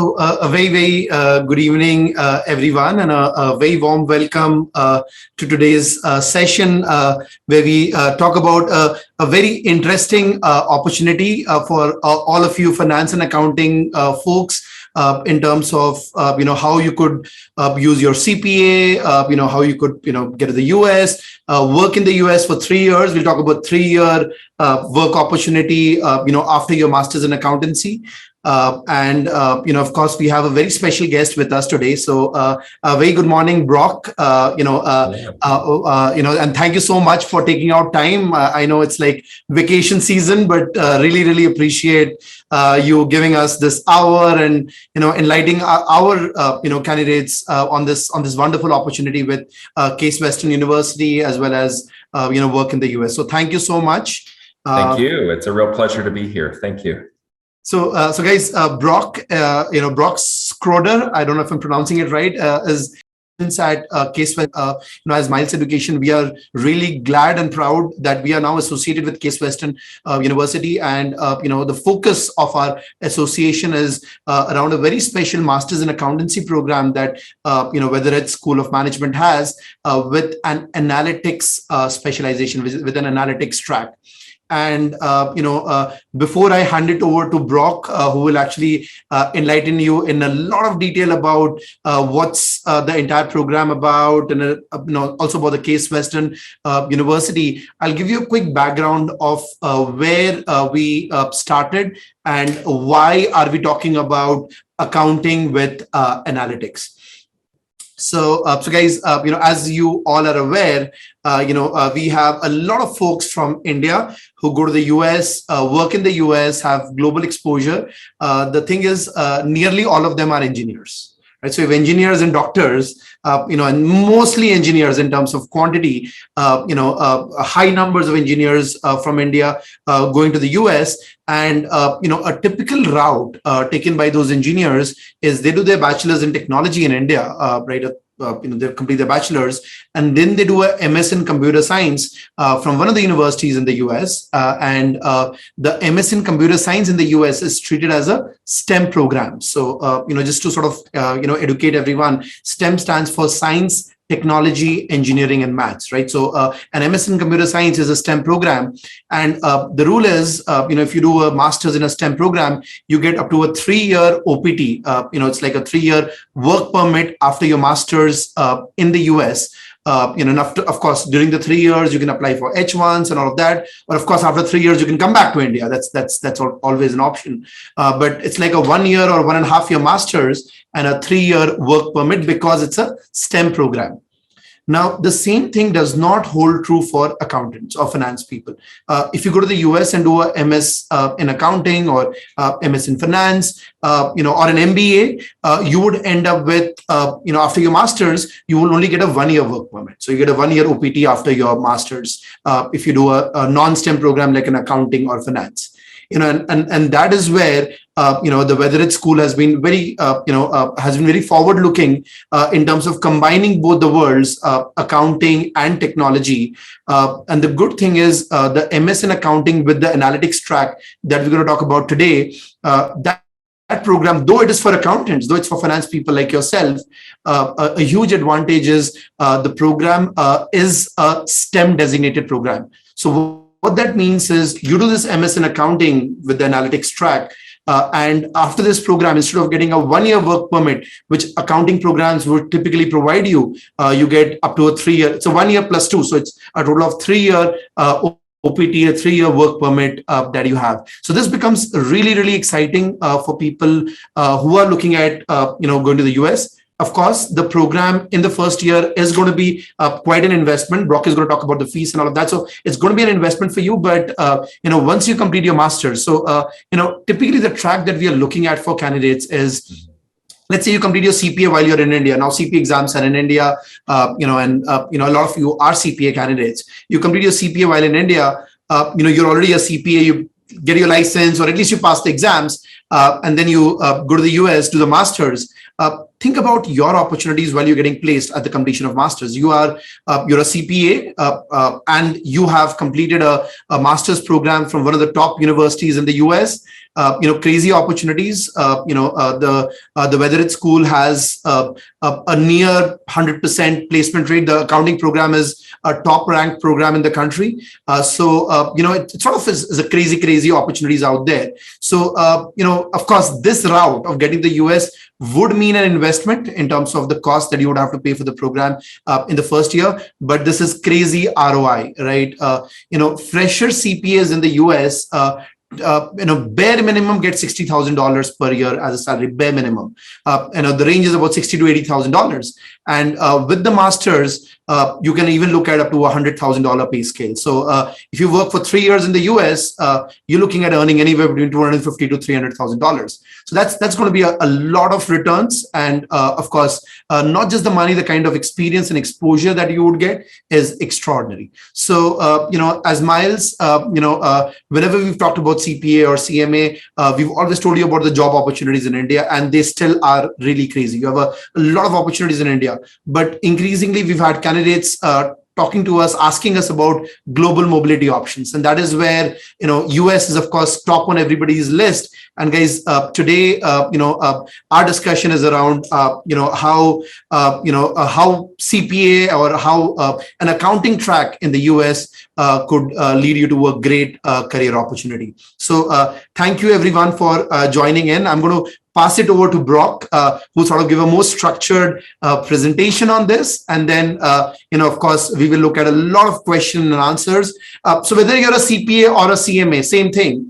A very good evening, everyone, and a very warm welcome to today's session where we talk about a very interesting opportunity for all of you finance and accounting folks. In terms of how you could use your CPA, how you could get to the US, work in the US for 3 years. We'll talk about 3-year work opportunity after your master's in accountancy. Of course, we have a very special guest with us today. So, a very good morning, Brock. And thank you so much for taking out time. I know it's like vacation season, but really appreciate you giving us this hour and enlightening our candidates on this wonderful opportunity with Case Western University as well as work in the US. So, thank you so much. Thank you. It's a real pleasure to be here. Thank you. So guys, Brock, Brock Schroeder, I don't know if I'm pronouncing it right, is at Case Western, as Miles Education. We are really glad and proud that we are now associated with Case Western University, and the focus of our association is around a very special Masters in Accountancy program that whether it's School of Management has with an analytics specialization, with an analytics track. And, before I hand it over to Brock, who will actually enlighten you in a lot of detail about what's the entire program about, and also about the Case Western University, I'll give you a quick background of where we started and why are we talking about accounting with analytics. So guys, as you all are aware, we have a lot of folks from India who go to the US, work in the US, have global exposure. The thing is, nearly all of them are engineers, right? So we have engineers and doctors, and mostly engineers in terms of quantity, high numbers of engineers from India going to the US. And, a typical route taken by those engineers is they do their bachelor's in technology in India, right? They complete their bachelor's, and then they do a MS in computer science from one of the universities in the US. And the MS in computer science in the US is treated as a STEM program. So, just to sort of, educate everyone, STEM stands for science, technology, engineering, and maths, right? So an MS in computer science is a STEM program. And the rule is, if you do a master's in a STEM program, you get up to a 3-year OPT. It's like a 3-year work permit after your master's in the US. After, of course, during the 3 years, you can apply for H1s and all of that. Or of course, after 3 years, you can come back to India. That's always an option. But it's like a 1 year or 1.5 year master's and a 3-year work permit because it's a STEM program. Now, the same thing does not hold true for accountants or finance people. If you go to the US and do a MS in accounting or MS in finance, or an MBA, you would end up with, after your master's, you will only get a 1-year work permit. So you get a 1-year OPT after your master's if you do a non-STEM program like an accounting or finance. And that is where the Weathered School has been very forward-looking in terms of combining both the worlds, accounting and technology. And the good thing is the MS in accounting with the analytics track that we're going to talk about today. That program, though it is for accountants, though it's for finance people like yourself, a huge advantage is the program is a STEM designated program. So what that means is you do this MS in accounting with the analytics track. And after this program, instead of getting a 1-year work permit, which accounting programs would typically provide you, you get up to a 3-year. It's a 1 year plus 2. So it's a total of 3-year OPT, a 3-year work permit that you have. So this becomes really exciting for people who are looking at, going to the US. Of course, the program in the first year is going to be quite an investment. Brock is going to talk about the fees and all of that. So it's going to be an investment for you. But, once you complete your master's, so, typically the track that we are looking at for candidates is, let's say you complete your CPA while you're in India. Now CPA exams are in India, a lot of you are CPA candidates. You complete your CPA while in India, you're already a CPA, you get your license, or at least you pass the exams. and then you go to the US, do the master's. Think about your opportunities while you're getting placed at the completion of masters. You're a CPA, and you have completed a master's program from one of the top universities in the US. Crazy opportunities. The Weathered School has a near 100% placement rate. The accounting program is a top ranked program in the country. It sort of is a crazy opportunities out there. So, of course, this route of getting the US would mean an investment in terms of the cost that you would have to pay for the program in the first year. But this is crazy ROI, right? Fresher CPAs in the US, bare minimum get $60,000 per year as a salary, bare minimum. The range is about $60,000 to $80,000, and with the masters, you can even look at up to $100,000 pay scale. So if you work for 3 years in the US, you're looking at earning anywhere between $250,000 to $300,000. So that's going to be a lot of returns, and of course, not just the money, the kind of experience and exposure that you would get is extraordinary. So as Miles, whenever we've talked about CPA or CMA, we've always told you about the job opportunities in India, and they still are really crazy. You have a lot of opportunities in India, but increasingly we've had candidates talking to us, asking us about global mobility options, and that is where US is of course top on everybody's list. And guys, today our discussion is around how CPA or how an accounting track in the US could lead you to a great career opportunity. So thank you everyone for joining in. I'm going to pass it over to Brock, who sort of give a more structured presentation on this. And then, of course, we will look at a lot of questions and answers. So whether you're a CPA or a CMA, same thing.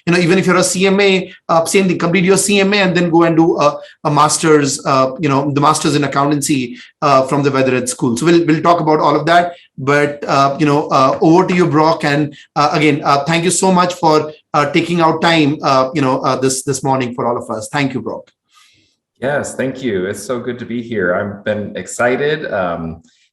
Even if you're a CMA, same thing, complete your CMA and then go and do a master's, the master's in accountancy from the Weathered School. So we'll talk about all of that. But, over to you, Brock. And again, thank you so much for taking out time, this morning for all of us. Thank you, Brock. Yes, thank you. It's so good to be here. I've been excited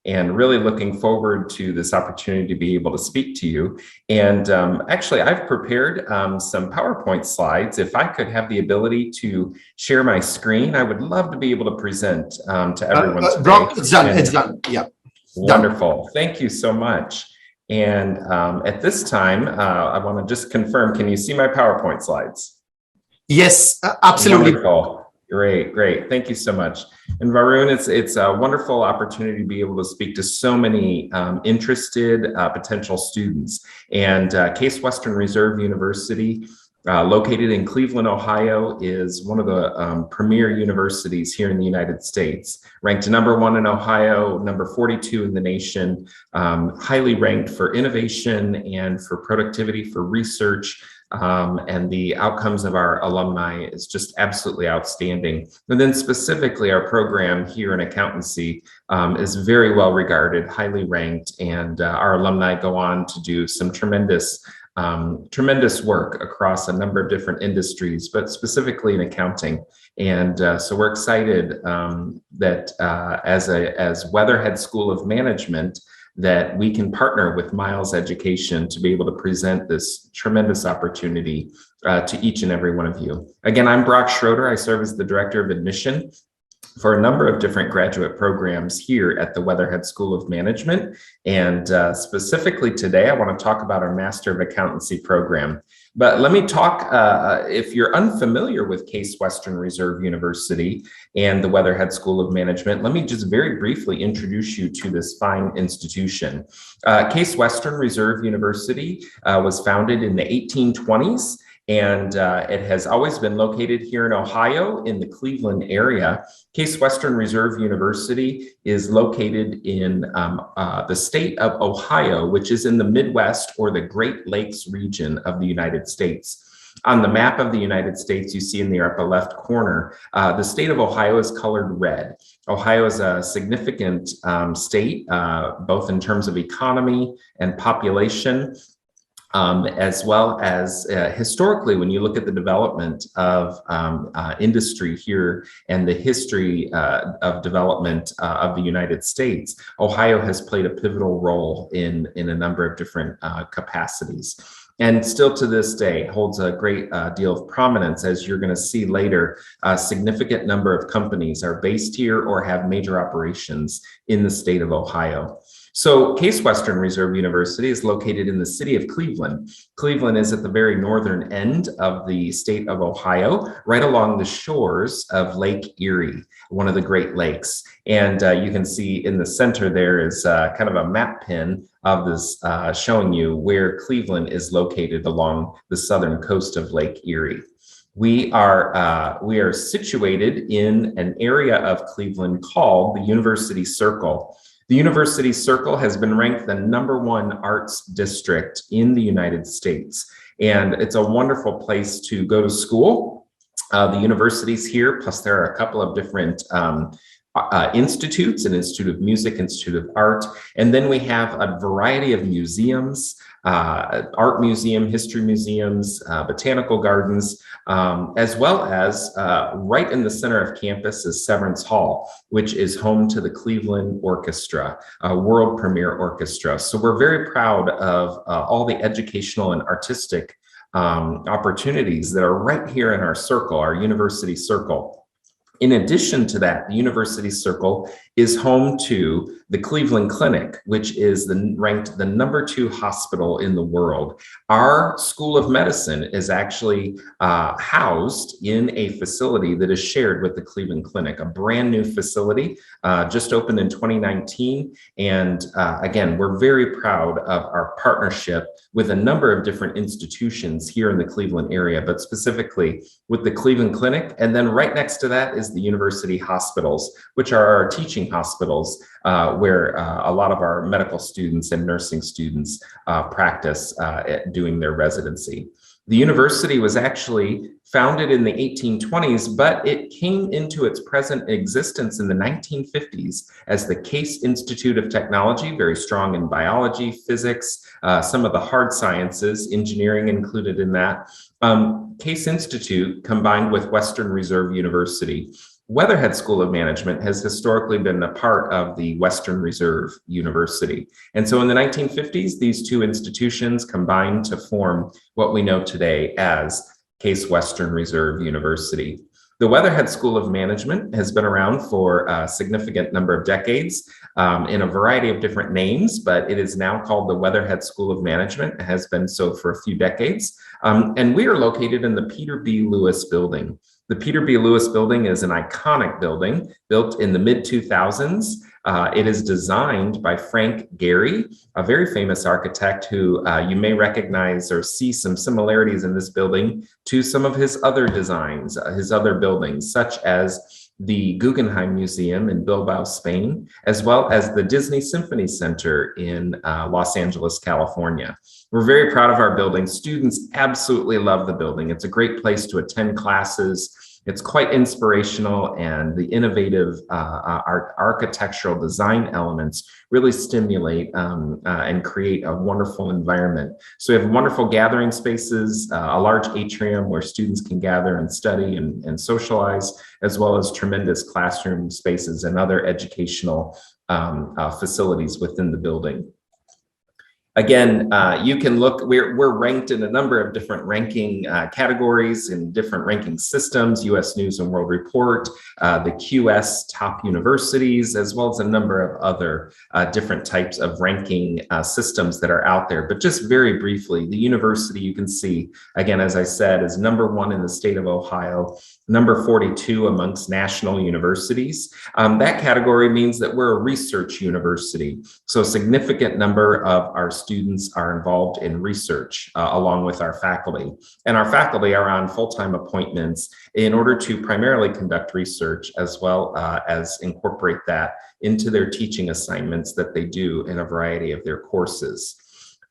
and really looking forward to this opportunity to be able to speak to you. And actually, I've prepared some PowerPoint slides. If I could have the ability to share my screen, I would love to be able to present to everyone. Brock, it's done. It's done. Yeah. Wonderful. Thank you so much. And at this time, I want to just confirm, can you see my PowerPoint slides? Yes, absolutely. Wonderful. Great. Thank you so much. And Varun, it's a wonderful opportunity to be able to speak to so many interested potential students. And Case Western Reserve University, located in Cleveland, Ohio, is one of the premier universities here in the United States. Ranked #1 in Ohio, number 42 in the nation, highly ranked for innovation and for productivity, for research, and the outcomes of our alumni is just absolutely outstanding. And then specifically our program here in accountancy is very well regarded, highly ranked, and our alumni go on to do some tremendous work across a number of different industries, but specifically in accounting. And so we're excited that as Weatherhead School of Management, that we can partner with Miles Education to be able to present this tremendous opportunity to each and every one of you. Again, I'm Brock Schroeder. I serve as the Director of Admission for a number of different graduate programs here at the Weatherhead School of Management. And specifically today, I want to talk about our Master of Accountancy program. But let me talk, if you're unfamiliar with Case Western Reserve University and the Weatherhead School of Management, let me just very briefly introduce you to this fine institution. Case Western Reserve University was founded in the 1820s. And it has always been located here in Ohio in the Cleveland area. Case Western Reserve University is located in the state of Ohio, which is in the Midwest or the Great Lakes region of the United States. On the map of the United States, you see in the upper left corner, the state of Ohio is colored red. Ohio is a significant state, both in terms of economy and population. As well as historically, when you look at the development of industry here and the history of development of the United States, Ohio has played a pivotal role in a number of different capacities. and still to this day holds a great deal of prominence. As you're going to see later, a significant number of companies are based here or have major operations in the state of Ohio. So Case Western Reserve University is located in the city of Cleveland. Cleveland is at the very northern end of the state of Ohio, right along the shores of Lake Erie, one of the Great Lakes. And you can see in the center there is kind of a map pin of this showing you where Cleveland is located along the southern coast of Lake Erie. We are situated in an area of Cleveland called the University Circle. The University Circle has been ranked the #1 arts district in the United States, and it's a wonderful place to go to school. The university's here, plus there are a couple of different institutes, an Institute of Music, Institute of Art, and then we have a variety of museums, art museum, history museums, botanical gardens, as well as right in the center of campus is Severance Hall, which is home to the Cleveland Orchestra, a world premiere orchestra. So we're very proud of all the educational and artistic opportunities that are right here in our circle, our university circle. In addition to that, the University Circle is home to the Cleveland Clinic, which is ranked the #2 hospital in the world. Our School of Medicine is actually housed in a facility that is shared with the Cleveland Clinic, a brand new facility just opened in 2019. And again, we're very proud of our partnership with a number of different institutions here in the Cleveland area, but specifically with the Cleveland Clinic. And then right next to that is the University Hospitals, which are our teaching hospitals where a lot of our medical students and nursing students practice doing their residency. The university was actually founded in the 1820s, but it came into its present existence in the 1950s as the Case Institute of Technology, very strong in biology, physics, some of the hard sciences, engineering included in that. Case Institute combined with Western Reserve University. Weatherhead School of Management has historically been a part of the Western Reserve University. And so in the 1950s, these two institutions combined to form what we know today as Case Western Reserve University. The Weatherhead School of Management has been around for a significant number of decades in a variety of different names, but it is now called the Weatherhead School of Management. It has been so for a few decades. And we are located in the Peter B. Lewis building. The Peter B. Lewis building is an iconic building built in the mid-2000s. It is designed by Frank Gehry, a very famous architect who you may recognize or see some similarities in this building to some of his other designs, his other buildings, such as the Guggenheim Museum in Bilbao, Spain, as well as the Disney Symphony Center in Los Angeles, California. We're very proud of our building. Students absolutely love the building. It's a great place to attend classes. It's quite inspirational, and the innovative architectural design elements really stimulate and create a wonderful environment. So we have wonderful gathering spaces, a large atrium where students can gather and study and socialize, as well as tremendous classroom spaces and other educational facilities within the building. Again, you can look, we're ranked in a number of different ranking categories in different ranking systems, US News and World Report, the QS top universities, as well as a number of other different types of ranking systems that are out there. But just very briefly, the university you can see, again, as I said, is #1 in the state of Ohio, number 42 amongst national universities. That category means that we're a research university. So a significant number of our students are involved in research along with our faculty. And our faculty are on full-time appointments in order to primarily conduct research as well as incorporate that into their teaching assignments that they do in a variety of their courses.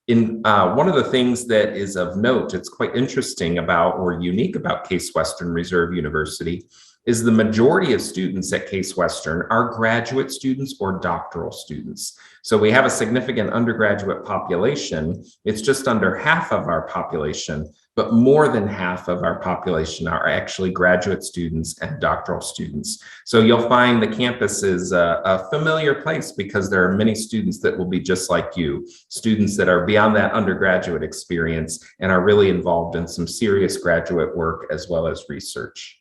One of the things that is of note, it's quite interesting about or unique about Case Western Reserve University, is the majority of students at Case Western are graduate students or doctoral students. So we have a significant undergraduate population. It's just under half of our population, but more than half of our population are actually graduate students and doctoral students. So you'll find the campus is a familiar place because there are many students that will be just like you, students that are beyond that undergraduate experience and are really involved in some serious graduate work as well as research.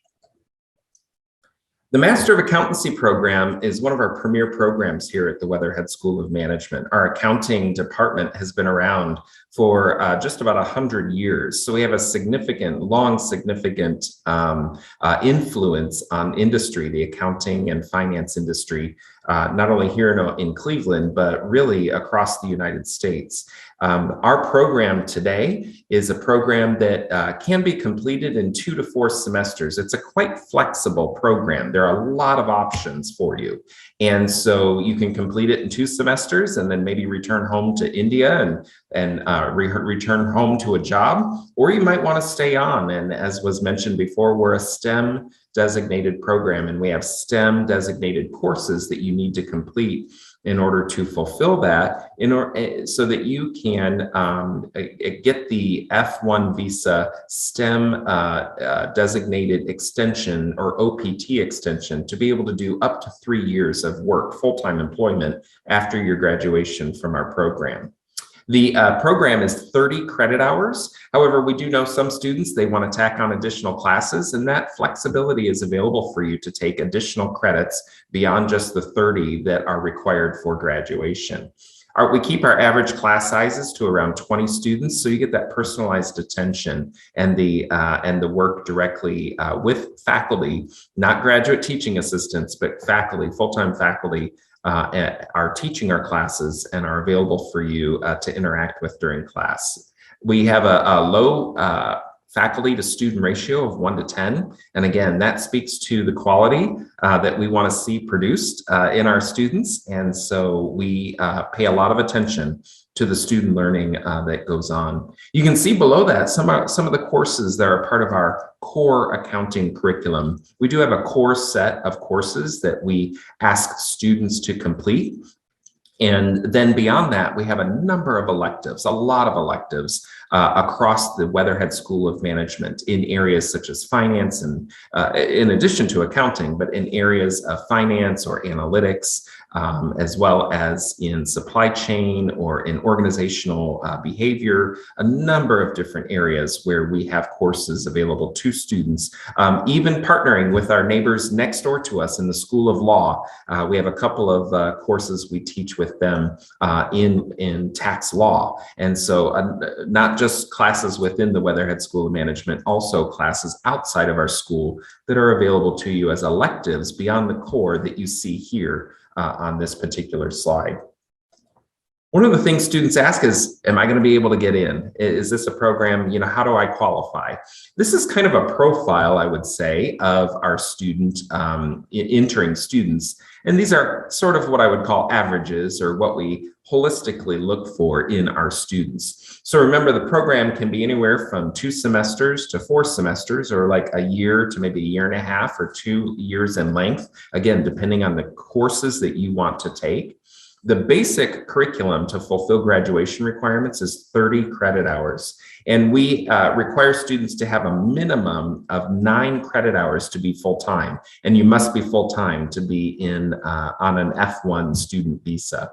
The Master of Accountancy program is one of our premier programs here at the Weatherhead School of Management. Our accounting department has been around for just about 100 years. So we have a significant influence on industry, the accounting and finance industry, not only here in Cleveland, but really across the United States. Our program today is a program that can be completed in 2 to 4 semesters. It's a quite flexible program. There are a lot of options for you. And so you can complete it in 2 semesters and then maybe return home to India and return home to a job, or you might want to stay on. And as was mentioned before, we're a STEM designated program, and we have STEM designated courses that you need to complete in order to fulfill that, so that you can get the F1 visa STEM designated extension or OPT extension to be able to do up to 3 years of work, full-time employment after your graduation from our program. The program is 30 credit hours. However, we do know some students, they want to tack on additional classes, and that flexibility is available for you to take additional credits beyond just the 30 that are required for graduation. We keep our average class sizes to around 20 students, so you get that personalized attention and the work directly with faculty, not graduate teaching assistants, but faculty, full-time faculty are teaching our classes and are available for you to interact with during class. We have a low faculty to student ratio of 1 to 10. And again, that speaks to the quality that we want to see produced in our students. And so we pay a lot of attention to the student learning that goes on. You can see below that some of the courses that are part of our core accounting curriculum. We do have a core set of courses that we ask students to complete. And then beyond that, we have a number of electives, a lot of electives across the Weatherhead School of Management in areas such as finance and in addition to accounting, but in areas of finance or analytics, as well as in supply chain or in organizational behavior, a number of different areas where we have courses available to students, even partnering with our neighbors next door to us in the School of Law. We have a couple of courses we teach with them in tax law. And so not just classes within the Weatherhead School of Management, also classes outside of our school that are available to you as electives beyond the core that you see here on this particular slide. One of the things students ask is, am I going to be able to get in? Is this a program, how do I qualify? This is kind of a profile, I would say, of our student entering students. And these are sort of what I would call averages, or what we holistically look for in our students. So remember, the program can be anywhere from 2 semesters to 4 semesters, or like a year to maybe a year and a half or 2 years in length, again, depending on the courses that you want to take. The basic curriculum to fulfill graduation requirements is 30 credit hours. And we require students to have a minimum of 9 credit hours to be full-time. And you must be full-time to be on an F1 student visa.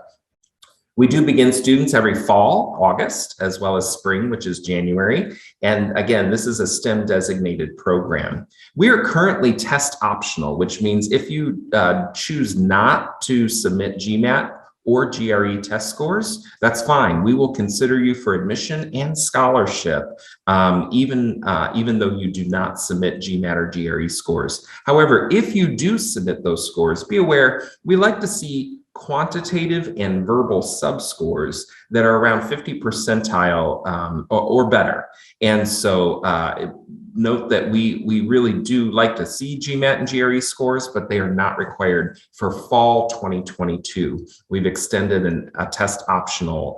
We do begin students every fall, August, as well as spring, which is January. And again, this is a STEM designated program. We are currently test optional, which means if you choose not to submit GMAT or GRE test scores, that's fine. We will consider you for admission and scholarship, even though you do not submit GMAT or GRE scores. However, if you do submit those scores, be aware, we like to see quantitative and verbal subscores that are around 50 percentile or better. And so note that we really do like to see GMAT and GRE scores, but they are not required for fall 2022. We've extended a test optional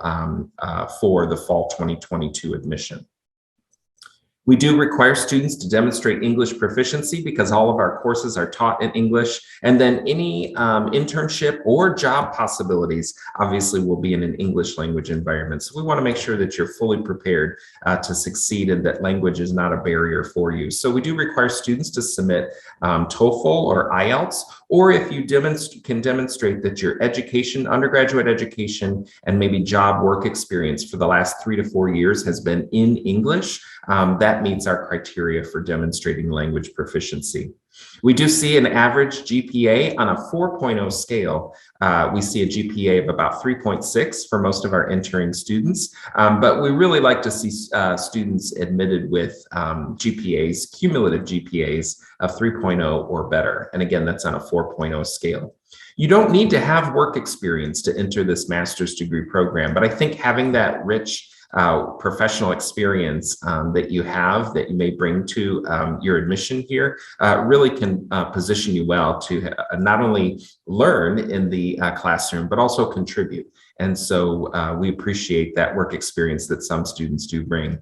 for the fall 2022 admission. We do require students to demonstrate English proficiency because all of our courses are taught in English. And then any internship or job possibilities obviously will be in an English language environment. So we want to make sure that you're fully prepared to succeed and that language is not a barrier for you. So we do require students to submit TOEFL or IELTS, or if you can demonstrate that your education, undergraduate education, and maybe job work experience for the last 3 to 4 years has been in English, that meets our criteria for demonstrating language proficiency. We do see an average GPA on a 4.0 scale. We see a GPA of about 3.6 for most of our entering students, but we really like to see students admitted with GPAs, cumulative GPAs of 3.0 or better. And again, that's on a 4.0 scale. You don't need to have work experience to enter this master's degree program, but I think having that rich professional experience that you have, that you may bring to your admission here, really can position you well to not only learn in the classroom, but also contribute. And so we appreciate that work experience that some students do bring.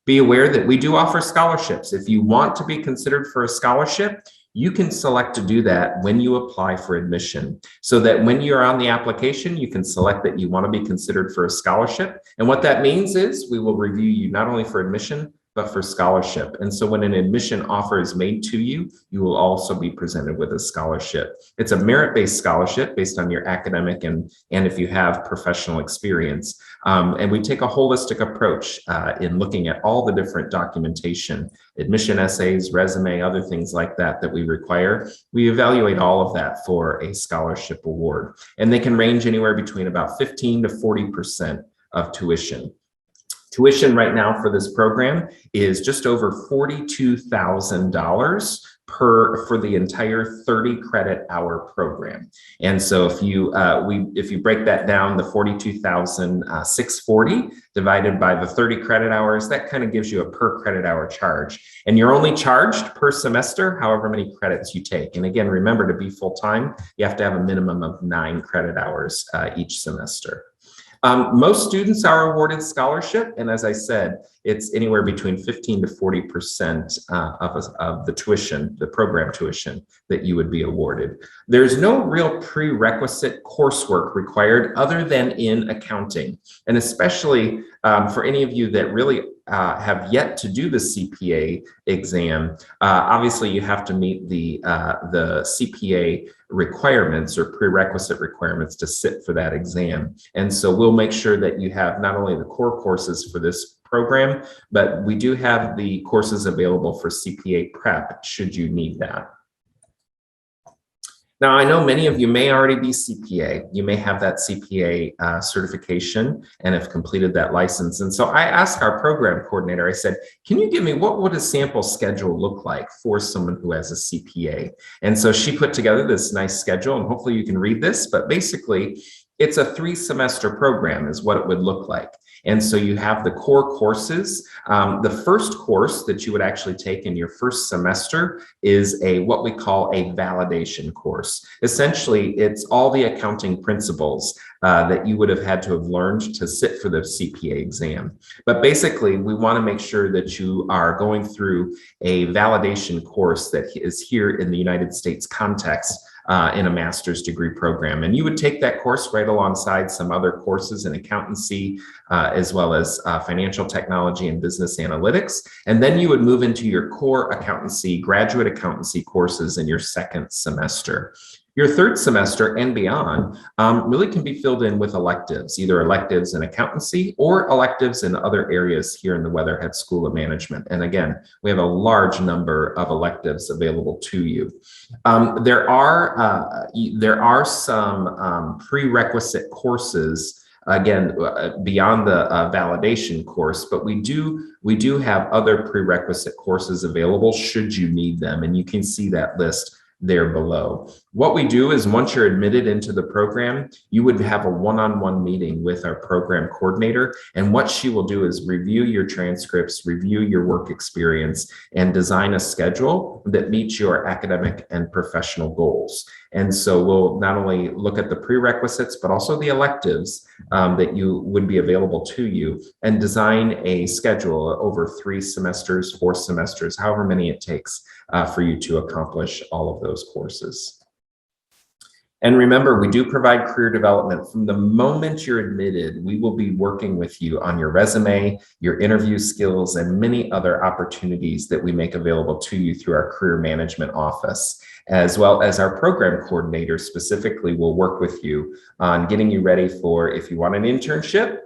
Be aware that we do offer scholarships. If you want to be considered for a scholarship, you can select to do that when you apply for admission, so that when you're on the application, you can select that you want to be considered for a scholarship. And what that means is we will review you not only for admission, but for scholarship. And so when an admission offer is made to you, you will also be presented with a scholarship. It's a merit-based scholarship based on your academic and if you have professional experience. And we take a holistic approach in looking at all the different documentation, admission essays, resume, other things like that that we require. We evaluate all of that for a scholarship award. And they can range anywhere between about 15 to 40% of tuition. Tuition right now for this program is just over $42,000 for the entire 30 credit hour program. And so if you break that down, the 42,640 divided by the 30 credit hours, that kind of gives you a per credit hour charge. And you're only charged per semester however many credits you take. And again, remember, to be full-time, you have to have a minimum of 9 credit hours each semester. Most students are awarded scholarship, and as I said, it's anywhere between 15 to 40% of the tuition, the program tuition, that you would be awarded. There's no real prerequisite coursework required other than in accounting, and especially for any of you that really have yet to do the CPA exam. Obviously, you have to meet the CPA requirements or prerequisite requirements to sit for that exam. And so we'll make sure that you have not only the core courses for this program, but we do have the courses available for CPA prep should you need that. Now, I know many of you may already be CPA. You may have that CPA certification and have completed that license. And so I asked our program coordinator, I said, can you give me what would a sample schedule look like for someone who has a CPA? And so she put together this nice schedule, and hopefully you can read this, but basically it's a 3-semester program is what it would look like. And so you have the core courses. The first course that you would actually take in your first semester is what we call a validation course. Essentially, it's all the accounting principles that you would have had to have learned to sit for the CPA exam. But basically, we want to make sure that you are going through a validation course that is here in the United States context, in a master's degree program. And you would take that course right alongside some other courses in accountancy, as well as financial technology and business analytics. And then you would move into your core accountancy, graduate accountancy courses in your second semester. Your third semester and beyond really can be filled in with electives, either electives in accountancy or electives in other areas here in the Weatherhead School of Management. And again, we have a large number of electives available to you. There are some prerequisite courses, again, beyond the validation course, but we do have other prerequisite courses available should you need them, and you can see that list there below. What we do is once you're admitted into the program, you would have a one-on-one meeting with our program coordinator. And what she will do is review your transcripts, review your work experience, and design a schedule that meets your academic and professional goals. And so we'll not only look at the prerequisites, but also the electives that you would be available to you, and design a schedule over 3 semesters, 4 semesters, however many it takes for you to accomplish all of those courses. And remember, we do provide career development. From the moment you're admitted, we will be working with you on your resume, your interview skills, and many other opportunities that we make available to you through our career management office, as well as our program coordinator specifically will work with you on getting you ready for, if you want an internship,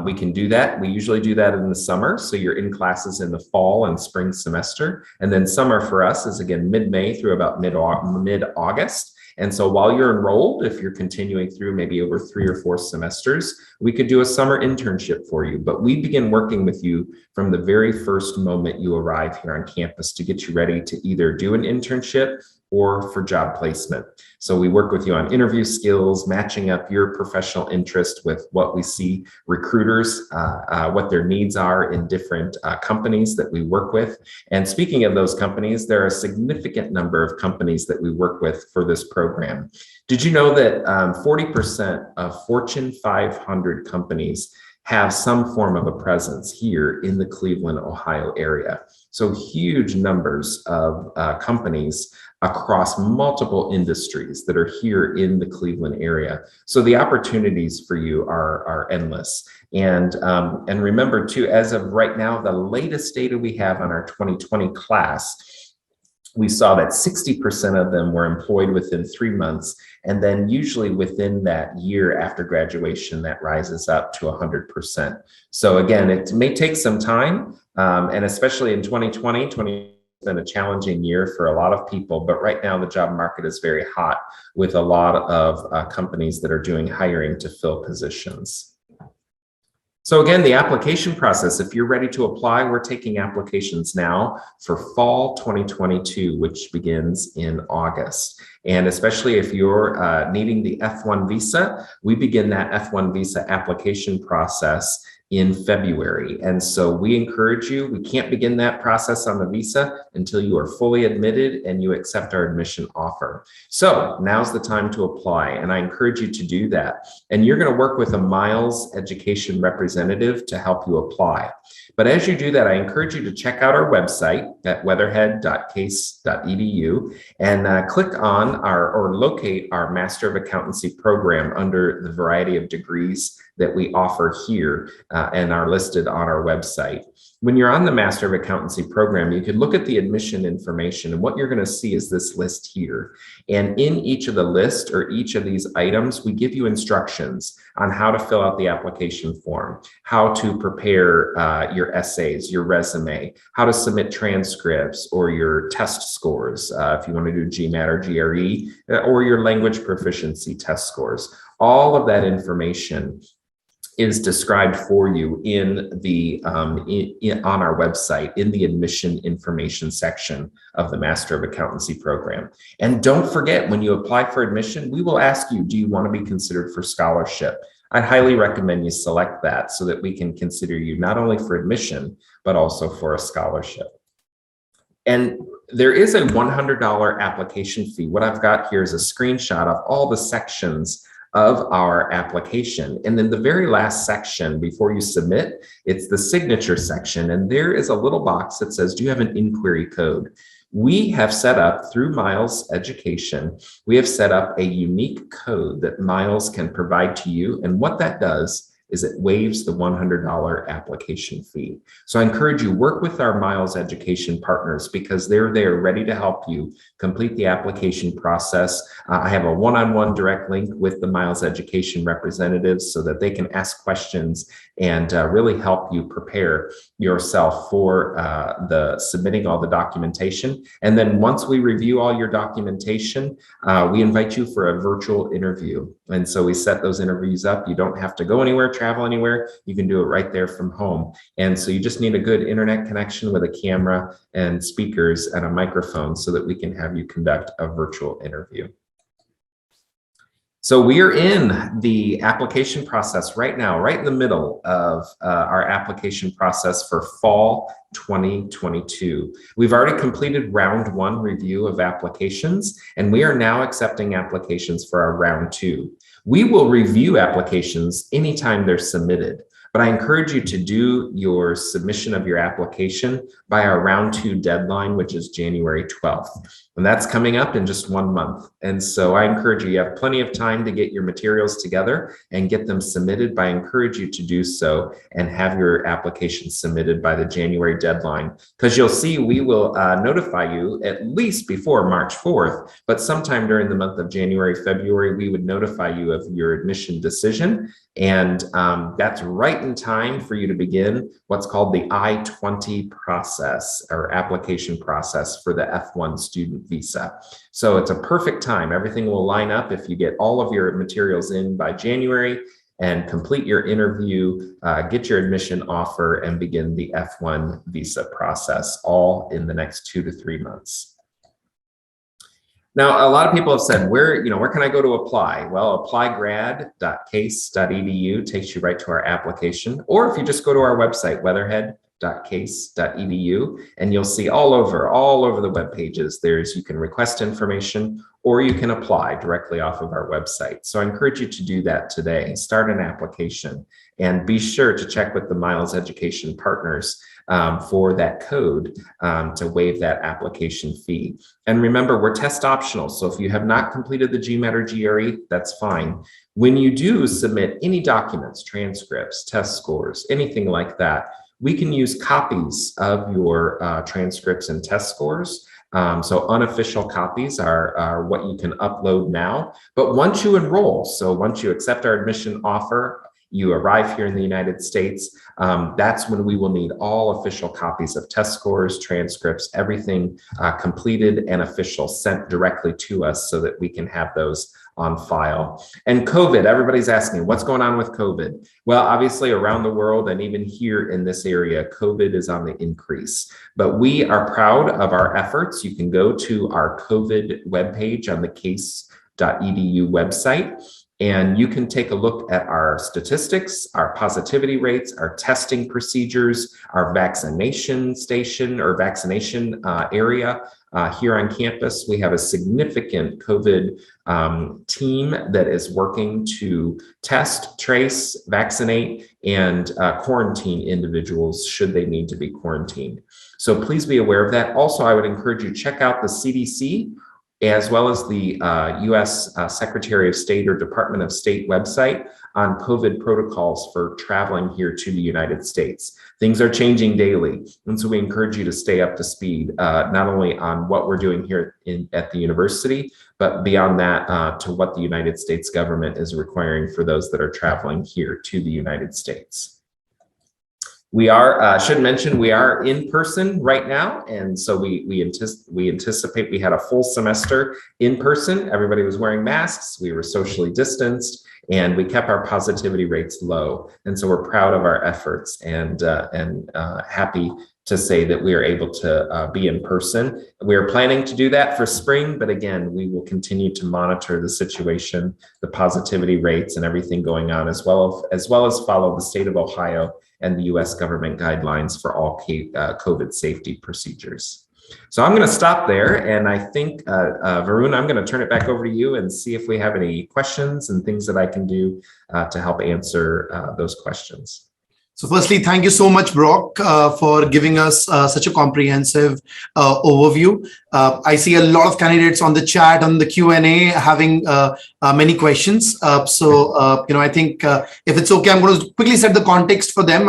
we can do that. We usually do that in the summer. So you're in classes in the fall and spring semester. And then summer for us is again mid-May through about mid-August. And so while you're enrolled, if you're continuing through maybe over 3 or 4 semesters, we could do a summer internship for you. But we begin working with you from the very first moment you arrive here on campus to get you ready to either do an internship or for job placement. So we work with you on interview skills, matching up your professional interest with what we see recruiters, what their needs are in different companies that we work with. And speaking of those companies, there are a significant number of companies that we work with for this program. Did you know that 40% of Fortune 500 companies have some form of a presence here in the Cleveland, Ohio area? So huge numbers of companies across multiple industries that are here in the Cleveland area. So the opportunities for you are endless. And remember too, as of right now, the latest data we have on our 2020 class, we saw that 60% of them were employed within 3 months. And then usually within that year after graduation, that rises up to 100%. So again, it may take some time, and especially in 2020 has been a challenging year for a lot of people, but right now the job market is very hot with a lot of companies that are doing hiring to fill positions. So again, the application process, if you're ready to apply, we're taking applications now for fall 2022, which begins in August. And especially if you're needing the F1 visa, we begin that F1 visa application process in February. And so we encourage you, we can't begin that process on the visa until you are fully admitted and you accept our admission offer. So now's the time to apply, and I encourage you to do that. And you're going to work with a Miles education representative to help you apply. But as you do that, I encourage you to check out our website at weatherhead.case.edu and click on or locate our Master of Accountancy program under the variety of degrees that we offer here and are listed on our website. When you're on the Master of Accountancy program, you can look at the admission information, and what you're going to see is this list here. And in each of the list or each of these items, we give you instructions on how to fill out the application form, how to prepare your essays, your resume, how to submit transcripts or your test scores, if you want to do GMAT or GRE, or your language proficiency test scores. All of that information is described for you in the on our website in the admission information section of the Master of Accountancy program. And don't forget, when you apply for admission, we will ask you, do you want to be considered for scholarship? I highly recommend you select that so that we can consider you not only for admission, but also for a scholarship. And there is a $100 application fee. What I've got here is a screenshot of all the sections of our application. And then the very last section before you submit, it's the signature section. And there is a little box that says, do you have an inquiry code? We have set up through Miles Education, we have set up a unique code that Miles can provide to you. And what that does is it waives the $100 application fee. So I encourage you, work with our Miles Education partners because they're there ready to help you complete the application process. I have a one-on-one direct link with the Miles Education representatives so that they can ask questions and really help you prepare yourself for the submitting all the documentation. And then once we review all your documentation, we invite you for a virtual interview. And so we set those interviews up. You don't have to go anywhere, travel anywhere. You can do it right there from home. And so you just need a good internet connection with a camera and speakers and a microphone so that we can have you conduct a virtual interview. So we are in the application process right now, right in the middle of our application process for fall 2022. We've already completed round 1 review of applications, and we are now accepting applications for our round 2. We will review applications anytime they're submitted, but I encourage you to do your submission of your application by our round 2 deadline, which is January 12th. And that's coming up in just 1 month. And so I encourage you, you have plenty of time to get your materials together and get them submitted, but I encourage you to do so and have your application submitted by the January deadline, because you'll see we will notify you at least before March 4th, but sometime during the month of January, February, we would notify you of your admission decision. And that's right in time for you to begin what's called the I-20 process, or application process, for the F1 student visa. So it's a perfect time. Everything will line up if you get all of your materials in by January and complete your interview, get your admission offer, and begin the F1 visa process, all in the next 2 to 3 months. Now, a lot of people have said, where can I go to apply? Well, applygrad.case.edu takes you right to our application. Or if you just go to our website, weatherhead.case.edu, and you'll see all over the web pages, you can request information, or you can apply directly off of our website. So I encourage you to do that today. Start an application, and be sure to check with the Miles Education partners for that code to waive that application fee. And remember, we're test optional. So if you have not completed the GMAT or GRE, that's fine. When you do submit any documents, transcripts, test scores, anything like that, we can use copies of your transcripts and test scores. So unofficial copies are what you can upload now. But once you enroll, so once you accept our admission offer, you arrive here in the United States, that's when we will need all official copies of test scores, transcripts, everything completed and official, sent directly to us so that we can have those on file. And COVID, everybody's asking, what's going on with COVID? Well, obviously around the world and even here in this area, COVID is on the increase. But we are proud of our efforts. You can go to our COVID webpage on the case.edu website, and you can take a look at our statistics, our positivity rates, our testing procedures, our vaccination station or vaccination area here on campus. We have a significant COVID team that is working to test, trace, vaccinate, and quarantine individuals should they need to be quarantined. So please be aware of that. Also, I would encourage you to check out the CDC as well as the U.S. Secretary of State or Department of State website on COVID protocols for traveling here to the United States. Things are changing daily, and so we encourage you to stay up to speed, not only on what we're doing here at the university, but beyond that to what the United States government is requiring for those that are traveling here to the United States. We are, should mention, we are in person right now. And so we anticipate we had a full semester in person. Everybody was wearing masks. We were socially distanced, and we kept our positivity rates low. And so we're proud of our efforts and happy to say that we are able to be in person. We are planning to do that for spring, but again, we will continue to monitor the situation, the positivity rates and everything going on, as well as follow the state of Ohio and the US government guidelines for all COVID safety procedures. So I'm going to stop there, and I think, Varun, I'm going to turn it back over to you and see if we have any questions and things that I can do to help answer those questions. So firstly, thank you so much, Brock, for giving us such a comprehensive overview. I see a lot of candidates on the chat, on the Q&A, having many questions. I think if it's okay, I'm going to quickly set the context for them,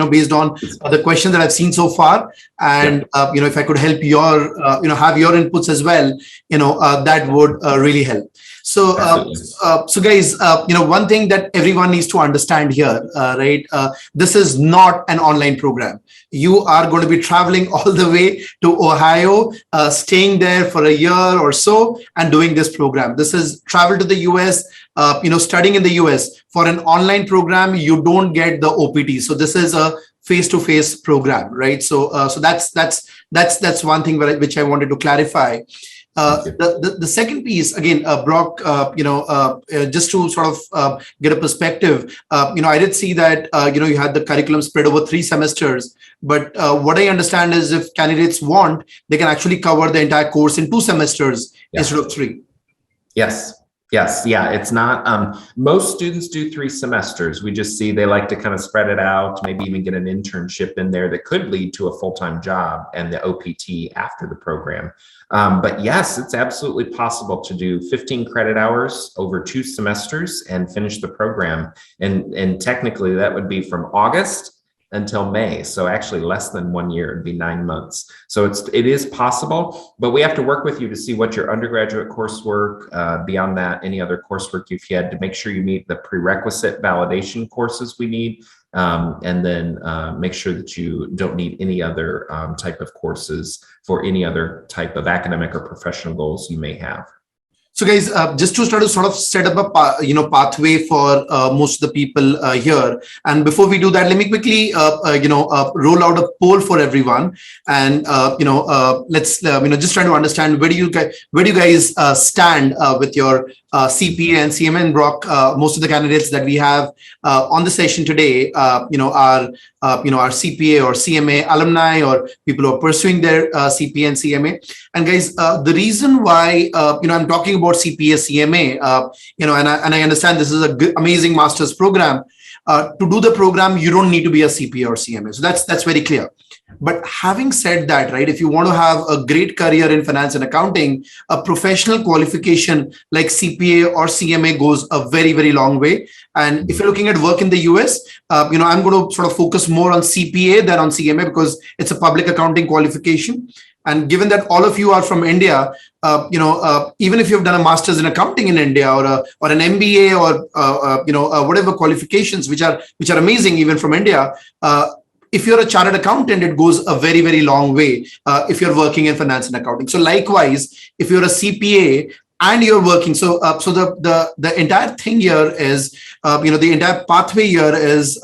based on the questions that I've seen so far. And, if I could help your, have your inputs as well, that would really help. So, guys, one thing that everyone needs to understand here, right? This is not an online program. You are going to be traveling all the way to Ohio, staying there for a year or so, and doing this program. This is travel to the US, studying in the US. For an online program, you don't get the OPT. So this is a face-to-face program, right? So, that's one thing which I wanted to clarify. Thank you. The second piece, again, Brock, just to sort of get a perspective, I did see that, you had the curriculum spread over 3 semesters. But what I understand is if candidates want, they can actually cover the entire course in 2 semesters instead of 3. Yes. Yes. Yeah. It's not, most students do 3 semesters. We just see they like to kind of spread it out, maybe even get an internship in there that could lead to a full-time job and the OPT after the program. But yes, it's absolutely possible to do 15 credit hours over 2 semesters and finish the program. And technically that would be from August until May. So actually less than 1 year, it'd be 9 months. So it is possible, but we have to work with you to see what your undergraduate coursework, beyond that, any other coursework you've had, to make sure you meet the prerequisite validation courses we need. And then make sure that you don't need any other type of courses for any other type of academic or professional goals you may have. So guys, just to start to sort of set up a pathway for most of the people here. And before we do that, let me quickly roll out a poll for everyone. And let's just try to understand where do you guys stand with your CPA and CMA. And Brock, most of the candidates that we have on the session today, are CPA or CMA alumni, or people who are pursuing their CPA and CMA. And guys, the reason why I'm talking about CPA, CMA, and I understand this is a good, amazing master's program. To do the program, you don't need to be a CPA or CMA. So that's very clear. But having said that, right, if you want to have a great career in finance and accounting, a professional qualification like CPA or CMA goes a very, very long way. And if you're looking at work in the US, I'm going to sort of focus more on CPA than on CMA because it's a public accounting qualification. And given that all of you are from India, even if you've done a master's in accounting in India or an MBA or whatever qualifications, which are amazing even from India, if you're a chartered accountant, it goes a very, very long way if you're working in finance and accounting. So likewise, if you're a CPA and you're working, so the entire thing here is, the entire pathway here is,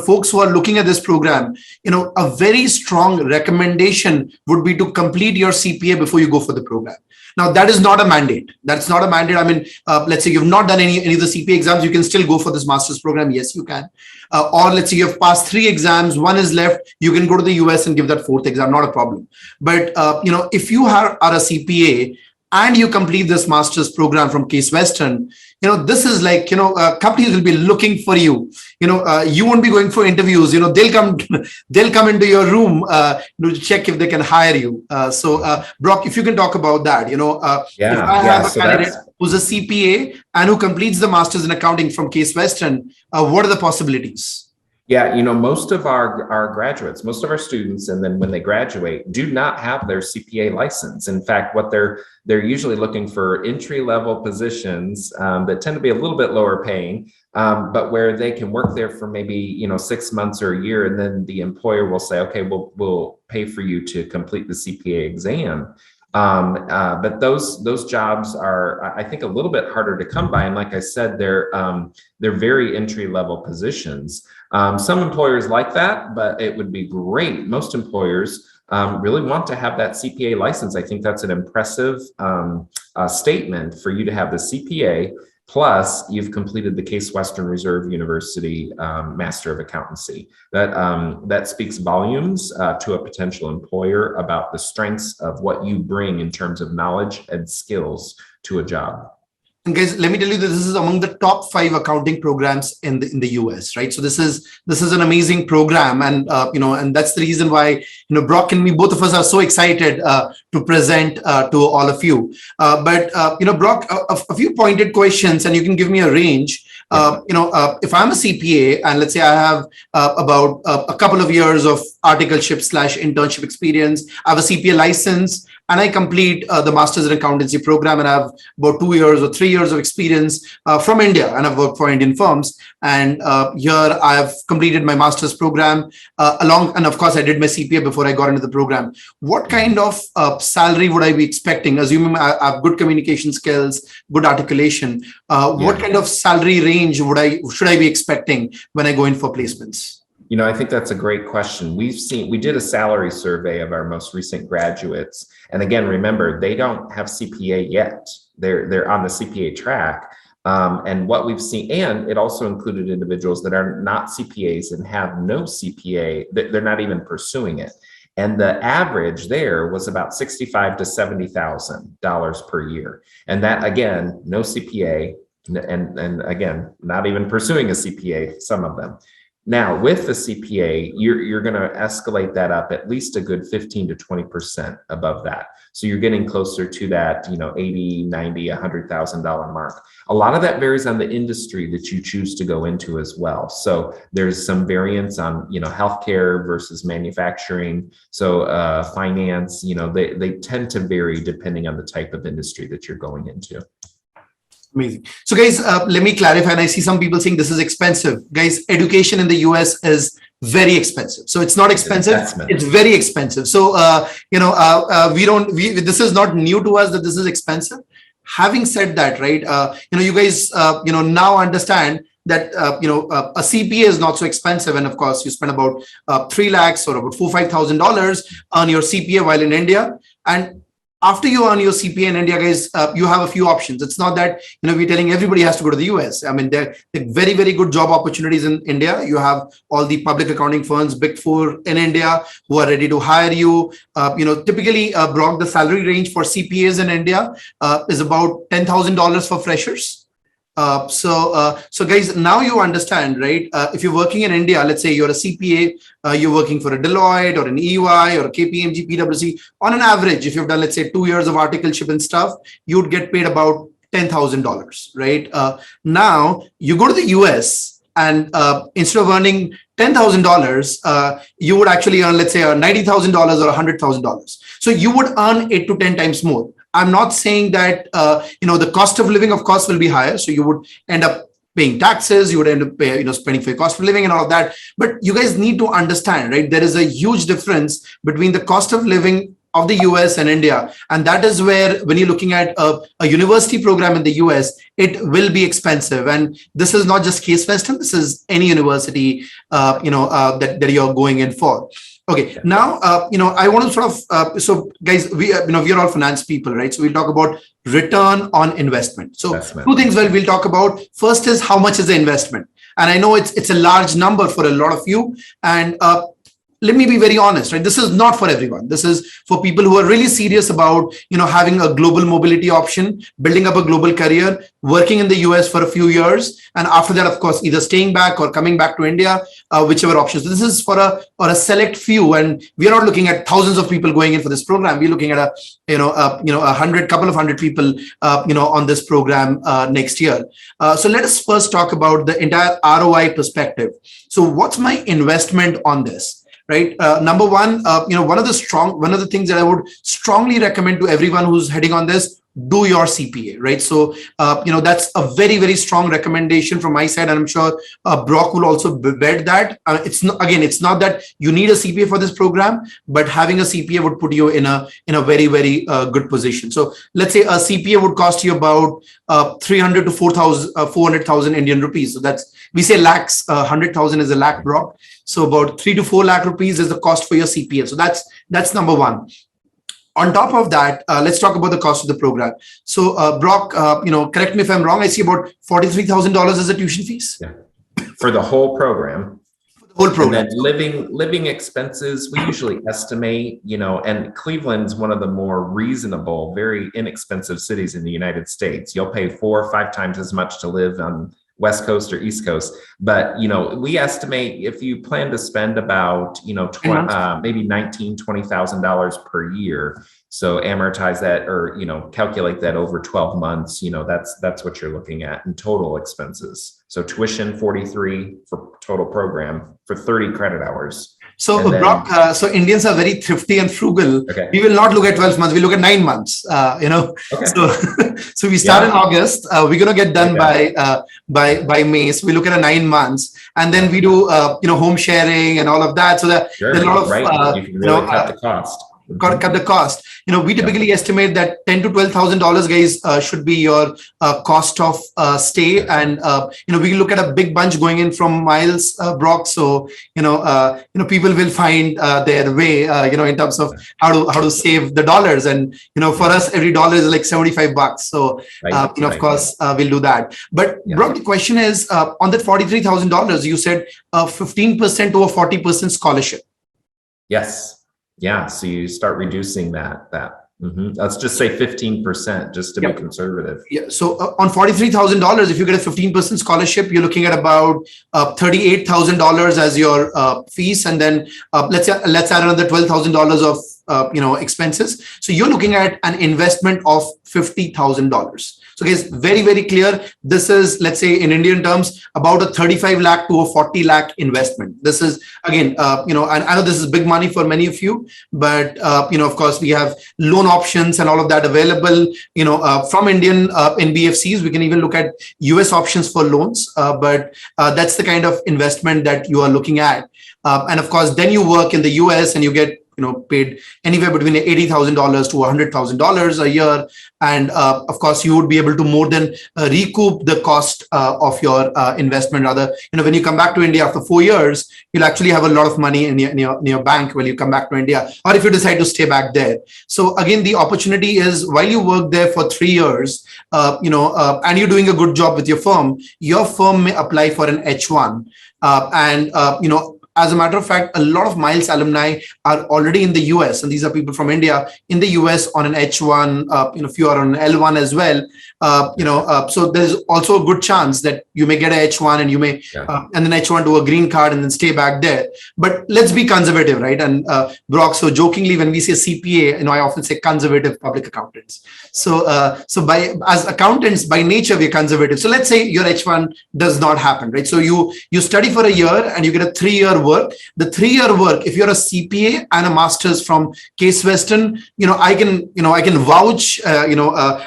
folks who are looking at this program, a very strong recommendation would be to complete your CPA before you go for the program. Now, that is not a mandate. That's not a mandate. I mean, let's say you've not done any of the CPA exams, you can still go for this master's program. Yes, you can. Or let's say you've passed 3 exams, 1 is left, you can go to the US and give that 4th exam, not a problem. But, if you are a CPA and you complete this master's program from Case Western, this is like, companies will be looking for you. You won't be going for interviews. They'll come into your room to check if they can hire you. So, Brock, if you can talk about that, if I have a candidate who's a CPA and who completes the master's in accounting from Case Western, what are the possibilities? Yeah, most of our graduates, most of our students, and then when they graduate, do not have their CPA license. In fact, what they're usually looking for entry-level positions that tend to be a little bit lower paying, but where they can work there for maybe 6 months or a year, and then the employer will say, okay, we'll pay for you to complete the CPA exam. But those jobs are, I think, a little bit harder to come by. And like I said, they're very entry-level positions. Some employers like that, but it would be great. Most employers really want to have that CPA license. I think that's an impressive statement for you to have the CPA, plus you've completed the Case Western Reserve University Master of Accountancy. That speaks volumes to a potential employer about the strengths of what you bring in terms of knowledge and skills to a job. And guys, let me tell you that this is among the top 5 accounting programs in the US, right? So this is an amazing program, and and that's the reason why Brock and me, both of us, are so excited to present to all of you. But Brock, a few pointed questions, and you can give me a range. If I'm a CPA and let's say I have about a couple of years of articleship/internship experience, I have a CPA license, and I complete the master's in accountancy program, and I have about 2 years or 3 years of experience from India, and I've worked for Indian firms. And here I have completed my master's program and of course I did my CPA before I got into the program. What kind of salary would I be expecting, assuming I have good communication skills, good articulation? What kind of salary range should I be expecting when I go in for placements? I think that's a great question. We did a salary survey of our most recent graduates. And again, remember, they don't have CPA yet. They're on the CPA track. And what we've seen, and it also included individuals that are not CPAs and have no CPA, they're not even pursuing it. And the average there was about $65,000 to $70,000 per year. And that, again, no CPA, and again, not even pursuing a CPA, some of them. Now, with the CPA, you're going to escalate that up at least a good 15 to 20% above that. So you're getting closer to that, $80,000, $90,000, $100,000 mark. A lot of that varies on the industry that you choose to go into as well. So there's some variance on, healthcare versus manufacturing. So finance, they tend to vary depending on the type of industry that you're going into. Amazing. So guys, let me clarify. And I see some people saying this is expensive. Guys, education in the US is very expensive. So it's not expensive. It's very expensive. So, this is not new to us that this is expensive. Having said that, right, you guys, now understand that, a CPA is not so expensive. And of course, you spend about 3 lakhs or about $4,000-5,000 on your CPA while in India. And after you earn your CPA in India, guys, you have a few options. It's not that, we're telling everybody has to go to the US. I mean, there are very, very good job opportunities in India. You have all the public accounting firms, Big Four in India, who are ready to hire you. Typically, Brock, the salary range for CPAs in India is about $10,000 for freshers. So guys, now you understand, right? If you're working in India, let's say you're a CPA, you're working for a Deloitte or an EY or a KPMG, PwC. On an average, if you've done, let's say, 2 years of articleship and stuff, you'd get paid about $10,000, right? Now you go to the US and instead of earning $10,000, you would actually earn, let's say, $90,000 or $100,000. So you would earn 8 to 10 times more. I'm not saying that, the cost of living, of course, will be higher. So you would end up paying taxes, you would end up spending for your cost of living and all of that. But you guys need to understand, right? There is a huge difference between the cost of living of the US and India. And that is where, when you're looking at a university program in the US, it will be expensive. And this is not just Case Western, this is any university, that you're going in for. Okay, now, I want to sort of, so guys, we are all finance people, right? So we'll talk about return on investment. So two things we'll talk about. First is how much is the investment? And I know it's a large number for a lot of you. And let me be very honest, right? This is not for everyone. This is for people who are really serious about, having a global mobility option, building up a global career, working in the US for a few years. And after that, of course, either staying back or coming back to India, whichever options. This is for a select few. And we are not looking at thousands of people going in for this program. We're looking at couple of hundred people, on this program next year. So let us first talk about the entire ROI perspective. So what's my investment on this? Right. Number one, one of the things that I would strongly recommend to everyone who's heading on this, do your CPA, right? So, that's a very, very strong recommendation from my side. And I'm sure Brock will also vet that. It's not that you need a CPA for this program, but having a CPA would put you in a very, very good position. So let's say a CPA would cost you about 300 to 400,000 Indian rupees. So we say lakhs, 100,000 is a lakh, Brock. So about 3 to 4 lakh rupees is the cost for your CPA. So that's number one. On top of that, let's talk about the cost of the program. So Brock, correct me if I'm wrong. I see about $43,000 as a tuition fees. Yeah. For the whole program. For the whole program. And then living expenses, we usually estimate, and Cleveland's one of the more reasonable, very inexpensive cities in the United States. You'll pay 4 or 5 times as much to live on West Coast or East Coast. But, we estimate if you plan to spend about, maybe $19,000, $20,000 per year. So amortize that or, calculate that over 12 months, that's what you're looking at in total expenses. So tuition 43 for total program for 30 credit hours. So Brock, so Indians are very thrifty and frugal. Okay. We will not look at 12 months. We look at 9 months. Okay. So we start in August. We're gonna get done by May. So we look at 9 months, and then we do home sharing and all of that. So that there's a lot of you can really cut the cost. cut the cost. We typically estimate that $10,000 to $12,000, guys, should be your cost of stay, and we look at a big bunch going in from Miles, Brock. So people will find their way, in terms of how to save the dollars, and for us, every dollar is like $75. So of course, we'll do that. But Brock, the question is, on that $43,000, you said 15% to a 40% scholarship. Yes. Yeah. So you start reducing that. Let's just say 15%, just to be conservative. Yeah. So on $43,000, if you get a 15% scholarship, you're looking at about $38,000 as your fees, and then let's add another $12,000 of expenses. So you're looking at an investment of $50,000. So guys, very, very clear. This is, let's say in Indian terms, about a 35 lakh to a 40 lakh investment. This is, again, and I know this is big money for many of you, but, of course, we have loan options and all of that available, from Indian NBFCs. We can even look at US options for loans, but that's the kind of investment that you are looking at. And of course, then you work in the US and you get paid anywhere between $80,000 to $100,000 a year. And of course, you would be able to more than recoup the cost of your investment. Rather, when you come back to India after 4 years, you'll actually have a lot of money in your bank when you come back to India, or if you decide to stay back there. So again, the opportunity is, while you work there for 3 years, and you're doing a good job with your firm may apply for an H1. As a matter of fact, a lot of Miles alumni are already in the US, and these are people from India in the US on an H1, few are on an L1 as well. So there's also a good chance that you may get a H1 and you may, and then H1 to a green card and then stay back there. But let's be conservative, right? And Brock, so jokingly, when we say CPA, I often say conservative public accountants. So as accountants, by nature, we're conservative. So let's say your H1 does not happen, right? So you study for a year and you get a 3-year work. The 3-year work, if you're a CPA and a master's from Case Western, I can vouch, I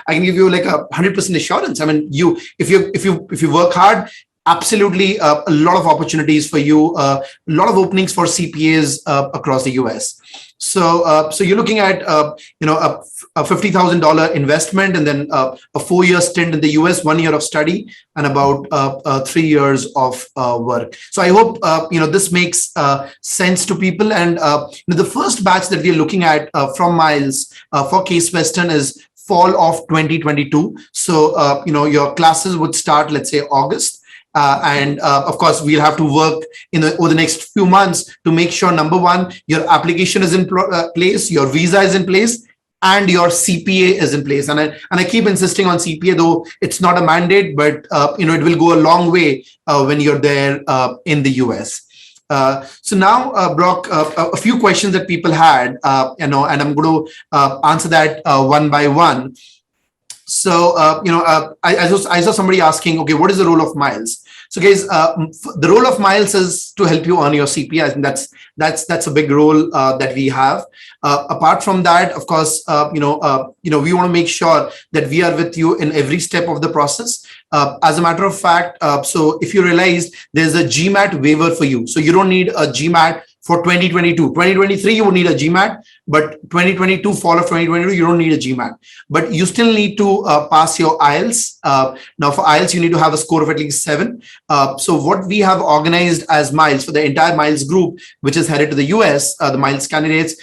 can give you like a 100% assurance. I mean, if you work hard, absolutely a lot of opportunities for you, a lot of openings for CPAs across the US. So you're looking at a $50,000 investment, and then a 4-year stint in the US, 1 year of study, and about 3 years of work. So I hope this makes sense to people. And the first batch that we are looking at from Miles for Case Western is fall of 2022. So your classes would start, let's say, August. And of course, we'll have to work over the next few months to make sure, number one, your application is in place, your visa is in place, and your CPA is in place. And I keep insisting on CPA, though it's not a mandate, but it will go a long way when you're there in the US. So now, Brock, a few questions that people had, and I'm going to answer that one by one. So, I saw somebody asking, okay, what is the role of Miles? So guys, the role of Miles is to help you earn your CPA. I think that's a big role that we have. Apart from that, of course, we want to make sure that we are with you in every step of the process. As a matter of fact, so if you realize there's a GMAT waiver for you, so you don't need a GMAT for 2022. 2023, you would need a GMAT, but 2022, fall of 2022, you don't need a GMAT. But you still need to pass your IELTS. Now, for IELTS, you need to have a score of at least 7. So what we have organized as Miles for the entire Miles group, which is headed to the US, the Miles candidates,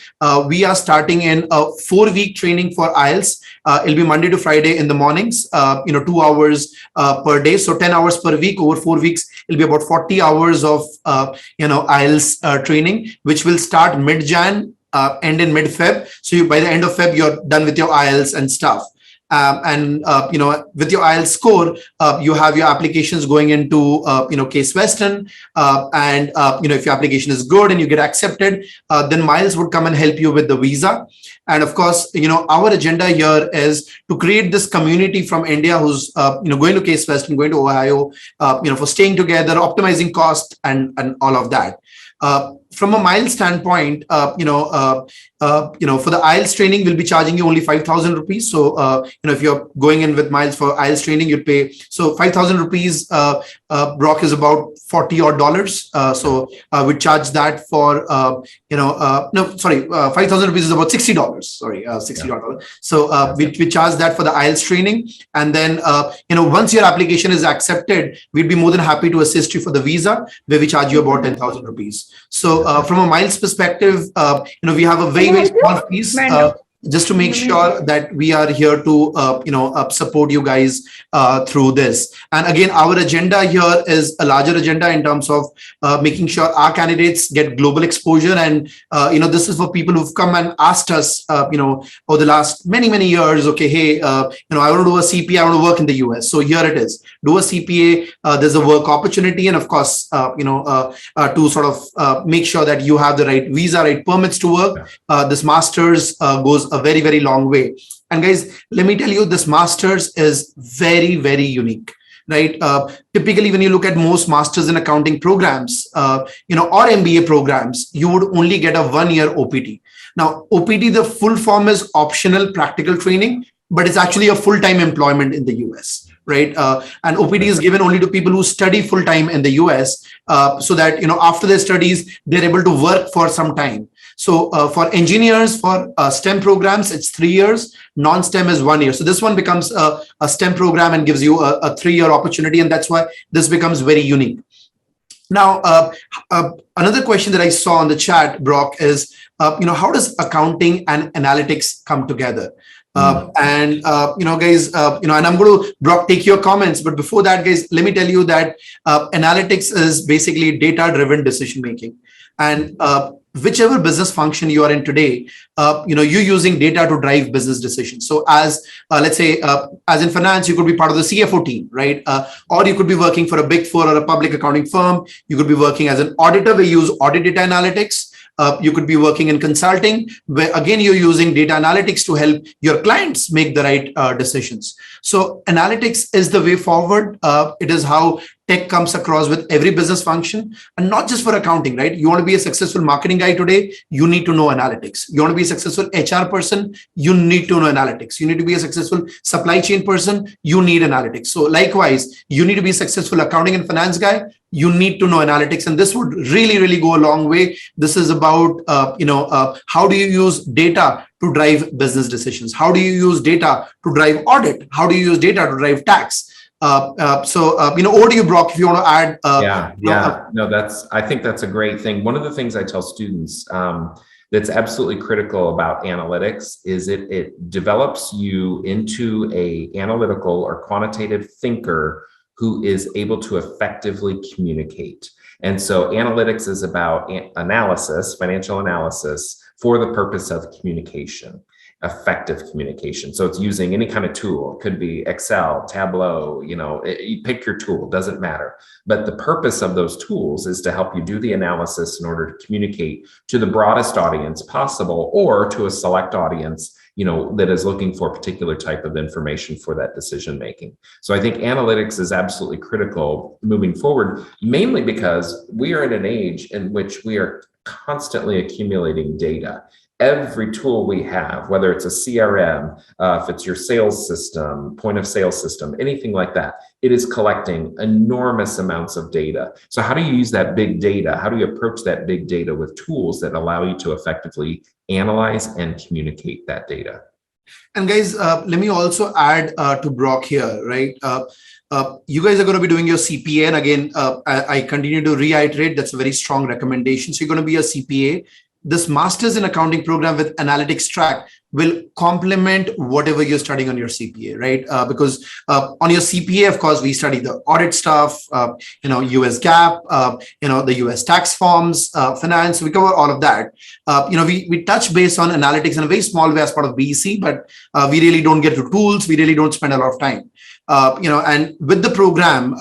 we are starting in a 4-week training for IELTS. It'll be Monday to Friday in the mornings, 2 hours per day. So 10 hours per week over 4 weeks. It'll be about 40 hours of, IELTS training, which will start mid-Jan, end in mid-Feb. So by the end of Feb, you're done with your IELTS and stuff. With your IELTS score, you have your applications going into, Case Western. If your application is good and you get accepted, then Miles would come and help you with the visa. And of course, our agenda here is to create this community from India who's, going to Case Western, going to Ohio, for staying together, optimizing cost and all of that. from a miles standpoint, for the IELTS training, we'll be charging you only 5,000 rupees. So, if you're going in with miles for IELTS training, you'd pay. So 5,000 rupees, Brock, is about $40 odd. We charge that for, no, sorry, 5,000 rupees is about $60. Sorry, $60. So we charge that for the IELTS training. And then, once your application is accepted, we'd be more than happy to assist you for the visa, where we charge you about 10,000 rupees. So from a miles perspective, we have a very small fees, just to make sure that we are here to support you guys through this. And again, our agenda here is a larger agenda in terms of making sure our candidates get global exposure. And this is for people who've come and asked us over the last many years, okay, hey, I want to do a CPA, I want to work in the US. So here it is, do a CPA. There's a work opportunity, and of course to sort of make sure that you have the right visa, right permits to work. This master's goes a very long way. And guys, let me tell you, this master's is very unique, right? Typically, when you look at most masters in accounting programs, or MBA programs, you would only get a 1-year OPT. Now, OPT, the full form is optional practical training, but it's actually a full-time employment in the US, right? And OPT is given only to people who study full-time in the US, so that, after their studies, they're able to work for some time. So for engineers, for STEM programs, it's 3 years. Non-STEM is 1 year. So this one becomes a STEM program and gives you a 3-year opportunity. And that's why this becomes very unique. Now, another question that I saw on the chat, Brock, is, how does accounting and analytics come together? Guys, and I'm going to, Brock, take your comments. But before that, guys, let me tell you that analytics is basically data-driven decision-making. And whichever business function you are in today, you're using data to drive business decisions. So as let's say, as in finance, you could be part of the CFO team, right? Or you could be working for a big four or a public accounting firm. You could be working as an auditor. We use audit data analytics. You could be working in consulting, where again, you're using data analytics to help your clients make the right decisions. So analytics is the way forward. It is how tech comes across with every business function, and not just for accounting, right? You want to be a successful marketing guy today, you need to know analytics. You want to be a successful HR person, you need to know analytics. You need to be a successful supply chain person, you need analytics. So likewise, you need to be a successful accounting and finance guy, you need to know analytics. And this would really go a long way. This is about, how do you use data to drive business decisions? How do you use data to drive audit? How do you use data to drive tax? Over to you, Brock, if you want to add. I think that's a great thing. One of the things I tell students that's absolutely critical about analytics is it develops you into a analytical or quantitative thinker who is able to effectively communicate. And so analytics is about analysis, financial analysis, for the purpose of communication. Effective communication. So it's using any kind of tool. It could be Excel, Tableau, you pick your tool, doesn't matter. But the purpose of those tools is to help you do the analysis in order to communicate to the broadest audience possible, or to a select audience, that is looking for a particular type of information for that decision making. So I think analytics is absolutely critical moving forward, mainly because we are in an age in which we are constantly accumulating data. Every tool we have, whether it's a CRM, if it's your sales system, point of sale system, anything like that, it is collecting enormous amounts of data. So how do you use that big data? How do you approach that big data with tools that allow you to effectively analyze and communicate that data? And guys, let me also add to Brock here, right? You guys are going to be doing your CPA. And again, I continue to reiterate, that's a very strong recommendation. So you're going to be a CPA. This master's in accounting program with analytics track will complement whatever you're studying on your CPA, right? Because on your CPA, of course, we study the audit stuff, US GAAP, the US tax forms, finance, we cover all of that. We touch base on analytics in a very small way as part of BEC, but we really don't get to tools. We really don't spend a lot of time. And with the program,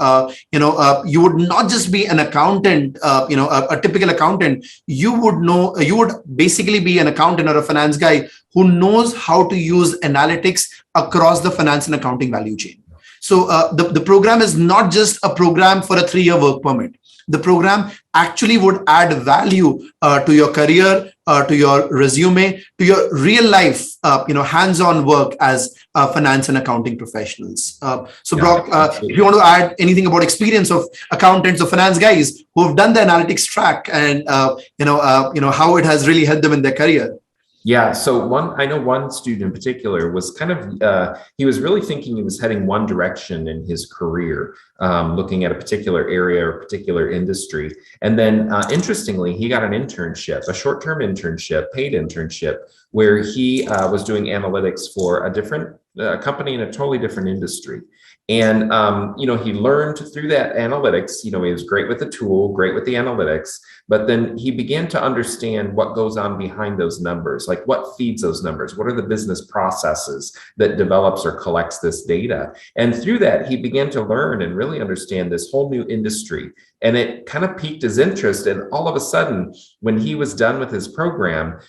you would not just be an accountant, a typical accountant. You would basically be an accountant or a finance guy who knows how to use analytics across the finance and accounting value chain. So the program is not just a program for a 3-year work permit. the program actually would add value to your career, to your resume, to your real life, hands-on work as finance and accounting professionals. So, Brock, if you want to add anything about experience of accountants or finance guys who have done the analytics track and how it has really helped them in their career. Yeah, so I know one student in particular was kind of, he was really thinking he was heading one direction in his career, looking at a particular area or particular industry. And then interestingly, he got an internship, a short-term internship, paid internship, where he was doing analytics for a different company in a totally different industry. And, he learned through that analytics, he was great with the tool, great with the analytics, but then he began to understand what goes on behind those numbers, like what feeds those numbers, what are the business processes that develops or collects this data. And through that, he began to learn and really understand this whole new industry. And it kind of piqued his interest. And all of a sudden, when he was done with his program,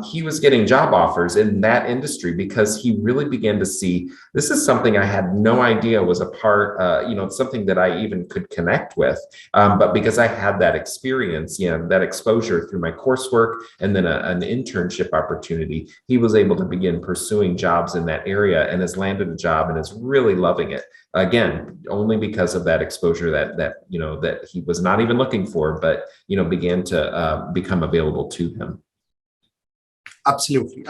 he was getting job offers in that industry because he really began to see, this is something I had no idea was a part, something that I even could connect with. But because I had that experience, that exposure through my coursework and then an internship opportunity, he was able to begin pursuing jobs in that area and has landed a job and is really loving it. Again, only because of that exposure that he was not even looking for, but began to become available to him. Absolutely.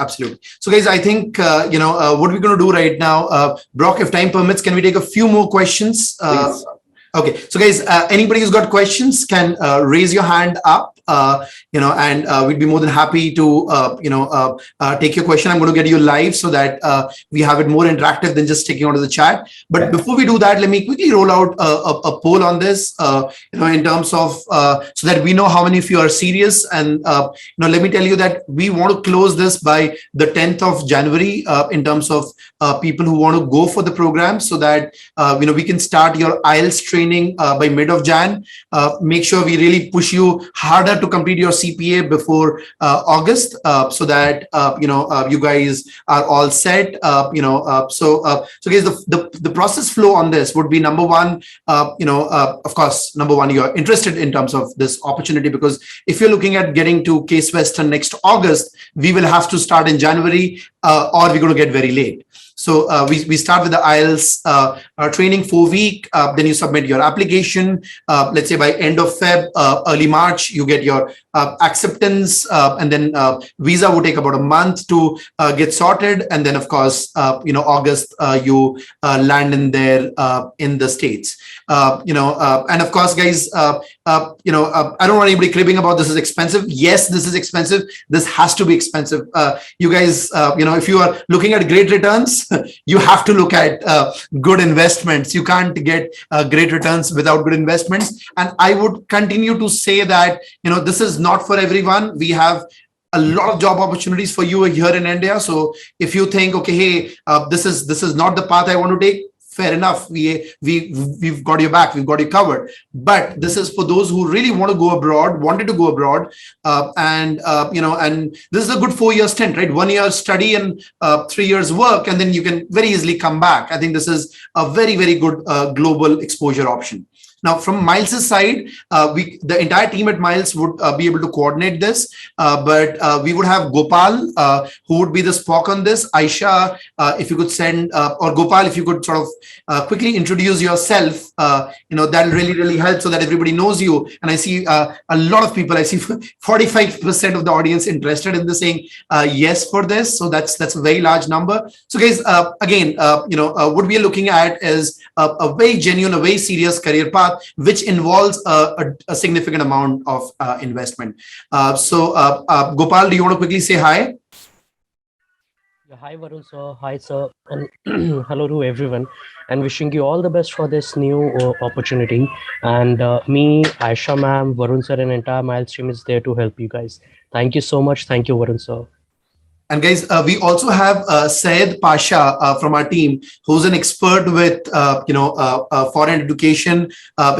So guys, I think, what we're going to do right now, Brock, if time permits, can we take a few more questions? Okay. So guys, anybody who's got questions can raise your hand up. And we'd be more than happy to, take your question. I'm going to get you live so that we have it more interactive than just taking onto the chat. But before we do that, let me quickly roll out a poll on this, in terms of, so that we know how many of you are serious. And, let me tell you that we want to close this by the 10th of January in terms of people who want to go for the program so that, we can start your IELTS training by mid of Jan. Make sure we really push you harder to complete your CPA before August, so that you guys are all set. So guys, the process flow on this would be number one. Of course, number one, you're interested in terms of this opportunity, because if you're looking at getting to Case Western next August, we will have to start in January, or we're going to get very late. So we start with the IELTS training 4-week, then you submit your application. Let's say by end of Feb, early March, you get your acceptance, and then visa would take about a month to get sorted. And then of course, August, you land in there in the States. And of course, guys, I don't want anybody cribbing about this is expensive. Yes, this is expensive. This has to be expensive. You guys, if you are looking at great returns, you have to look at good investments. You can't get great returns without good investments. And I would continue to say that, this is not for everyone. We have a lot of job opportunities for you here in India. So if you think, okay, hey, this is not the path I want to take, fair enough. We've got your back. We've got you covered. But this is for those who really want to go abroad, wanted to go abroad, and this is a good 4-year stint, right? 1 year study and 3 years work, and then you can very easily come back. I think this is a very, very good global exposure option. Now, from Miles's side, the entire team at Miles would be able to coordinate this, but we would have Gopal, who would be the Spock on this. Aisha, if you could send, or Gopal, if you could sort of quickly introduce yourself, that'll really, really help so that everybody knows you. And I see a lot of people, I see 45% of the audience interested in this, saying yes for this. So that's a very large number. So guys, again, what we are looking at is a very genuine, a very serious career path, which involves a significant amount of investment. Gopal, do you want to quickly say hi? Yeah, hi, Varun sir. Hi, sir. And hello to everyone. And wishing you all the best for this new opportunity. And me, Aisha ma'am, Varun sir, and entire Miles team is there to help you guys. Thank you so much. Thank you, Varun sir. And guys, we also have Syed Pasha from our team, who's an expert with, foreign education.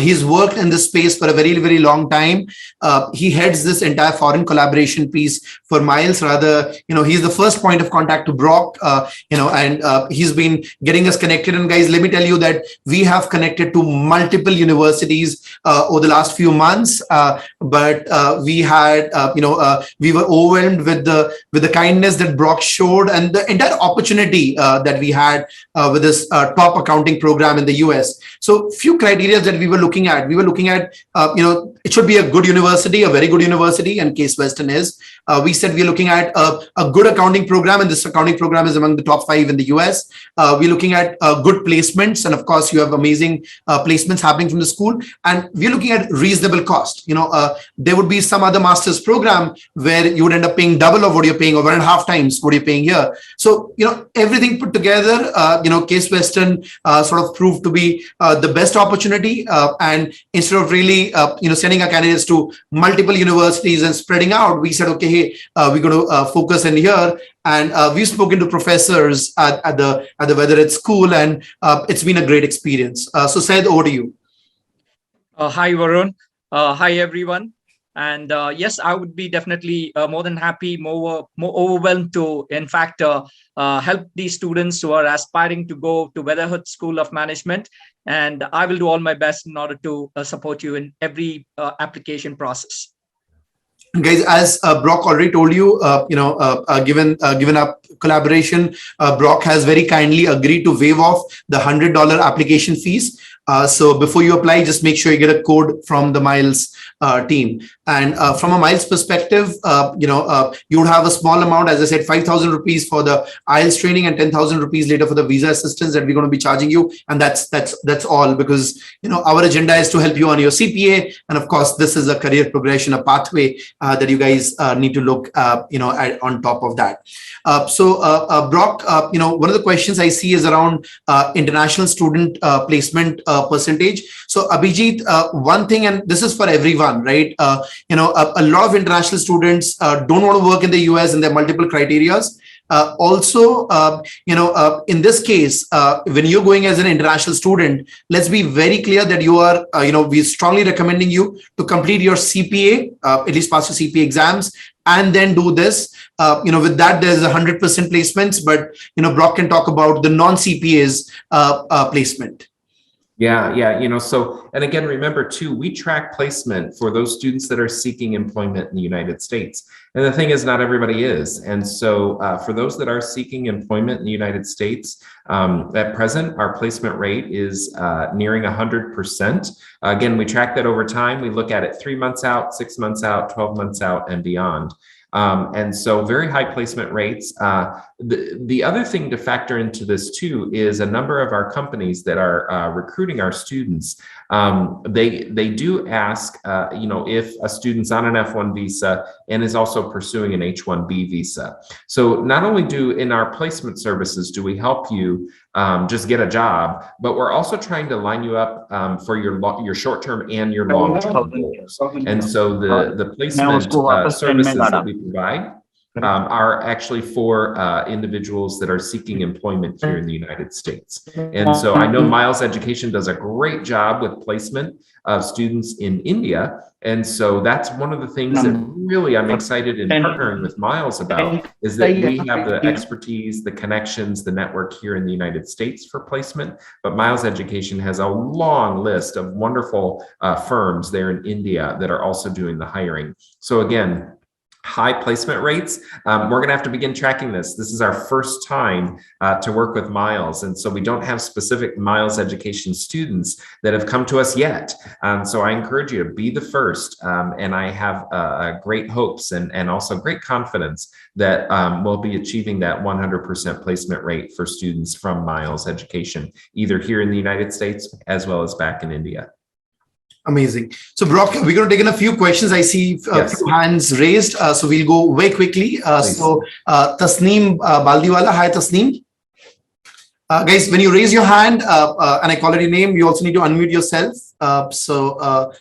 He's worked in this space for a very, very long time. He heads this entire foreign collaboration piece for Miles. Rather, he's the first point of contact to Brock, and he's been getting us connected. And guys, let me tell you that we have connected to multiple universities over the last few months, but we had, we were overwhelmed with the kindness that Brock showed and the entire opportunity that we had with this top accounting program in the US. So few criteria that we were looking at. We were looking at, it should be a good university, a very good university, and Case Western is. We said we're looking at a good accounting program, and this accounting program is among the top 5 in the US. We're looking at good placements, and of course, you have amazing placements happening from the school. And we're looking at reasonable cost. There would be some other master's program where you would end up paying double of what you're paying, or 1.5 times what you're paying here. So, everything put together, Case Western sort of proved to be the best opportunity. And instead of really, sending our candidates to multiple universities and spreading out, we said, okay, hey, we're going to focus in here. And we've spoken to professors at the whether it's school, and it's been a great experience. So Syed, over to you. Hi, Varun. Hi, everyone. And yes, I would be definitely more than happy, more overwhelmed to, in fact, help these students who are aspiring to go to Weatherhood School of Management. And I will do all my best in order to support you in every application process. Guys, as Brock already told you, given our collaboration, Brock has very kindly agreed to waive off the $100 application fees. So before you apply, just make sure you get a code from the Miles team. And from a Miles perspective, you would have a small amount, as I said, 5,000 rupees for the IELTS training and 10,000 rupees later for the visa assistance that we're going to be charging you. And that's all, because our agenda is to help you on your CPA. And of course, this is a career progression, a pathway that you guys need to look, on top of that. So Brock, one of the questions I see is around international student placement percentage. So Abhijit, one thing, and this is for everyone, right? A lot of international students don't want to work in the US, and there are multiple criterias. Also, in this case, when you're going as an international student, let's be very clear that you are, we're strongly recommending you to complete your CPA, at least pass your CPA exams, and then do this. With that, there's 100% placements, but, Brock can talk about the non-CPA's placement. Yeah. So, and again, remember too, we track placement for those students that are seeking employment in the United States. And the thing is, not everybody is. And so for those that are seeking employment in the United States, at present, our placement rate is nearing 100%. Again, we track that over time. We look at it 3 months out, 6 months out, 12 months out, and beyond. And so very high placement rates. The other thing to factor into this too is a number of our companies that are recruiting our students. They do ask, if a student's on an F1 visa and is also pursuing an H1B visa. So not only in our placement services do we help you just get a job, but we're also trying to line you up for your short-term and your long-term goals. And so the placement services that we provide are actually for individuals that are seeking employment here in the United States. And so I know Miles Education does a great job with placement of students in India. And so that's one of the things that really I'm excited in partnering with Miles about, is that we have the expertise, the connections, the network here in the United States for placement. But Miles Education has a long list of wonderful firms there in India that are also doing the hiring. So again, high placement rates. We're going to have to begin tracking this. This is our first time to work with Miles. And so we don't have specific Miles Education students that have come to us yet. So I encourage you to be the first. And I have great hopes and also great confidence that we'll be achieving that 100% placement rate for students from Miles Education, either here in the United States as well as back in India. Amazing. So Brock, we're going to take in a few questions. I see a few hands raised. So we'll go very quickly. So Tasneem Baldiwala. Hi, Tasneem. Guys, when you raise your hand and I call it your name, you also need to unmute yourself. So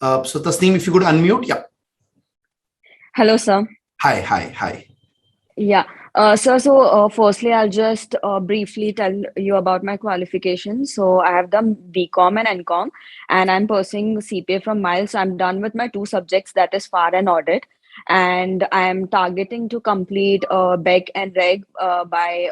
Tasneem, if you could unmute. Yeah. Hello, sir. Hi. Yeah. So firstly, I'll just briefly tell you about my qualifications. So I have done BCom and NCom, and I'm pursuing CPA from Miles. I'm done with my 2 subjects, that is FAR and audit. and I am targeting to complete Bec and Reg by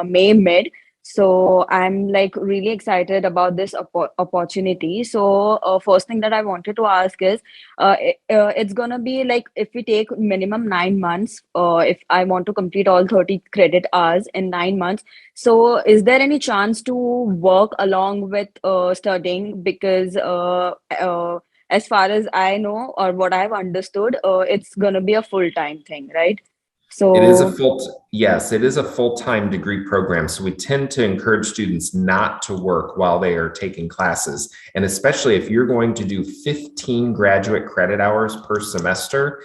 May mid. So I'm like really excited about this opportunity. So first thing that I wanted to ask is, it's gonna be like if we take minimum 9 months, if I want to complete all 30 credit hours in 9 months. So is there any chance to work along with studying? Because as far as I know or what I've understood, it's gonna be a full-time thing, right? It is a So yes, it is a full-time degree program. So we tend to encourage students not to work while they are taking classes. And especially if you're going to do 15 graduate credit hours per semester,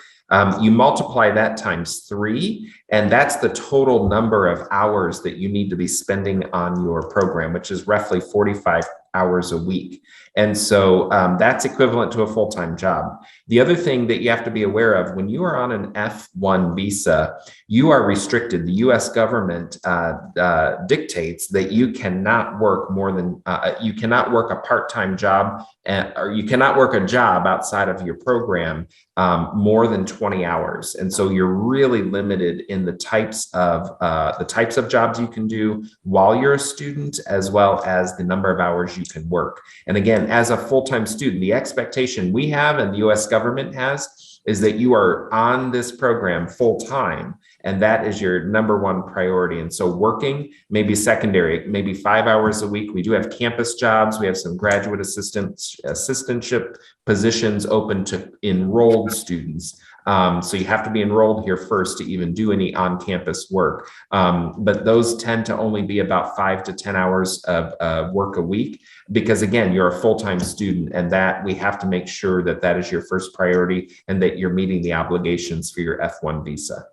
you multiply that times 3, and that's the total number of hours that you need to be spending on your program, which is roughly 45 hours a week. And so that's equivalent to a full-time job. The other thing that you have to be aware of, when you are on an F1 visa, you are restricted. The US government dictates that you cannot work more than, you cannot work a part-time job, or you cannot work a job outside of your program more than 20 hours. And so you're really limited in the types of jobs you can do while you're a student, as well as the number of hours you can work. And again, as a full-time student, the expectation we have and the US government has is that you are on this program full-time, and that is your number one priority. And so working may be secondary, maybe 5 hours a week. We do have campus jobs. We have some graduate assistantship positions open to enrolled students. So you have to be enrolled here first to even do any on-campus work. But those tend to only be about 5 to 10 hours of work a week, because again, you're a full-time student, and that we have to make sure that that is your first priority and that you're meeting the obligations for your F1 visa.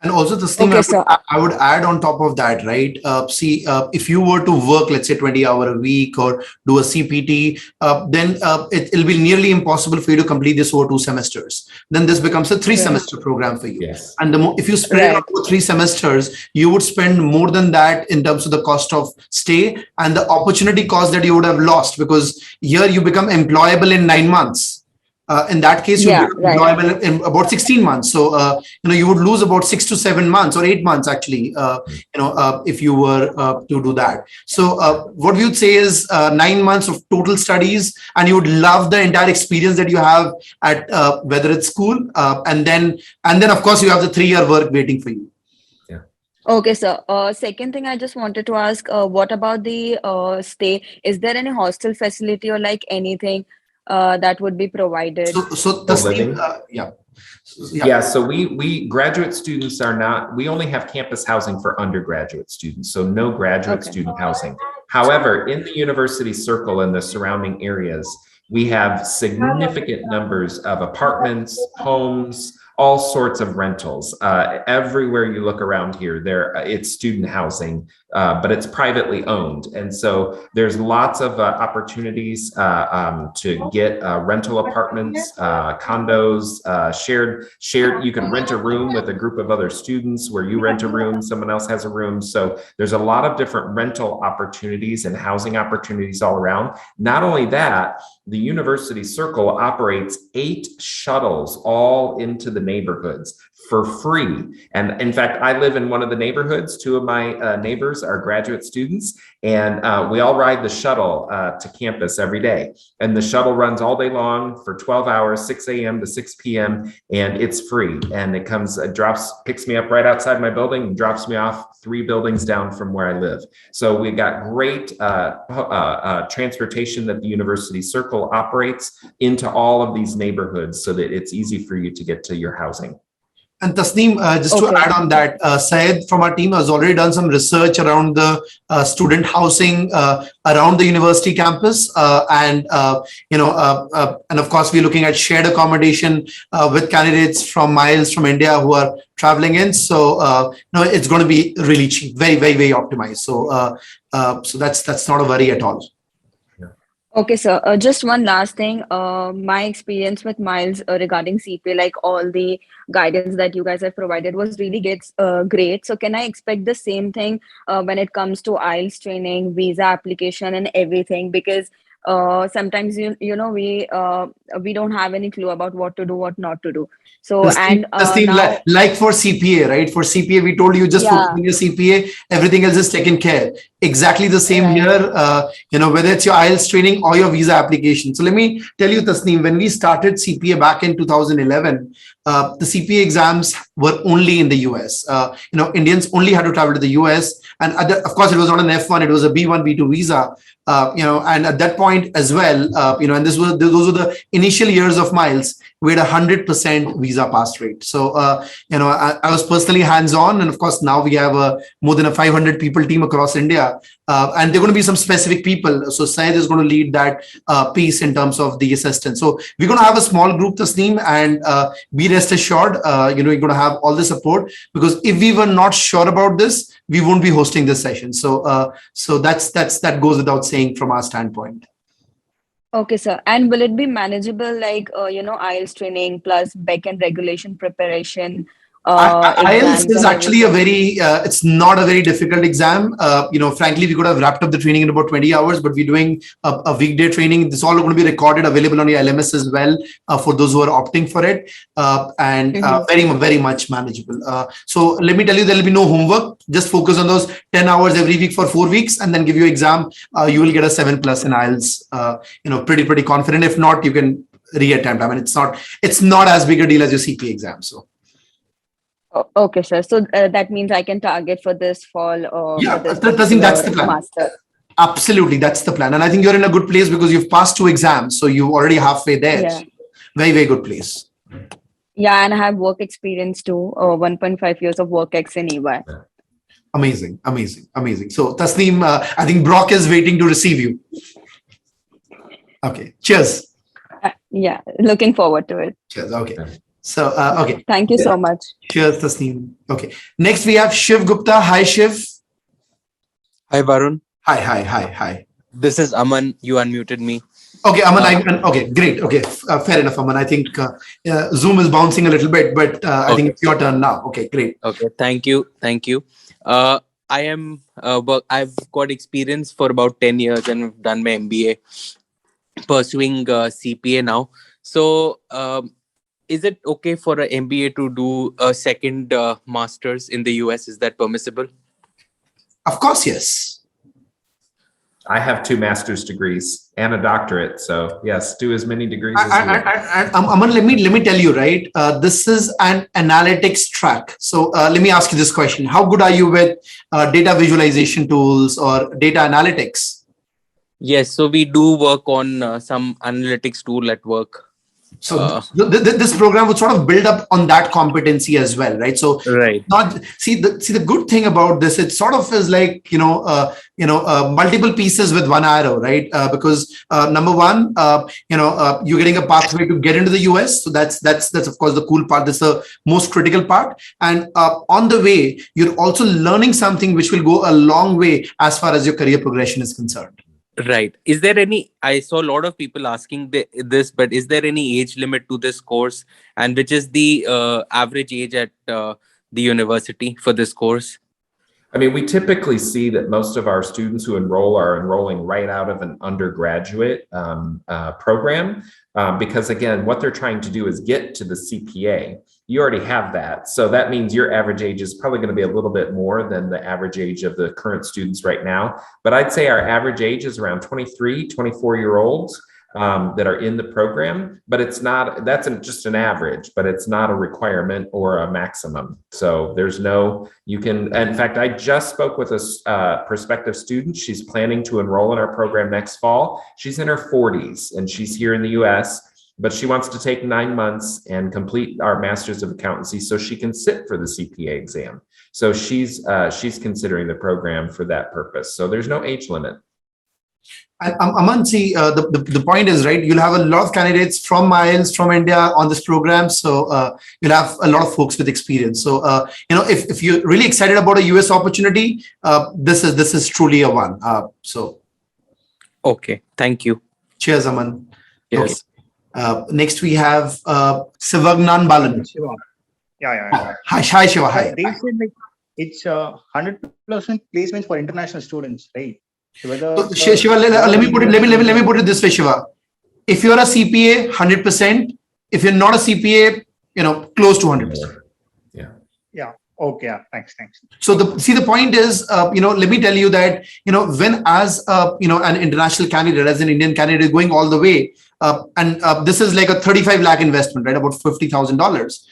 And also this thing okay, so I would add on top of that, right? If you were to work, let's say 20 hour a week or do a CPT, then it'll be nearly impossible for you to complete this over 2 semesters. Then this becomes a 3-semester program for you. Yes. And if you spread it right. over 3 semesters, you would spend more than that in terms of the cost of stay and the opportunity cost that you would have lost, because here you become employable in 9 months. In that case, you Yeah, would be right. employable in about 16 months. So, you would lose about 6 to 7 months or 8 months actually, if you were to do that. So what we would say is 9 months of total studies, and you would love the entire experience that you have at whether it's school, and then of course you have the 3-year work waiting for you. Okay, so second thing I just wanted to ask, what about the stay? Is there any hostel facility or like anything that would be provided? So For Tasneem, living? yeah. Yeah, so we graduate students are not, we only have campus housing for undergraduate students, so no graduate Okay. student housing. However, in the university circle and the surrounding areas, we have significant numbers of apartments, homes, all sorts of rentals. Everywhere you look around here, it's student housing, but it's privately owned. And so there's lots of opportunities to get rental apartments, condos, shared. You can rent a room with a group of other students where you rent a room, someone else has a room. So there's a lot of different rental opportunities and housing opportunities all around. Not only that, the university circle operates 8 shuttles all into the neighborhoods for free. And in fact, I live in one of the neighborhoods. 2 of my neighbors are graduate students, and we all ride the shuttle to campus every day. And the shuttle runs all day long for 12 hours, 6 a.m. to 6 p.m. And it's free. And it picks me up right outside my building and drops me off 3 buildings down from where I live. So we've got great transportation that the university circle operates into all of these neighborhoods so that it's easy for you to get to your housing. And Tasneem, just to add on that, Syed from our team has already done some research around the student housing around the university campus, and of course we're looking at shared accommodation with candidates from miles from India who are traveling in. So it's going to be really cheap, very, very, very optimized. So that's not a worry at all. Okay, so just one last thing. My experience with Miles regarding CPA, like all the guidance that you guys have provided, was really great. So, can I expect the same thing when it comes to IELTS training, visa application, and everything? Because sometimes we don't have any clue about what to do, what not to do. So The same now, like for CPA, right? For CPA, we told you just focus yeah, on your CPA, everything else is taken care. Exactly the same right. here, whether it's your IELTS training or your visa application. So let me tell you, Tasneem, when we started CPA back in 2011, the CPA exams were only in the US. Indians only had to travel to the US. And of course, it was not an F1, it was a B1, B2 visa. And at that point as well, and those were the initial years of Miles. We had 100% visa pass rate. So, I was personally hands-on, and of course now we have more than a 500 people team across India, and they're going to be some specific people. So Syed is going to lead that piece in terms of the assistance. So we're going to have a small group, Tasneem, and be rest assured, you're going to have all the support, because if we were not sure about this, we won't be hosting this session. So, that goes without saying from our standpoint. Okay, sir. And will it be manageable, like, IELTS training plus back end regulation preparation, IELTS exams is and actually a everything? very, it's not a very difficult exam. Frankly, we could have wrapped up the training in about 20 hours, but we're doing a weekday training. This is all going to be recorded, available on your LMS as well, for those who are opting for it, and Mm-hmm. very, very much manageable. So let me tell you, there will be no homework. Just focus on those 10 hours every week for 4 weeks, and then give you exam. You will get a 7+ in IELTS. Pretty confident. If not, you can reattempt. I mean, it's not as big a deal as your CPA exam. So. Okay, sir. So that means I can target for this fall, Yeah, for this I think that's the particular plan. master. Absolutely, that's the plan. And I think you're in a good place because you've passed 2 exams. So you're already halfway there. Yeah. Very, very good place. Yeah, and I have work experience too. 1.5 years of work ex in EY. Amazing, amazing, amazing. So Tasneem, I think Brock is waiting to receive you. Okay, cheers. Yeah, looking forward to it. Cheers. Okay. So, okay. Thank you so much. Cheers, Tasneem. Okay. Next, we have Shiv Gupta. Hi, Shiv. Hi, Varun. Hi. This is Aman. You unmuted me. Okay, Aman. Okay, great. Okay, fair enough, Aman. I think Zoom is bouncing a little bit, but I think it's your turn now. Okay, great. Okay, thank you. I've got experience for about 10 years and I've done my MBA, pursuing CPA now. So, is it okay for an MBA to do a second master's in the US? Is that permissible? Of course, yes. I have 2 master's degrees and a doctorate. So yes, do as many degrees as you want. Aman, let me tell you, right? This is an analytics track. So let me ask you this question. How good are you with data visualization tools or data analytics? Yes, so we do work on some analytics tool at work. So this program would sort of build up on that competency as well, right? So right. The good thing about this, it sort of is like multiple pieces with one arrow, right? Because number one, you're getting a pathway to get into the US, so that's of course the cool part. That's the most critical part, and on the way, you're also learning something which will go a long way as far as your career progression is concerned. Right. Is there any, I saw a lot of people asking this, but is there any age limit to this course? And which is the average age at the university for this course? I mean, we typically see that most of our students who enroll are enrolling right out of an undergraduate program, because again, what they're trying to do is get to the CPA. You already have that. So that means your average age is probably going to be a little bit more than the average age of the current students right now. But I'd say our average age is around 23, 24-year-olds that are in the program, but it's not, that's just an average, but it's not a requirement or a maximum. So there's no, you can, in fact, I just spoke with a prospective student. She's planning to enroll in our program next fall. She's in her 40s and she's here in the US, but she wants to take 9 months and complete our Master's of Accountancy so she can sit for the CPA exam. So she's considering the program for that purpose. So there's no age limit. Aman, see, the point is, right, you'll have a lot of candidates from Miles, from India on this program. So you'll have a lot of folks with experience. So, if you're really excited about a US opportunity, this is truly a one. Okay, thank you. Cheers, Aman. Yes. Okay. Next, we have Sivagnan Balan. Shiva. Yeah. Hi, Shiva. Hi. They said like it's 100% placements for international students, right? So, Shiva, let me put it. Let me put it this way, Shiva. If you're a CPA, 100%. If you're not a CPA, close to 100%. Yeah. Okay. Yeah. Thanks. So the point is, let me tell you that, when as an international candidate, as an Indian candidate going all the way, and this is like a 35 lakh investment, right? About $50,000.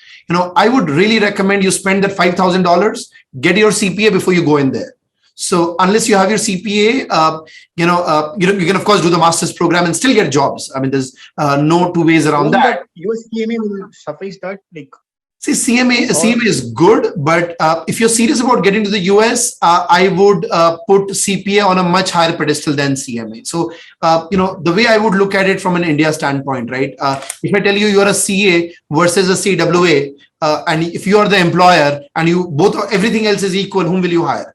I would really recommend you spend that $5,000, get your CPA before you go in there. So unless you have your CPA, you can of course do the master's program and still get jobs. I mean, there's no two ways around that. US CMA will suffice that, like. See, CMA is good, but if you're serious about getting to the US, I would put CPA on a much higher pedestal than CMA. So, the way I would look at it from an India standpoint, right? If I tell you you're a CA versus a CWA, and if you are the employer and you both, everything else is equal, whom will you hire?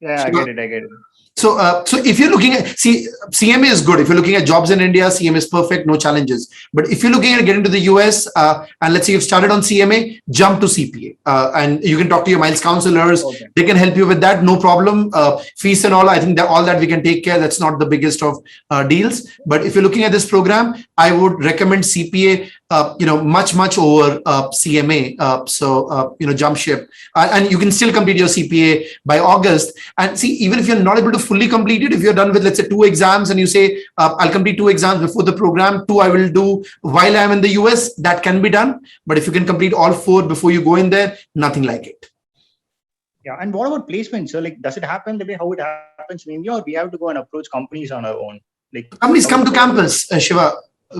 Yeah, I get it. So if you're looking at, CMA is good. If you're looking at jobs in India, CMA is perfect, no challenges. But if you're looking at getting to the US, and let's say you've started on CMA, jump to CPA. And you can talk to your Miles counselors. Okay. They can help you with that, no problem. Fees and all, I think that all that we can take care. That's not the biggest of deals. But if you're looking at this program, I would recommend CPA, much over CMA. So jump ship. And you can still complete your CPA by August. And see, even if you're not able to fully complete it, if you're done with, let's say, 2 exams and you say, I'll complete 2 exams before the program, 2 I will do while I'm in the US, that can be done. But if you can complete all 4 before you go in there, nothing like it. Yeah. And what about placements? So, like, does it happen the way how it happens in India, or we have to go and approach companies on our own? Like, companies come to campus, Shiva.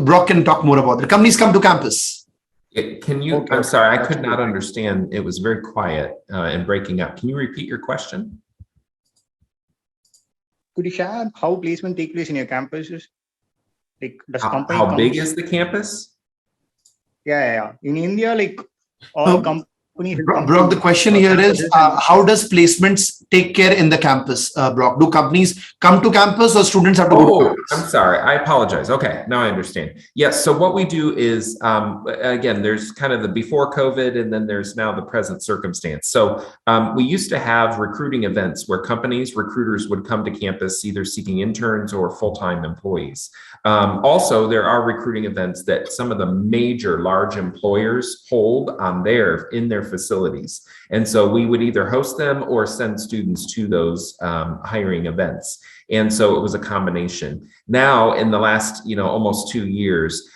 Brock can talk more about it. Companies come to campus. Can you, okay. I'm sorry, I could not understand. It was very quiet and breaking up. Can you repeat your question? Could you share how placement take place in your campuses? Like, does company how big is the campus? Yeah. In India, like, all companies. Brock, the question here is, how does placements take care in the campus, Brock? Do companies come to campus or students have to go to campus? I'm sorry. I apologize. Okay, now I understand. Yes, so what we do is, again, there's kind of the before COVID and then there's now the present circumstance. So we used to have recruiting events where recruiters would come to campus either seeking interns or full-time employees. Also, there are recruiting events that some of the major large employers hold in their facilities. And so we would either host them or send students to those hiring events. And so it was a combination. Now, in the last, almost 2 years,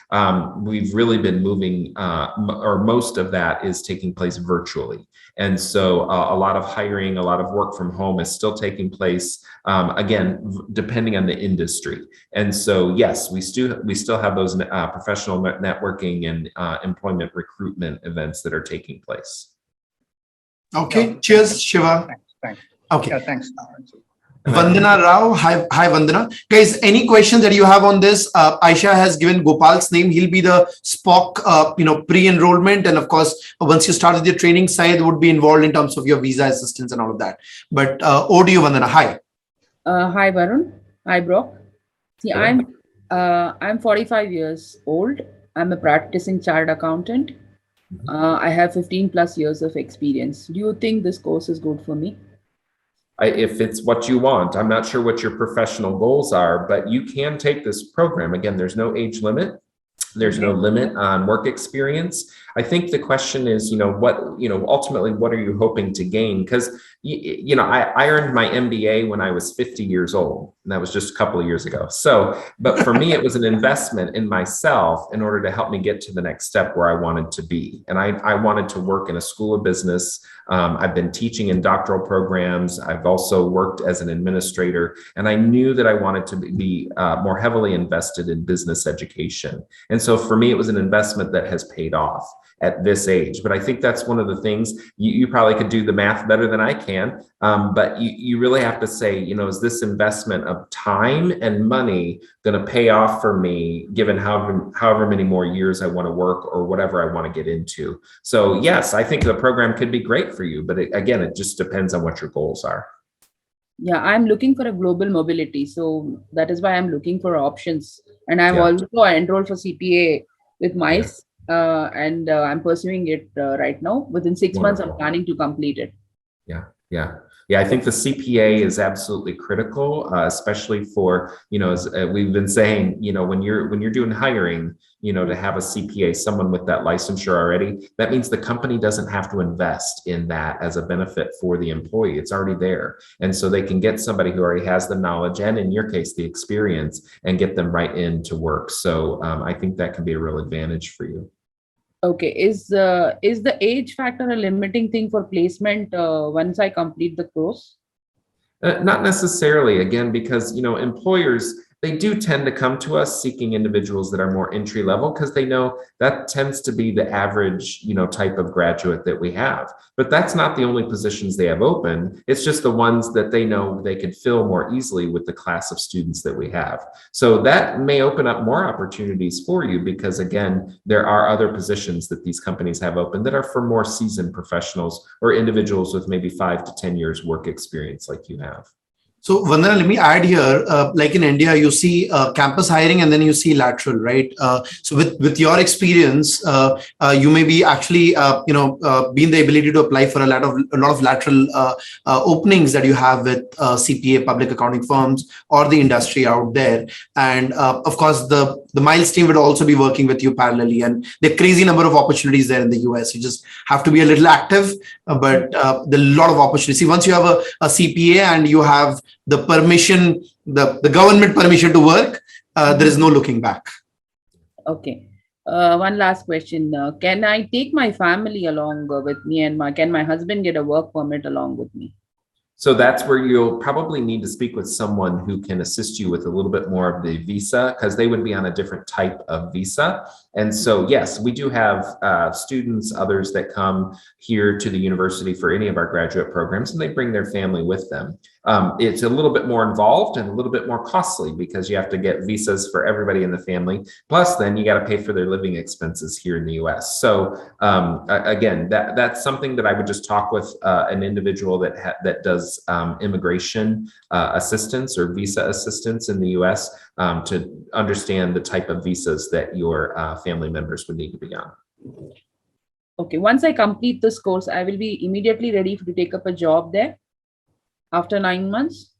we've really been moving, or most of that is taking place virtually. And so a lot of hiring, a lot of work from home is still taking place, again, depending on the industry. And so, yes, we still have those professional networking and employment recruitment events that are taking place. Okay. Yeah. Cheers, Shiva. Thanks. Okay. Yeah, thanks. Vandana Rao. Hi, Vandana. Guys, any questions that you have on this? Aisha has given Gopal's name. He'll be the Spock, pre-enrollment. And of course, once you start with your training, Syed would be involved in terms of your visa assistance and all of that. But over to you, Vandana. Hi. Hi, Varun. Hi, Brock. See, Hello. I'm 45 years old. I'm a practicing chartered accountant. I have 15 plus years of experience. Do you think this course is good for me? If it's what you want. I'm not sure what your professional goals are, but you can take this program. Again, there's no age limit. There's no limit on work experience. I think the question is, ultimately, what are you hoping to gain? Because, I earned my MBA when I was 50 years old, and that was just a couple of years ago. So, but for me, it was an investment in myself in order to help me get to the next step where I wanted to be. And I wanted to work in a school of business. I've been teaching in doctoral programs. I've also worked as an administrator, and I knew that I wanted to be more heavily invested in business education. And so for me, it was an investment that has paid off at this age. But I think that's one of the things, you probably could do the math better than I can, but you really have to say, is this investment of time and money going to pay off for me, given however many more years I want to work or whatever I want to get into? So yes, I think the program could be great for you, but again, it just depends on what your goals are. Yeah, I'm looking for a global mobility. So that is why I'm looking for options. And I'm also enrolled for CPA with MICE. And I'm pursuing it right now. Within 6 months, I'm planning to complete it. Yeah. Yeah, I think the CPA is absolutely critical, especially for, as we've been saying, when you're doing hiring, to have a CPA, someone with that licensure already, that means the company doesn't have to invest in that as a benefit for the employee. It's already there. And so they can get somebody who already has the knowledge and, in your case, the experience, and get them right into work. So I think that can be a real advantage for you. Okay, is the age factor a limiting thing for placement once I complete the course? Not necessarily, again, because employers, they do tend to come to us seeking individuals that are more entry level, because they know that tends to be the average type of graduate that we have. But that's not the only positions they have open. It's just the ones that they know they can fill more easily with the class of students that we have. So that may open up more opportunities for you, because again, there are other positions that these companies have open that are for more seasoned professionals or individuals with maybe 5 to 10 years work experience like you have. So Vandana, let me add here, like in India, you see campus hiring and then you see lateral, right? So with your experience, you may be actually, being the ability to apply for a lot of lateral openings that you have with CPA, public accounting firms, or the industry out there. And of course, the Miles team would also be working with you parallelly. And there are crazy number of opportunities there in the US. You just have to be a little active, but there are a lot of opportunities. See, once you have a CPA and you have the permission, the government permission to work, there is no looking back. Okay. One last question. Can I take my family along with me, and can my husband get a work permit along with me? So that's where you'll probably need to speak with someone who can assist you with a little bit more of the visa, because they would be on a different type of visa. And so, yes, we do have students, others that come here to the university for any of our graduate programs, and they bring their family with them. It's a little bit more involved and a little bit more costly, because you have to get visas for everybody in the family. Plus, then you got to pay for their living expenses here in the US. So again, that's something that I would just talk with an individual that does immigration assistance or visa assistance in the US to understand the type of visas that your family members would need to be on. Okay, once I complete this course, I will be immediately ready to take up a job there after 9 months?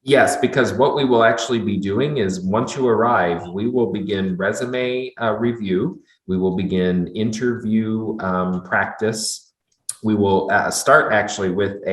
Yes, because what we will actually be doing is, once you arrive, we will begin resume review. We will begin interview practice. We will start actually with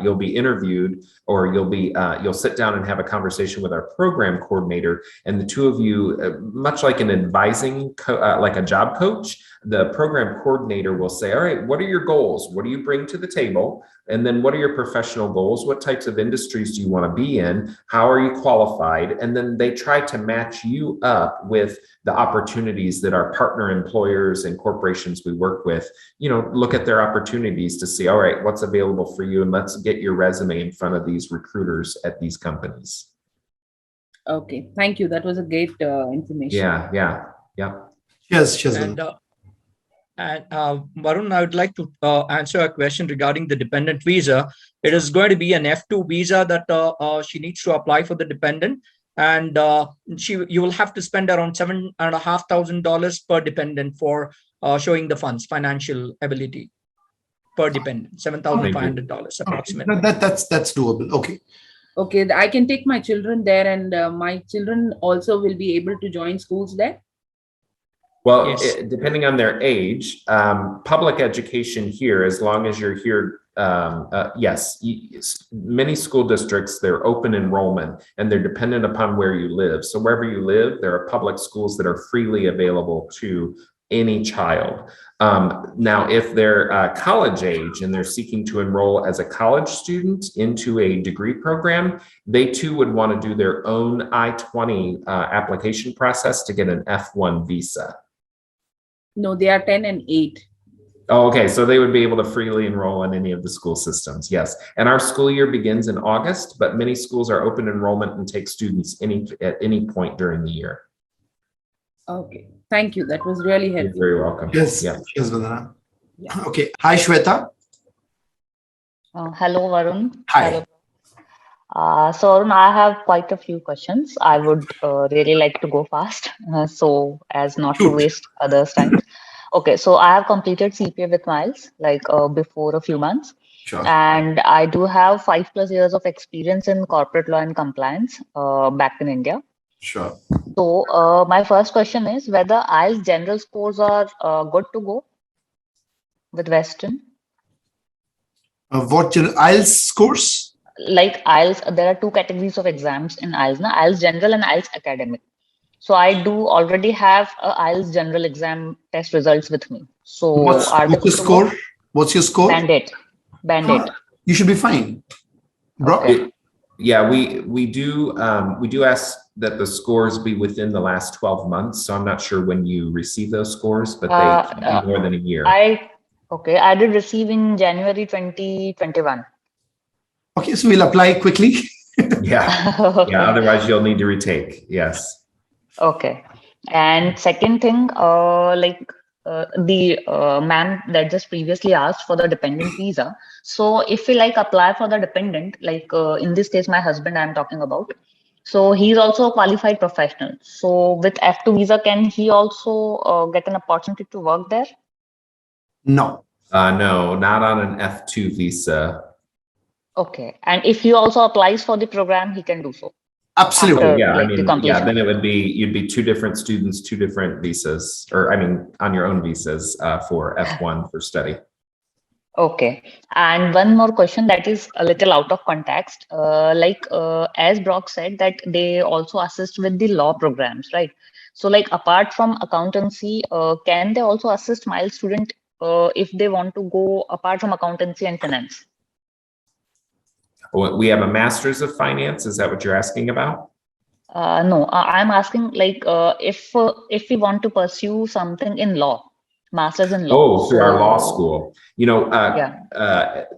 you'll be interviewed, or you'll sit down and have a conversation with our program coordinator, and the two of you, much like an advising, like a job coach, the program coordinator will say, all right, what are your goals? What do you bring to the table? And then what are your professional goals? What types of industries do you want to be in? How are you qualified? And then they try to match you up with the opportunities that our partner employers and corporations we work with, look at their opportunities to see, all right, what's available for you? And let's get your resume in front of these recruiters at these companies. Okay, thank you. That was a great information. Yeah. Yes. And Varun, I would like to answer a question regarding the dependent visa. It is going to be an F2 visa that she needs to apply for the dependent, and you will have to spend around $7,500 per dependent for showing the funds, financial ability per dependent, $7,500 approximately. That's doable. Okay. Okay, I can take my children there, and my children also will be able to join schools there? Well, Yes. Depending on their age, public education here, as long as you're here, yes, many school districts, they're open enrollment and they're dependent upon where you live. So wherever you live, there are public schools that are freely available to any child. Now, if they're college age and they're seeking to enroll as a college student into a degree program, they too would want to do their own I-20 application process to get an F1 visa. No, they are 10 and 8. Oh, okay. So they would be able to freely enroll in any of the school systems. Yes. And our school year begins in August, but many schools are open enrollment and take students at any point during the year. Okay. Thank you. That was really helpful. You're very welcome. Yes. Yeah. Yes, Vandana. Okay. Hi, Shweta. Hello, Varun. Hi. Hello. So, Varun, I have quite a few questions. I would really like to go fast, so as not to Shoot. waste others' time. Okay, so I have completed CPA with Miles before a few months. Sure. And I do have 5+ years of experience in corporate law and compliance back in India. Sure. So my first question is whether IELTS general scores are good to go with Western. What your IELTS scores? Like IELTS, there are two categories of exams in IELTS, na? IELTS general and IELTS academic. So I do already have a IELTS general exam test results with me. So What's are they your good to score? go? What's your score? Band 8. Band 8. You should be fine. Bro. Okay. Yeah, we do ask that the scores be within the last 12 months. So I'm not sure when you receive those scores, but they can be more than a year. I did receive in January 2021. Okay, so we'll apply quickly. Yeah. Okay. Yeah. Otherwise, you'll need to retake. Yes. Okay. And second thing, the ma'am that just previously asked for the dependent visa. So if we like apply for the dependent, like in this case, my husband I'm talking about. So he's also a qualified professional. So with F2 visa, can he also get an opportunity to work there? No. No, not on an F2 visa. Okay. And if he also applies for the program, he can do so. Absolutely. After, Yeah, like, the completion. then you'd be two different students, two different visas, or on your own visas for F1 for study. Okay. And one more question that is a little out of context. As Brock said, that they also assist with the law programs, right? So like apart from accountancy, can they also assist mild student if they want to go apart from accountancy and finance? We have a master's of finance. Is that what you're asking about? No, I'm asking like if we want to pursue something in law, master's in law. Oh, through our law school. Yeah.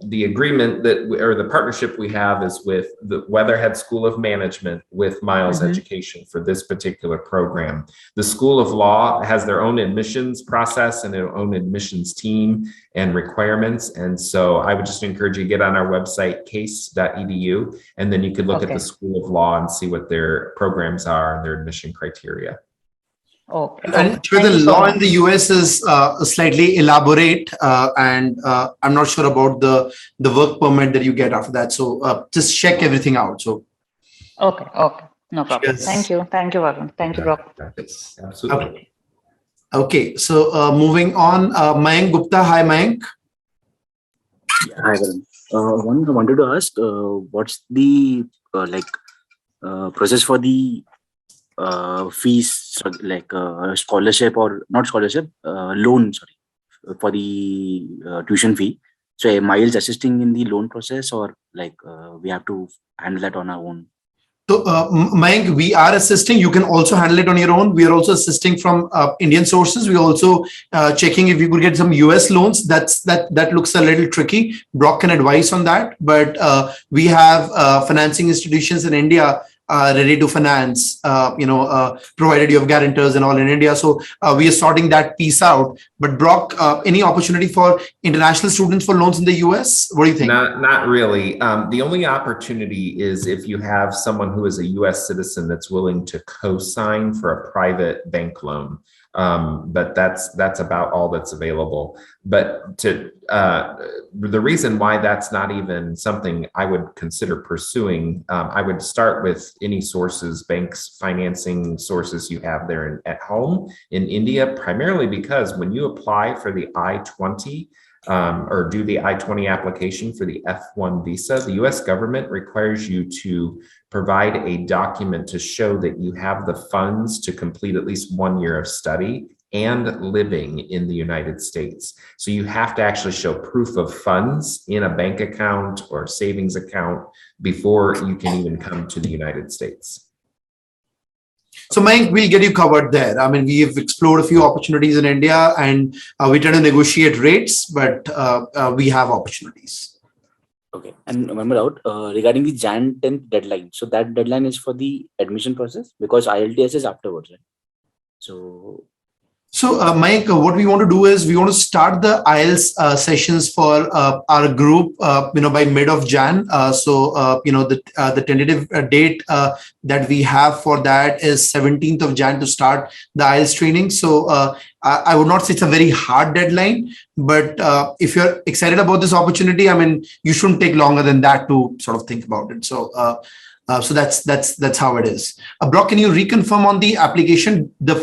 The agreement or the partnership we have is with the Weatherhead School of Management with Miles Education for this particular program. The School of Law has their own admissions process and their own admissions team and requirements. And so I would just encourage you to get on our website, case.edu, and then you could look at the School of Law and see what their programs are and their admission criteria. Okay. And the law in the US is slightly elaborate, and I'm not sure about the work permit that you get after that. So just check everything out. So okay, no problem. Yes. Thank you, Varun. Thank you, Brock. Absolutely. Okay. So moving on, Mayank Gupta. Hi, Mayank. Hi, Varun. One, I wanted to ask, what's the process for the fees, like scholarship or not scholarship, loan, sorry, for the tuition fee. So am Miles assisting in the loan process, or like we have to handle that on our own? So Mayank, we are assisting. You can also handle it on your own. We are also assisting from Indian sources. We're also checking if you could get some US loans. That looks a little tricky. Brock can advise on that. But we have financing institutions in India ready to finance, provided you have guarantors and all in India. So we are sorting that piece out. But Brock, any opportunity for international students for loans in the US? What do you think? Not really. The only opportunity is if you have someone who is a US citizen that's willing to co-sign for a private bank loan. But that's about all that's available. But the reason why that's not even something I would consider pursuing, I would start with any sources, banks, financing sources you have there at home in India, primarily because when you apply for the I-20 or do the I-20 application for the F1 visa, the US government requires you to provide a document to show that you have the funds to complete at least 1 year of study and living in the United States. So you have to actually show proof of funds in a bank account or savings account before you can even come to the United States. So Mayank, we'll get you covered there. I mean, we have explored a few opportunities in India and we try to negotiate rates, but we have opportunities. Okay. And one more out regarding the Jan 10th deadline. So that deadline is for the admission process because IELTS is afterwards, right? So So, Mike, what we want to do is we want to start the IELTS sessions for our group, by mid of Jan. The tentative date that we have for that is 17th of Jan to start the IELTS training. So, I would not say it's a very hard deadline, but if you're excited about this opportunity, I mean, you shouldn't take longer than that to sort of think about it. So that's how it is. Brock, can you reconfirm on the application, the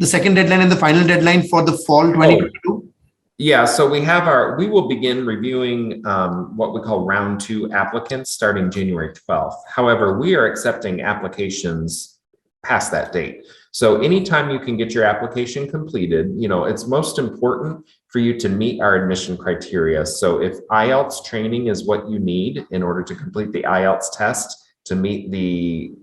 second deadline and the final deadline for the fall 2022? Yeah, so we will begin reviewing what we call round 2 applicants starting January 12th. However, we are accepting applications past that date. So anytime you can get your application completed, it's most important for you to meet our admission criteria. So if IELTS training is what you need in order to complete the IELTS test, to meet the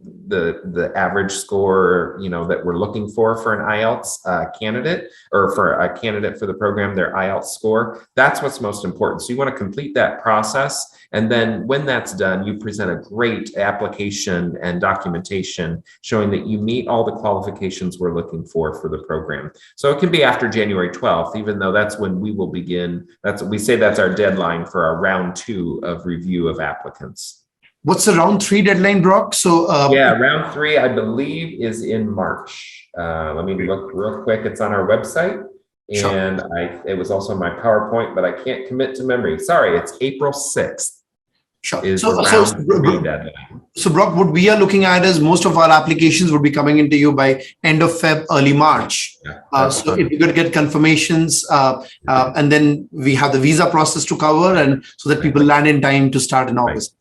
average score, that we're looking for an IELTS candidate, or for a candidate for the program, their IELTS score, that's what's most important. So you want to complete that process. And then when that's done, you present a great application and documentation showing that you meet all the qualifications we're looking for the program. So it can be after January 12th, even though that's when we will begin. That's our deadline for our round 2 of review of applicants. What's the round 3 deadline, Brock? So round 3, I believe, is in March. Let me look real quick. It's on our website, and it was also my PowerPoint, but I can't commit to memory. Sorry, it's April 6th. Sure. Is the round 3 deadline. So, Brock, what we are looking at is most of our applications would be coming into you by end of Feb, early March. So if you could get confirmations, and then we have the visa process to cover, and so that people land in time to start in August.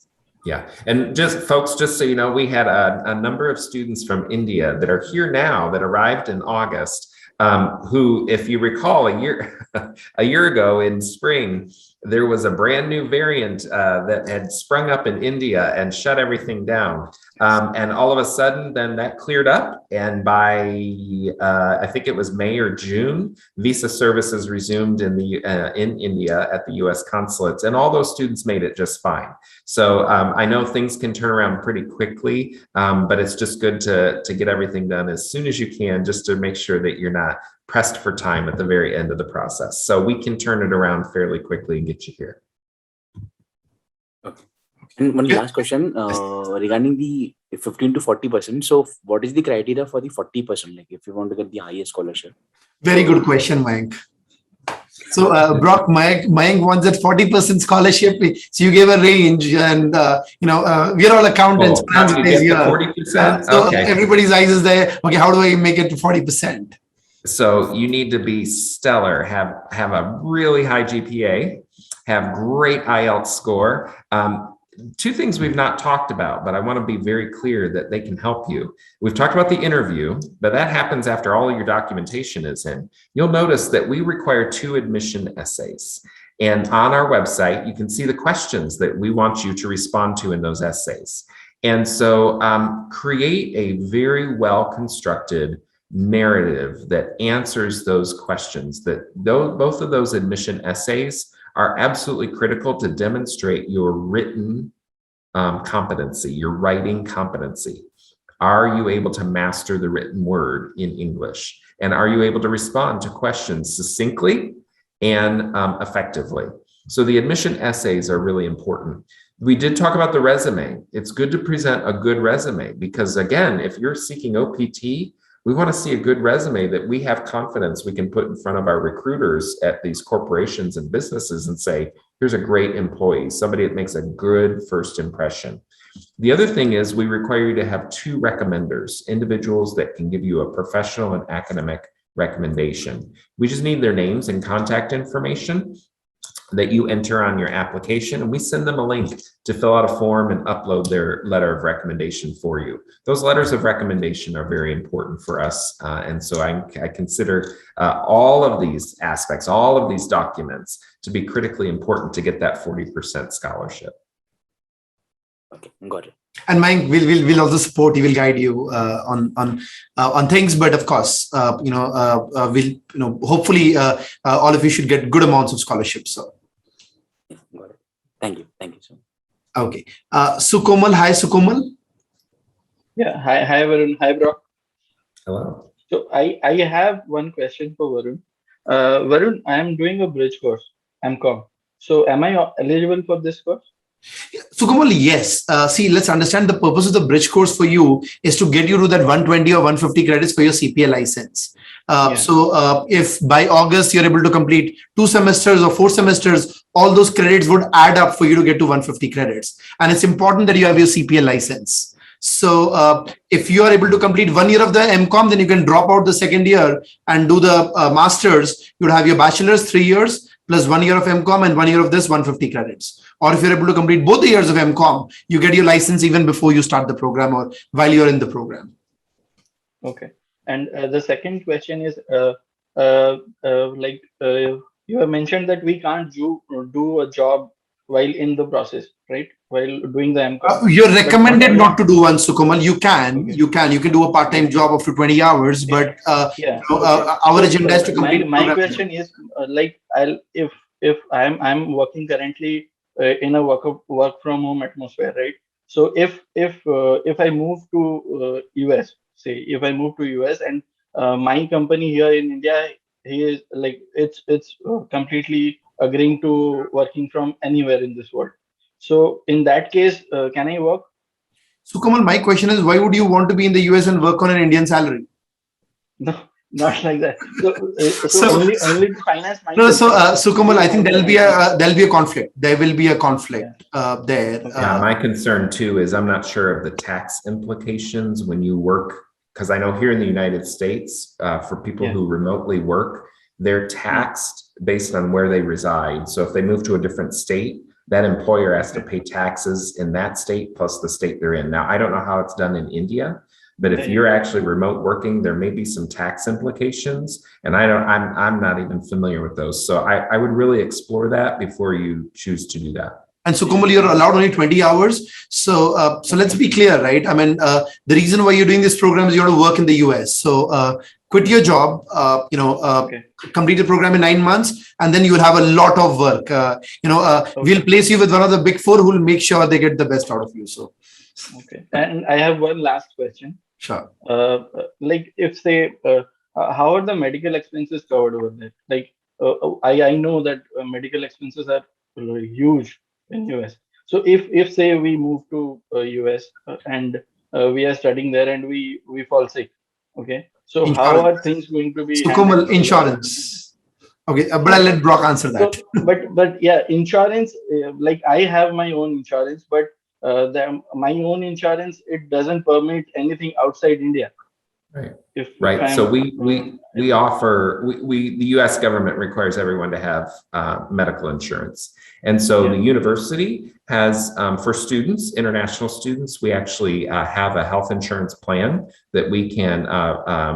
Yeah. And just so you know, we had a number of students from India that are here now that arrived in August, who, if you recall, a year ago in spring, there was a brand new variant that had sprung up in India and shut everything down. And all of a sudden, then that cleared up. And by, I think it was May or June, visa services resumed in India at the US consulates, and all those students made it just fine. So I know things can turn around pretty quickly, but it's just good to get everything done as soon as you can, just to make sure that you're not pressed for time at the very end of the process. So we can turn it around fairly quickly and get you here. Okay. And one last question regarding the 15 to 40%. So what is the criteria for the 40%? Like if you want to get the highest scholarship? Very good question, Mayank. So Brock, Mayank wants that 40% scholarship. So you gave a range, and we're all accountants. 40%. So okay. Everybody's eyes is there. Okay, how do I make it to 40%? So you need to be stellar, have a really high GPA, have great IELTS score. Two things we've not talked about, but I want to be very clear that they can help you. We've talked about the interview, but that happens after all of your documentation is in. You'll notice that we require 2 admission essays. And on our website, you can see the questions that we want you to respond to in those essays. And so create a very well-constructed narrative that answers those questions. Both of those admission essays are absolutely critical to demonstrate your written competency, your writing competency. Are you able to master the written word in English? And are you able to respond to questions succinctly and effectively? So the admission essays are really important. We did talk about the resume. It's good to present a good resume because, again, if you're seeking OPT, we want to see a good resume that we have confidence we can put in front of our recruiters at these corporations and businesses and say, here's a great employee, somebody that makes a good first impression. The other thing is we require you to have 2 recommenders, individuals that can give you a professional and academic recommendation. We just need their names and contact information that you enter on your application, and we send them a link to fill out a form and upload their letter of recommendation for you. Those letters of recommendation are very important for us. And so I consider all of these aspects, all of these documents to be critically important to get that 40% scholarship. Okay, got it. And Mike will also support. He will guide you on things. But of course, hopefully all of you should get good amounts of scholarships. So, yeah, got it. Thank you so much. Okay, Sukomal. Hi, Sukomal. Yeah. Hi, Varun. Hi, Brock. Hello. So I have one question for Varun. Varun, I am doing a bridge course, MCOM. So am I eligible for this course? Sukamal, yes. See, let's understand the purpose of the bridge course for you is to get you to that 120 or 150 credits for your CPA license. So if by August you're able to complete 2 semesters or 4 semesters, all those credits would add up for you to get to 150 credits. And it's important that you have your CPA license. So if you are able to complete 1 year of the MCOM, then you can drop out the second year and do the masters. You'd have your bachelor's 3 years plus 1 year of MCOM and 1 year of this 150 credits. Or if you're able to complete both the years of MCOM, you get your license even before you start the program or while you're in the program. Okay. And the second question is, you have mentioned that we can't do a job while in the process, right? While doing the MCOM. You're recommended not to do one, Sukamal. You can do a part-time job up to 20 hours, but our agenda is to complete. My question is if I'm working currently in a work from home atmosphere, right? So if I move to US, say if I move to US and my company here in India, he is like it's completely agreeing to working from anywhere in this world. So in that case, can I work? Sukamal, my question is, why would you want to be in the US and work on an Indian salary? No, not like that. So only to finance my. No, so Sukamal, I think there'll be a conflict. There will be a conflict there. My concern too is I'm not sure of the tax implications when you work, because I know here in the United States, for people who remotely work, they're taxed based on where they reside. So if they move to a different state, that employer has to pay taxes in that state plus the state they're in. Now, I don't know how it's done in India, but if you're actually remote working, there may be some tax implications, and I'm not even familiar with those. So I would really explore that before you choose to do that. And Sukamal, you're allowed only 20 hours. So let's be clear, right? I mean, the reason why you're doing this program is you want to work in the US. So quit your job, complete the program in 9 months, and then you will have a lot of work. We'll place you with one of the big 4 who will make sure they get the best out of you. So. Okay. And I have one last question. Sure. Like if say, how are the medical expenses covered over there? Like I know that medical expenses are huge in US. So if say we move to US and we are studying there and we fall sick, okay. So insurance. How are things going to be? Sukamal, insurance. Okay, but I'll let Brock answer that. So, but yeah, insurance. Like I have my own insurance, but my own insurance, it doesn't permit anything outside India. Right. So we offer the U.S. government requires everyone to have medical insurance, and so the university has for students, international students, we actually have a health insurance plan that we can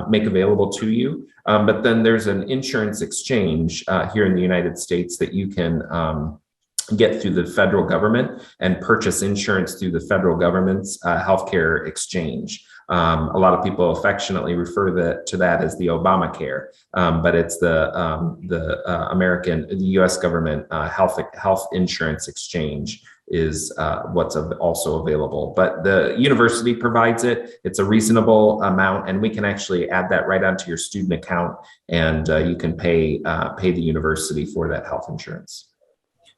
make available to you. But then there's an insurance exchange here in the United States that you can get through the federal government and purchase insurance through the federal government's healthcare exchange. A lot of people affectionately refer to that as the Obamacare, but it's the U.S. government health insurance exchange is what's also available. But the university provides it. It's a reasonable amount, and we can actually add that right onto your student account, and you can pay the university for that health insurance.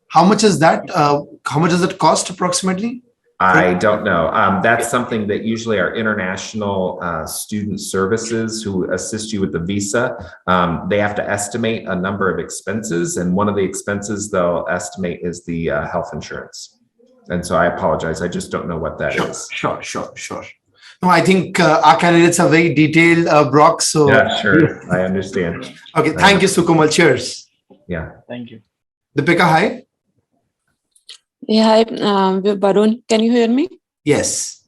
How much is that? How much does it cost approximately? I don't know. That's something that usually our international student services who assist you with the visa, they have to estimate a number of expenses. And one of the expenses they'll estimate is the health insurance. And so I apologize. I just don't know what that is. Sure. No, I think our candidates are very detailed, Brock. So yeah, sure. I understand. Okay. Thank you, Sukamal. Cheers. Yeah. Thank you. Deepika, hi. Yeah, hi, Varun. Can you hear me? Yes.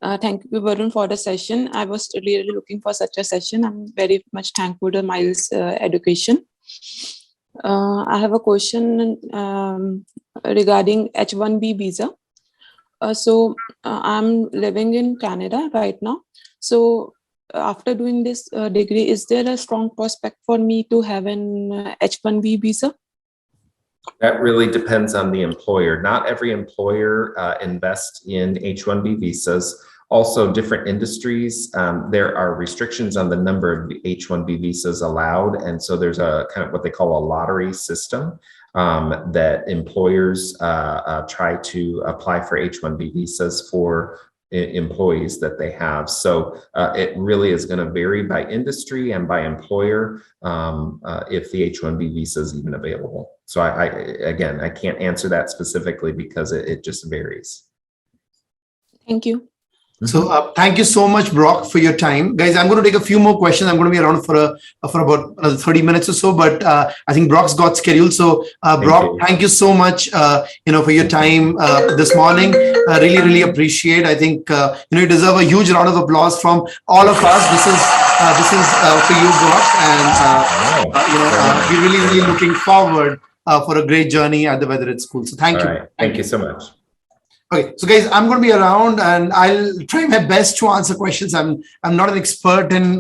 Thank you, Varun, for the session. I was really looking for such a session. I'm very much thankful to Miles Education. I have a question regarding H-1B visa. I'm living in Canada right now. So after doing this degree, is there a strong prospect for me to have an H-1B visa? That really depends on the employer. Not every employer invests in H-1B visas. Also, different industries, there are restrictions on the number of H-1B visas allowed. And so there's a kind of what they call a lottery system that employers try to apply for H-1B visas for employees that they have. So it really is going to vary by industry and by employer if the H-1B visa is even available. So again, I can't answer that specifically because it just varies. Thank you. So thank you so much, Brock, for your time. Guys, I'm going to take a few more questions. I'm going to be around for about another 30 minutes or so, but I think Brock's got scheduled. So Brock, thank you so much, for your time this morning. I really appreciate. I think, you deserve a huge round of applause from all of us. This is for you, Brock. And, we're really looking forward for a great journey at the Weathered School. So thank you. Right. Thank you so much. Okay, so guys, I'm going to be around and I'll try my best to answer questions. I'm not an expert in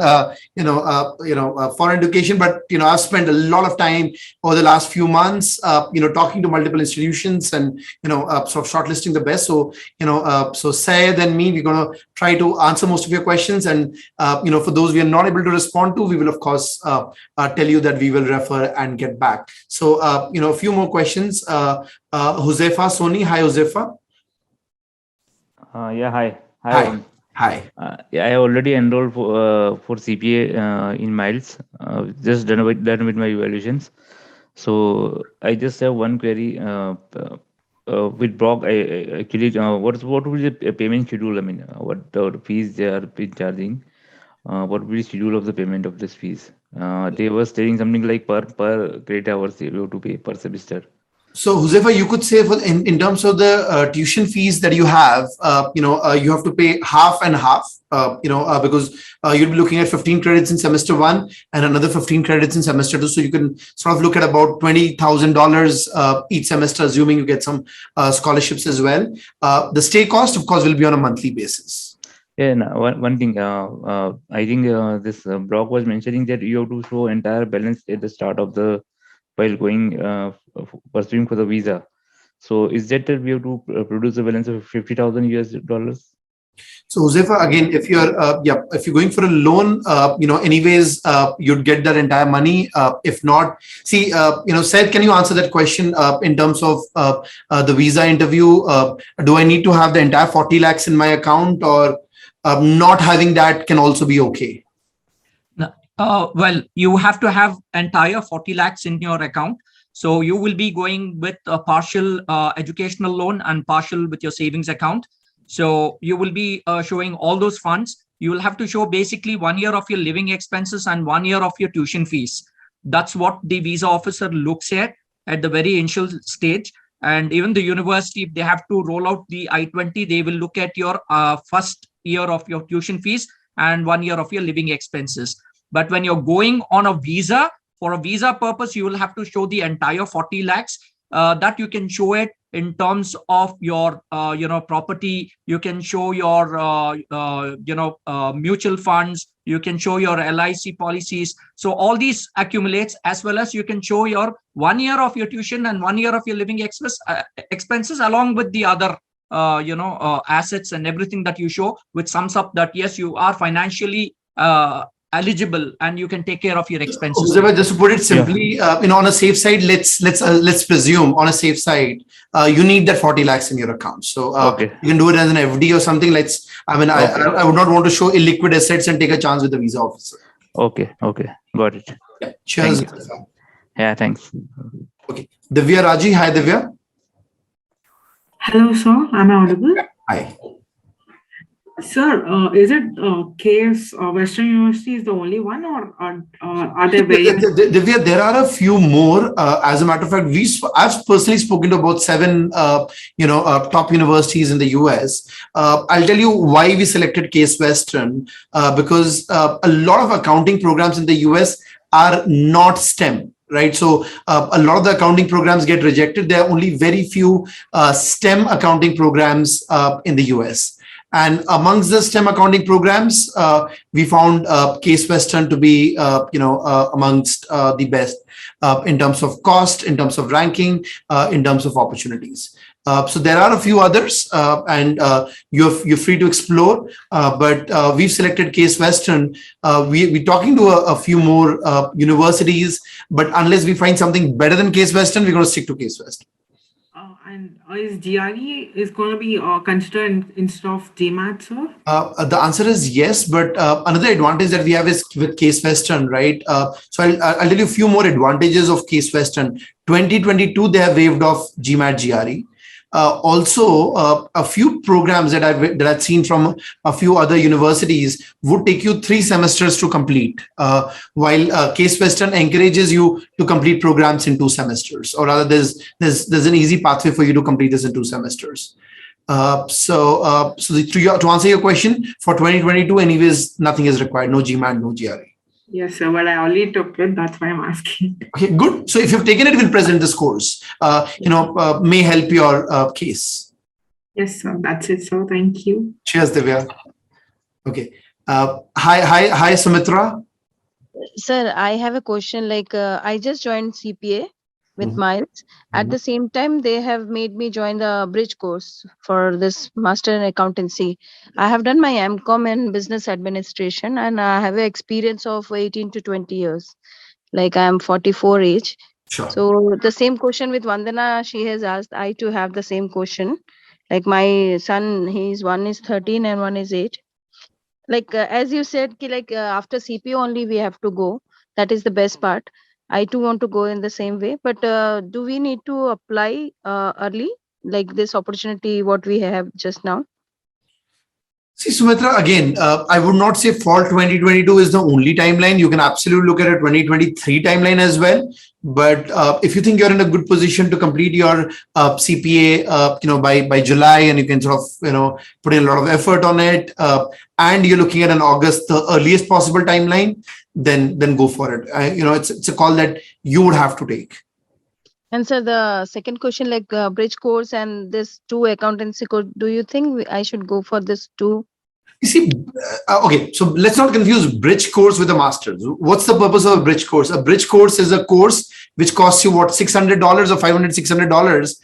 foreign education, but I've spent a lot of time over the last few months, talking to multiple institutions and sort of shortlisting the best. So so Syed and me, we're going to try to answer most of your questions, and for those we are not able to respond to, we will of course tell you that we will refer and get back. So a few more questions. Huzefa Soni, hi Huzefa. Yeah, hi. Hi. Yeah, I already enrolled for CPA in Miles. Just done with my evaluations. So I just have one query with Brock. I actually, what will be the payment schedule? I mean, what the fees they are charging? What will be the schedule of the payment of this fees? They were stating something like per credit hours you have to pay per semester. So, Huzefa, you could say in terms of the tuition fees that you have, you have to pay half and half, because you'll be looking at 15 credits in semester 1 and another 15 credits in semester 2. So you can sort of look at about $20,000 each semester, assuming you get some scholarships as well. The stay cost, of course, will be on a monthly basis. Yeah, no, one thing, I think this Brock was mentioning that you have to show entire balance at the start of the while going pursuing for the visa. So is that we have to produce a balance of $50,000 US? So Huzefa, again, if you're going for a loan, anyways, you'd get that entire money. If not, see, Seth, can you answer that question in terms of the visa interview? Do I need to have the entire 40 lakhs in my account, or not having that can also be okay? Well, you have to have entire 40 lakhs in your account. So you will be going with a partial educational loan and partial with your savings account. So you will be showing all those funds. You will have to show basically 1 year of your living expenses and 1 year of your tuition fees. That's what the visa officer looks at the very initial stage. And even the university, if they have to roll out the I-20, they will look at your first year of your tuition fees and 1 year of your living expenses. But when you're going on a visa, for a visa purpose, you will have to show the entire 40 lakhs that you can show it in terms of your, property. You can show your, mutual funds. You can show your LIC policies. So all these accumulates, as well as you can show your 1 year of your tuition and 1 year of your living expenses along with the other, assets and everything that you show, which sums up that, yes, you are financially eligible and you can take care of your expenses. Just to put it simply, on a safe side, let's presume on a safe side, you need that 40 lakhs in your account. So you can do it as an FD or something. I would not want to show illiquid assets and take a chance with the visa officer. Okay, got it. Yeah. Cheers. Yeah, thanks. Okay, Divya Raji, hi Divya. Hello, sir. Am I audible? Hi. Sir, is it case Western University is the only one, or are there various? Divya, there are a few more. As a matter of fact, I've personally spoken to about 7, top universities in the US. I'll tell you why we selected Case Western, because a lot of accounting programs in the US are not STEM. Right. So a lot of the accounting programs get rejected. There are only very few STEM accounting programs in the US. And amongst the STEM accounting programs, we found Case Western to be, amongst the best in terms of cost, in terms of ranking, in terms of opportunities. So there are a few others, and you're free to explore. But we've selected Case Western. We're talking to a few more universities, but unless we find something better than Case Western, we're going to stick to Case Western. And is GRE is going to be considered instead of GMAT, sir? The answer is yes, but another advantage that we have is with Case Western, right? So I'll tell you a few more advantages of Case Western. 2022, they have waived off GMAT GRE. Also, a few programs that I've seen from a few other universities would take you 3 semesters to complete, while Case Western encourages you to complete programs in 2 semesters, or rather, there's an easy pathway for you to complete this in 2 semesters. To answer your question, for 2022, anyways, nothing is required. No GMAT, no GRE. Yes, sir. But I already took it. That's why I'm asking. Okay, good. So if you've taken it, we'll present this course. May help your case. Yes, sir. That's it, sir. Thank you. Cheers, Divya. Okay. Hi, Sumitra. Sir, I have a question. Like, I just joined CPA with Miles. At the same time, they have made me join the bridge course for this master in accountancy. I have done my MCOM in business administration, and I have an experience of 18 to 20 years. Like, I am 44 age. Sure. So the same question with Vandana, she has asked I to have the same question. Like my son, one is 13 and one is 8. Like as you said, after CPO only we have to go. That is the best part. I too want to go in the same way. But do we need to apply early, like this opportunity what we have just now? See, Sumitra, again, I would not say fall 2022 is the only timeline. You can absolutely look at a 2023 timeline as well. But if you think you're in a good position to complete your CPA, by July, and you can sort of, put in a lot of effort on it, and you're looking at an August, the earliest possible timeline, then go for it. It's a call that you would have to take. And sir, the second question, like bridge course and this 2 accountancy course, do you think I should go for this 2? You see, okay, so let's not confuse bridge course with a master's. What's the purpose of a bridge course? A bridge course is a course which costs you what, $600 or $500, $600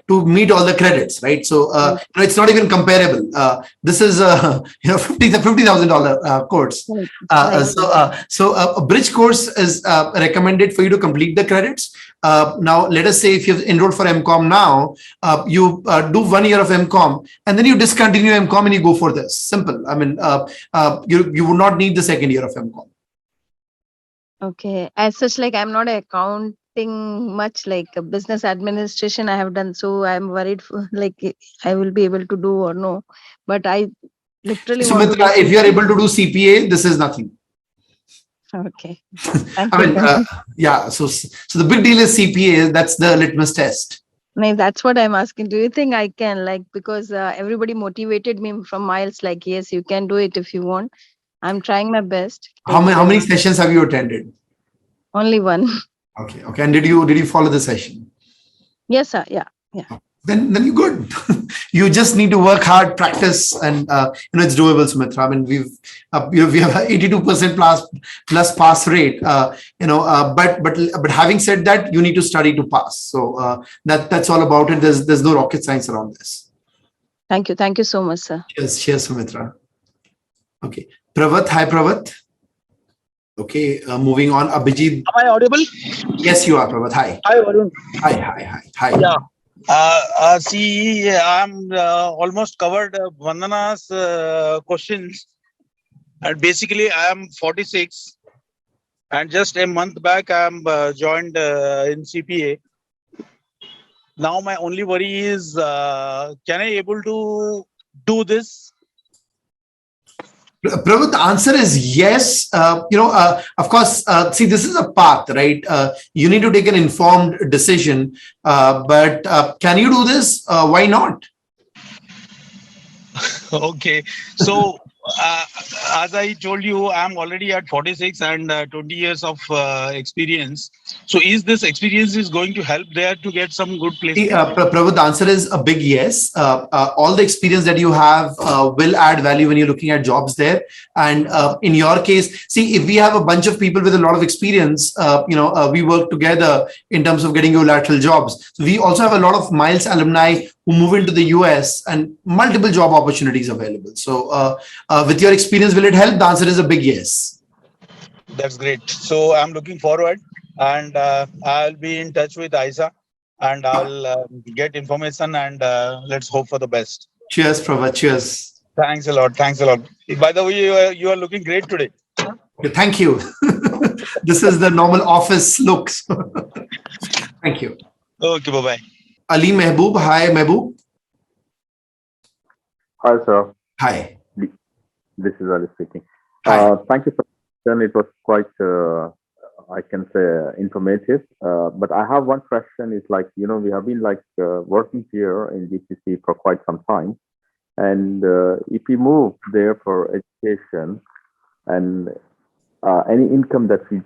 to meet all the credits, right? So it's not even comparable. This is $50,000 course. So a bridge course is recommended for you to complete the credits. Now, let us say if you've enrolled for MCOM now, you do 1 year of MCOM and then you discontinue MCOM and you go for this. Simple. I mean, you would not need the 2nd year of MCOM. Okay. As such, like I'm not accounting much, like business administration I have done. So I'm worried for, like I will be able to do or no. But I literally want to if you are able to do CPA, this is nothing. Okay. I mean, yeah. So the big deal is CPA. That's the litmus test. No, that's what I'm asking. Do you think I can, like, because everybody motivated me from Miles, like, yes, you can do it if you want. I'm trying my best. How many sessions have you attended? Only 1. Okay. And did you follow the session? Yes, sir. Yeah. Then you're good. You just need to work hard, practice, and it's doable, Sumitra. I mean, we have 82% plus pass rate. But having said that, you need to study to pass. So that's all about it. There's no rocket science around this. Thank you so much, sir. Cheers, Sumitra. Okay, Pravat. Hi, Pravat. Okay, moving on. Abhijit. Am I audible? Yes, you are, Pravat. Hi. Hi, Varun. Hi. Yeah. See, I'm almost covered Vandana's questions. And basically, I am 46. And just a month back, I'm joined in CPA. Now, my only worry is, can I able to do this? Pravat, the answer is yes. Of course, see, this is a path, right? You need to take an informed decision. But can you do this? Why not? Okay. So as I told you, I'm already at 46 and 20 years of experience. So is this experience is going to help there to get some good placement? Prabhu, the answer is a big yes. All the experience that you have will add value when you're looking at jobs there. And in your case, see, if we have a bunch of people with a lot of experience, we work together in terms of getting you lateral jobs. So we also have a lot of Miles alumni who move into the US and multiple job opportunities available. So with your experience, will it help? The answer is a big yes. That's great. So I'm looking forward, and I'll be in touch with Isa, and I'll get information, and let's hope for the best. Cheers, Prabhu. Cheers. Thanks a lot. Thanks a lot. By the way, you are looking great today. Okay, thank you. This is the normal office looks. Thank you. Okay, bye-bye. Ali Mehboob. Hi, Mehboob. Hi, sir. Hi. This is Ali speaking. Hi. Thank you for it was quite, I can say, informative. But I have one question. Is like, we have been like working here in GCC for quite some time, and if we move there for education, and any income that we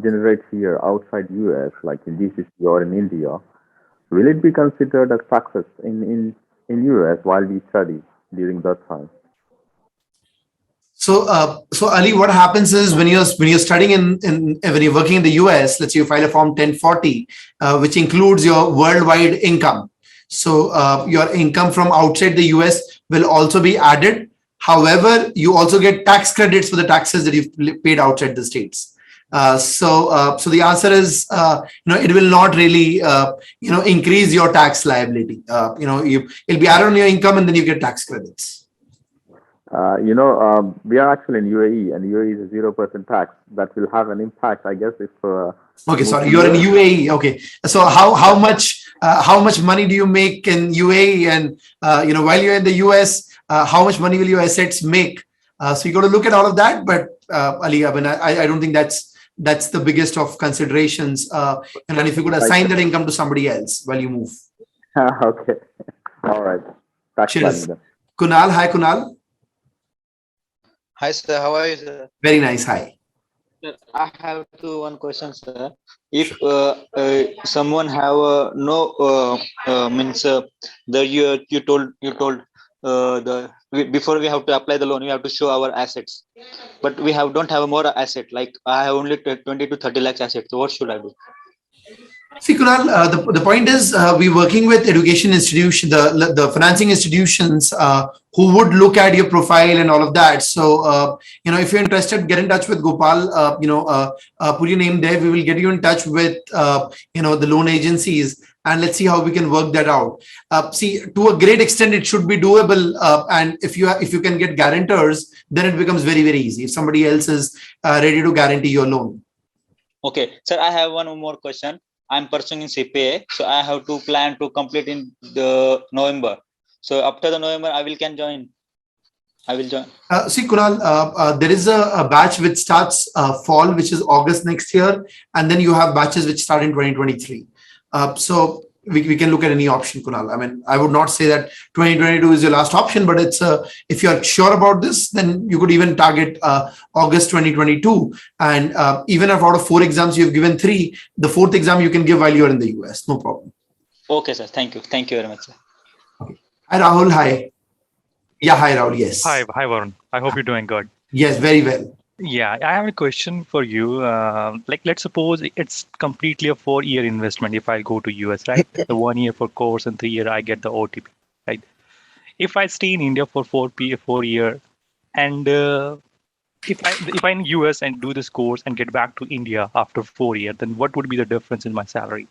generate here outside US, like in GCC or in India, will it be considered as success in US while we study during that time? So Ali, what happens is when you're studying when you're working in the US, let's say you file a form 1040, which includes your worldwide income. So your income from outside the US will also be added. However, you also get tax credits for the taxes that you've paid outside the states. So the answer is, it will not really, increase your tax liability. It'll be added on your income and then you get tax credits. We are actually in UAE, and UAE is a 0% tax. That will have an impact, I guess, if. Okay, sorry, you're in UAE. Okay, so how much money do you make in UAE, and while you're in the US, how much money will your assets make? So you got to look at all of that. But Ali, I don't think that's the biggest of considerations. And if you could assign that income to somebody else while you move. Okay, all right. Cheers. Kunal, hi Kunal. Hi, sir. How are you, sir? Very nice. Hi. Sir, I have one question, sir. If someone have you told before we have to apply the loan, we have to show our assets, but we don't have more asset. Like I have only 20 to 30 lakhs assets. So what should I do? See, Kunal, the point is we're working with education institutions, the financing institutions who would look at your profile and all of that. So, if you're interested, get in touch with Gopal, put your name there. We will get you in touch with, the loan agencies, and let's see how we can work that out. See, to a great extent, it should be doable. And if you can get guarantors, then it becomes very, very easy if somebody else is ready to guarantee your loan. Okay, sir, I have one more question. I'm pursuing in CPA, so I have to plan to complete in the November. So after the November, I will join. See, Kunal, there is a batch which starts fall, which is August next year, and then you have batches which start in 2023. So we can look at any option, Kunal. I mean, I would not say that 2022 is your last option, but it's if you're sure about this, then you could even target August 2022. And even if out of 4 exams you've given 3, the 4th exam you can give while you're in the US. No problem. Okay, sir. Thank you. Thank you very much, sir. Okay. Hi, Rahul. Hi. Yeah, hi, Rahul. Yes. Hi, Varun. I hope you're doing good. Yes, very well. Yeah, I have a question for you. Let's suppose it's completely a 4-year investment if I go to US, right? The 1 year for course and 3 year I get the OTP, right? If I stay in India for 4 year, and if I'm in US and do this course and get back to India after 4 years, then what would be the difference in my salary?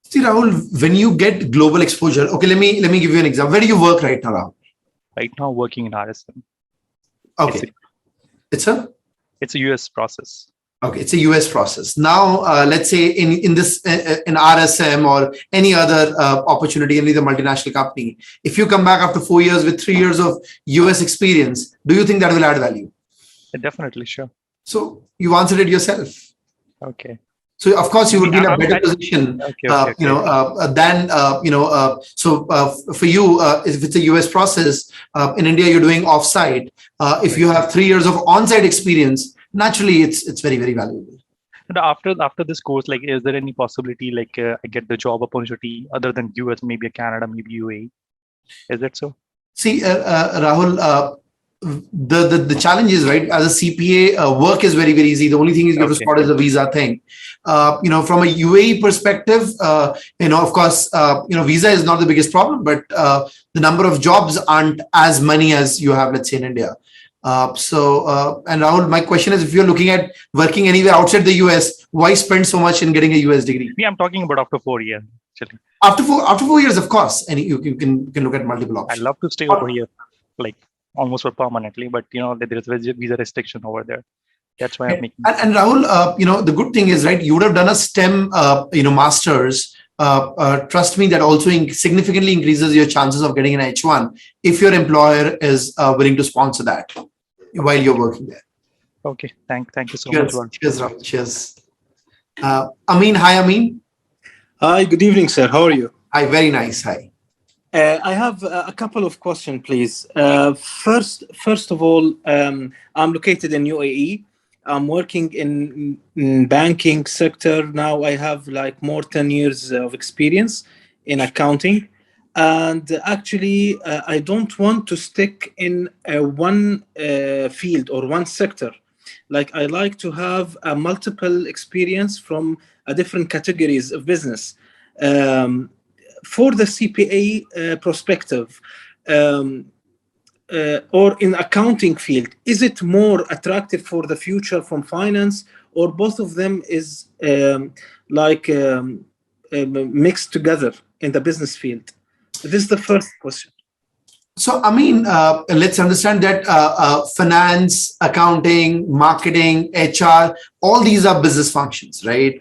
See, Rahul, when you get global exposure, okay, let me give you an example. Where do you work right now, Rahul? Right now, working in RSM. Okay. It's a US process. Okay, it's a US process. Now, let's say in RSM or any other opportunity, any other multinational company, if you come back after 4 years with 3 years of US experience, do you think that will add value? Definitely, sure. So you answered it yourself. Okay. So of course you would be in a better Okay, position, okay. than for you, if it's a US process, in India you're doing offsite. If you have 3 years of on-site experience, naturally it's very, very valuable. And after this course, like, is there any possibility, like, I get the job opportunity other than US, maybe Canada, maybe UAE? Is that so? See, Rahul, the challenge is, right, as a CPA, work is very, very easy. The only thing is you have to sort is the visa thing. From a UAE perspective, of course, visa is not the biggest problem, but the number of jobs aren't as many as you have, let's say, in India. And Rahul, my question is, if you're looking at working anywhere outside the US, why spend so much in getting a US degree? Yeah, I'm talking about after 4 years, actually. After 4 years, of course, and you can look at multiple options. I'd love to stay over here, like almost for permanently, but there is visa restriction over there. That's why I'm making. And Rahul, the good thing is, right, you would have done a STEM, master's. Trust me, that also significantly increases your chances of getting an H1 if your employer is willing to sponsor that while you're working there. Okay, thank you so Cheers. much. Cheers, Rahul. Cheers. Amin, hi, Amin. Hi, good evening, sir. How are you? Hi, very nice. Hi. I have a couple of questions, please. First of all, I'm located in UAE. I'm working in banking sector. Now I have like more 10 years of experience in accounting. And actually, I don't want to stick in one field or one sector. Like I like to have a multiple experience from different categories of business. For the CPA perspective, or in accounting field, is it more attractive for the future from finance, or both of them is mixed together in the business field? This is the first question. So, let's understand that finance, accounting, marketing, HR, all these are business functions, right?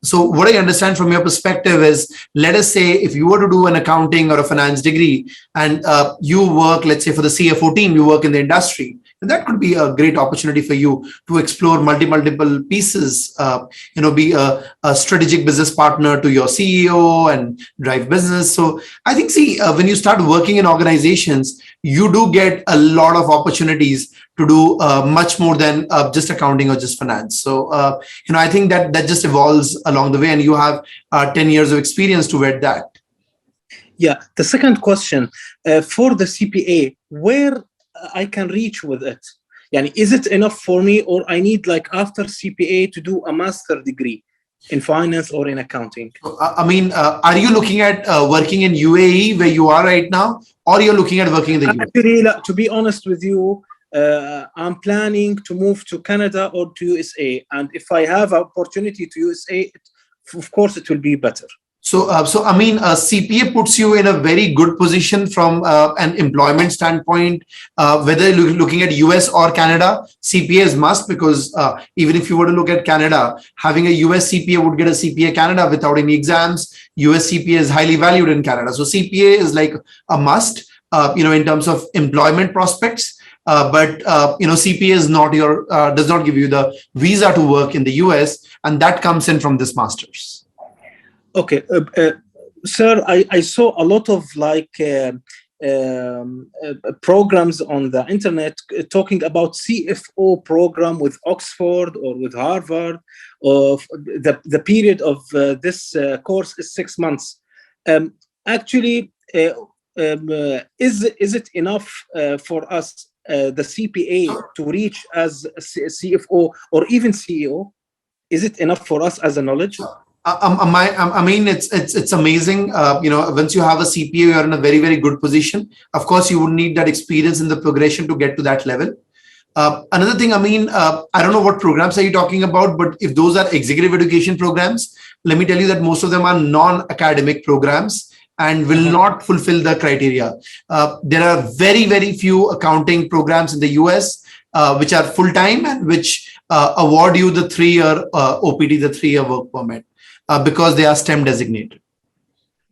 So what I understand from your perspective is, let us say if you were to do an accounting or a finance degree and you work, let's say for the CFO team, you work in the industry, and that could be a great opportunity for you to explore multiple pieces, be a strategic business partner to your CEO and drive business. So I think, when you start working in organizations, you do get a lot of opportunities to do much more than just accounting or just finance. So, I think that just evolves along the way, and you have 10 years of experience to vet that. Yeah. The second question, for the CPA, where I can reach with it? Yani, is it enough for me, or I need like after CPA to do a master degree in finance or in accounting? Are you looking at working in UAE where you are right now, or you're looking at working in the US? Actually, to be honest with you, I'm planning to move to Canada or to USA, and if I have opportunity to USA, of course it will be better. So, CPA puts you in a very good position from an employment standpoint, whether you're looking at US or Canada. CPA is must, because even if you were to look at Canada, having a US CPA would get a CPA Canada without any exams. US CPA is highly valued in Canada. So CPA is like a must, in terms of employment prospects. But CPA is not does not give you the visa to work in the US, and that comes in from this master's. Okay, sir, I saw a lot of programs on the internet talking about CFO program with Oxford or with Harvard. Of the period of this course is 6 months. Actually, is it enough for us, the CPA, to reach as a CFO or even CEO? Is it enough for us as a knowledge? It's amazing. Once you have a CPA, you're in a very, very good position. Of course, you would need that experience in the progression to get to that level. Another thing, I don't know what programs are you talking about, but if those are executive education programs, let me tell you that most of them are non-academic programs and will not fulfill the criteria. There are very, very few accounting programs in the US which are full-time and which award you the 3-year OPT, the 3-year work permit. Because they are STEM designated.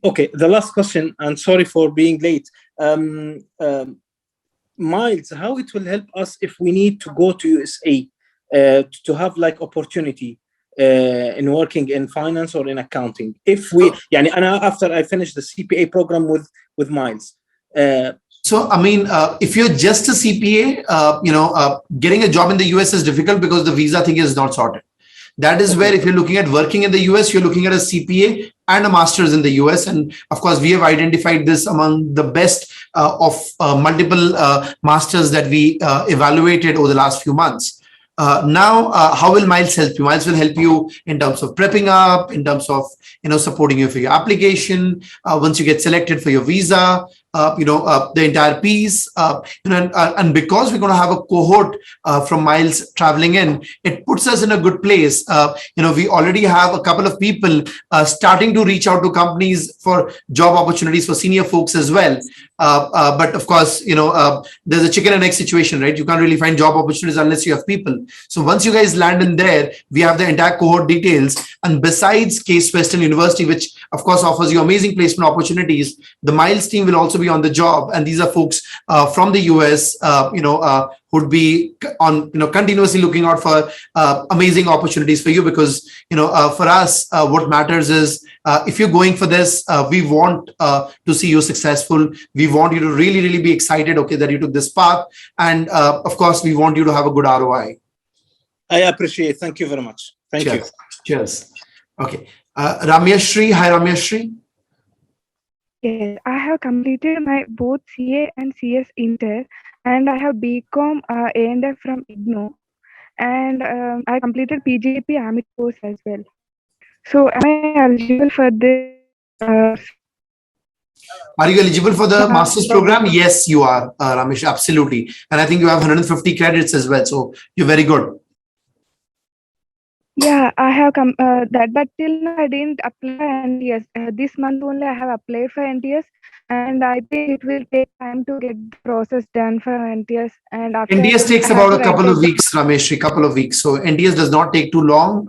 Okay, the last question, and sorry for being late. Miles, how it will help us if we need to go to USA to have like opportunity? in working in finance or in accounting. If we, يعني أنا after I finish the CPA program with Miles. So, I mean, if you're just a CPA, getting a job in the US is difficult because the visa thing is not sorted. That is where if you're looking at working in the US, you're looking at a CPA and a master's in the US. And of course, we have identified this among the best of multiple masters that we evaluated over the last few months. Now, how will Miles help you? Miles will help you in terms of prepping up, in terms of supporting you for your application. Once you get selected for your visa, the entire piece, and because we're going to have a cohort from Miles traveling in, it puts us in a good place. We already have a couple of people starting to reach out to companies for job opportunities for senior folks as well. But of course, there's a chicken and egg situation, right? You can't really find job opportunities unless you have people. So once you guys land in there, we have the entire cohort details. And besides Case Western University, which of course offers you amazing placement opportunities, the Miles team will also be on the job. And these are folks from the US, would be on, continuously looking out for amazing opportunities for you, because, for us, what matters is if you're going for this, we want to see you successful. We want you to really, really be excited, okay, that you took this path. And of course, we want you to have a good ROI. I appreciate. Thank you very much. Thank you. Cheers. Okay. Ramyashri. Hi, Ramyashri. Yes, I have completed my both CA and CS Inter, and I have BCom A&F from IGNO, and I completed PGP AMIT course as well. So, am I eligible for this? Are you eligible for the master's program? Yes, you are, Ramesh, absolutely. And I think you have 150 credits as well. So you're very good. Yeah, I have come that, but till now I didn't apply NTS. This month only I have applied for NTS, and I think it will take time to get the process done for NTS. And after NTS takes about a couple of weeks, Ramesh, a couple of weeks. So NTS does not take too long.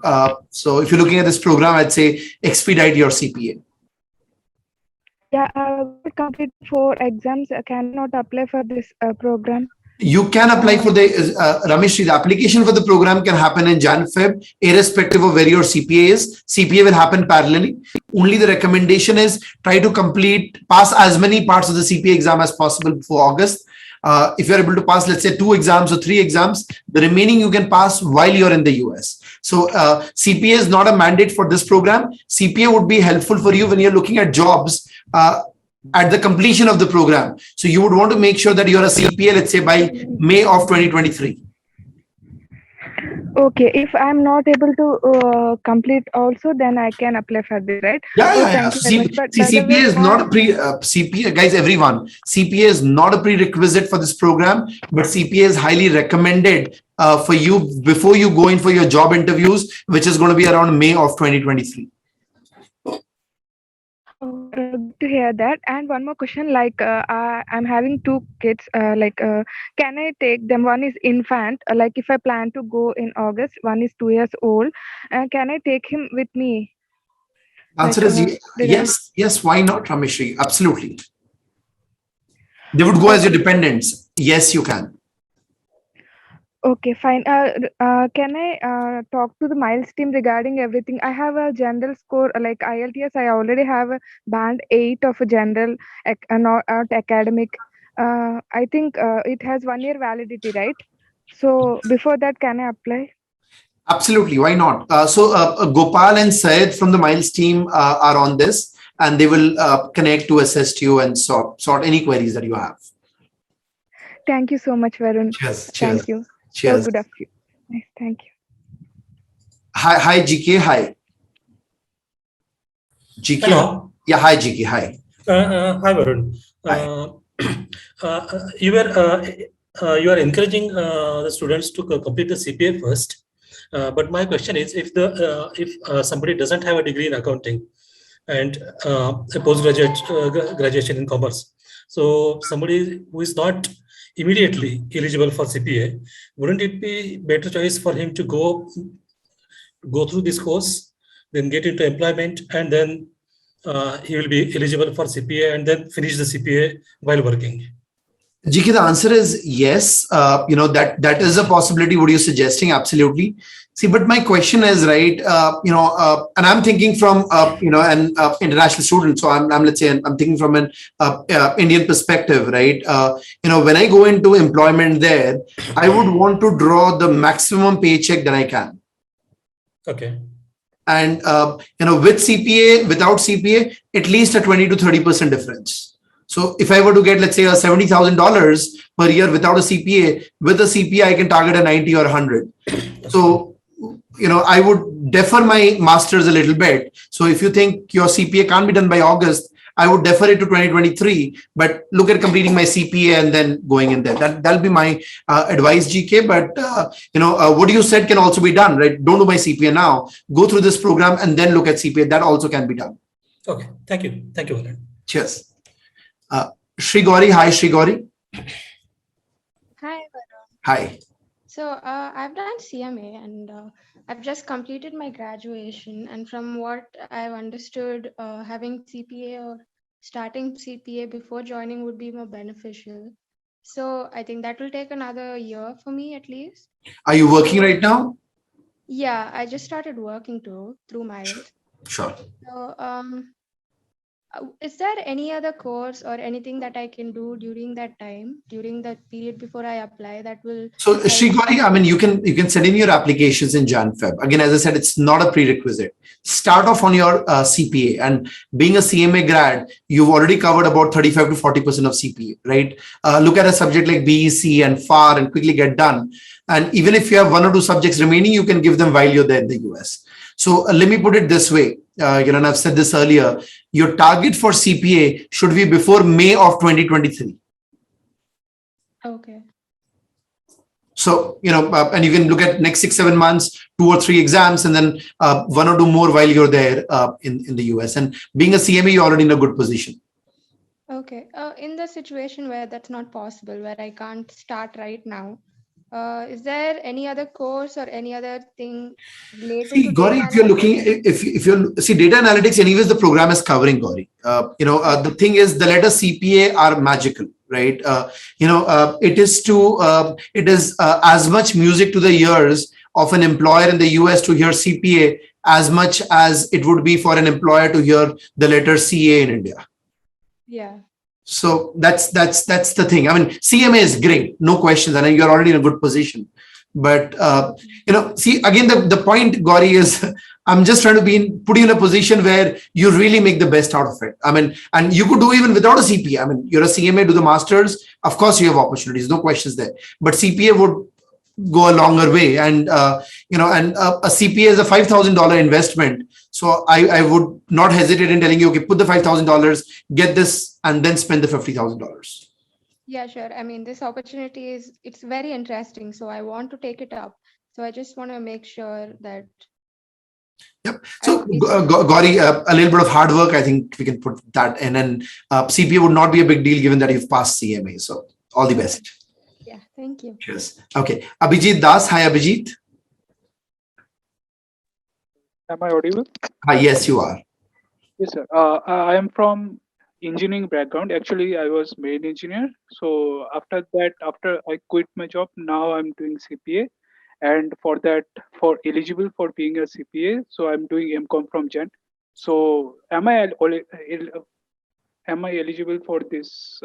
So if you're looking at this program, I'd say expedite your CPA. Yeah, I complete 4 exams. Can not apply for this program. You can apply for the Ramesh, the application for the program can happen in Jan-Feb, irrespective of where your CPA is. CPA will happen parallelly. Only the recommendation is try to pass as many parts of the CPA exam as possible before August. If you're able to pass, let's say 2 exams or 3 exams, the remaining you can pass while you're in the US. So CPA is not a mandate for this program. CPA would be helpful for you when you're looking at jobs at the completion of the program. So you would want to make sure that you're a CPA, let's say by May of 2023. Okay, if I'm not able to complete also, then I can apply for this, right? Yeah. CPA is not a CPA, guys, everyone. CPA is not a prerequisite for this program, but CPA is highly recommended for you before you go in for your job interviews, which is going to be around May of 2023. Good to hear that. And one more question, like I'm having 2 kids, can I take them? One is infant, like if I plan to go in August, one is 2 years old, can I take him with me? Answer is yes. Yes, why not, Rameshri? Absolutely. They would go as your dependents. Yes, you can. Okay, fine. Can I talk to the Miles team regarding everything? I have a general score like IELTS. I already have a band 8 of a general, not academic. I think it has 1 year validity, right? So before that, can I apply? Absolutely, why not? Gopal and Syed from the Miles team are on this, and they will connect to assist you and sort any queries that you have. Thank you so much, Varun. Cheers. Thank you. Cheers. So good of you. Nice. Thank you. Hi, GK. Hi. GK. Hello. Yeah, hi, GK. Hi. Hi, Varun. You are encouraging the students to complete the CPA first. But my question is, if somebody doesn't have a degree in accounting and a postgraduate graduation in commerce, so somebody who is not immediately eligible for CPA, wouldn't it be better choice for him to go through this course, then get into employment, and then he will be eligible for CPA and then finish the CPA while working? GK, the answer is yes. That is a possibility. What you're suggesting, absolutely. See, but my question is right. And I'm thinking from an international student. So let's say I'm thinking from an Indian perspective, right? When I go into employment there, I would want to draw the maximum paycheck that I can. Okay. And with CPA, without CPA, at least a 20 to 30% difference. So if I were to get, let's say, a $70,000 per year without a CPA, with a CPA, I can target a 90 or 100. So, I would defer my master's a little bit. So if you think your CPA can't be done by August, I would defer it to 2023, but look at completing my CPA and then going in there. That'll be my advice, GK. But, what you said can also be done, right? Don't do my CPA now. Go through this program and then look at CPA. That also can be done. Okay. Thank you. Thank you, Varun. Cheers. Shri Gauri. Hi, Shri Gauri. Hi, Varun. Hi. So I've done CMA and I've just completed my graduation. And from what I've understood, having CPA or starting CPA before joining would be more beneficial. So I think that will take another year for me at least. Are you working right now? Yeah, I just started working through Miles. Sure. So is there any other course or anything that I can do during that time, during that period before I apply that will So Shri Gauri, I mean, you can send in your applications in Jan Feb. Again, as I said, it's not a prerequisite. Start off on your CPA, and being a CMA grad, you've already covered about 35 to 40% of CPA, right? Look at a subject like BEC and FAR and quickly get done. And even if you have one or two subjects remaining, you can give them while you're there in the US. So let me put it this way, and I've said this earlier, your target for CPA should be before May of 2023. Okay. So, and you can look at next 6-7 months, 2 or 3 exams, and then 1 or 2 more while you're there in the US. And being a CMA, you're already in a good position. Okay. In the situation where that's not possible, where I can't start right now, is there any other course or any other thing related See, to Gauri, data if you're analytics? looking, if you're see data analytics, anyways, the program is covering, Gauri. The thing is, the letters CPA are magical, right? It is as much music to the ears of an employer in the US to hear CPA as much as it would be for an employer to hear the letter CA in India. Yeah. So that's the thing. I mean, CMA is great, no questions, and you're already in a good position. But see, again, the point, Gauri, is I'm just trying to put you in a position where you really make the best out of it. I mean, and you could do even without a CPA. I mean, you're a CMA, do the masters. Of course, you have opportunities, no questions there. But CPA would go a longer way, and a CPA is a $5,000 investment. So I would not hesitate in telling you, okay, put the $5,000, get this, and then spend the $50,000. Yeah, sure. I mean, this opportunity it's very interesting. So I want to take it up. So I just want to make sure that. Yep. So Gauri, a little bit of hard work, I think we can put that in, and CPA would not be a big deal given that you've passed CMA. So all the best. Yeah, thank you. Cheers. Okay. Abhijit Das. Hi, Abhijit. Am I audible? Yes, you are. Yes, sir. I am from engineering background. Actually, I was main engineer. So after I quit my job, now I'm doing CPA. And for eligible for being a CPA, so I'm doing MCOM from Gen. So am I eligible for this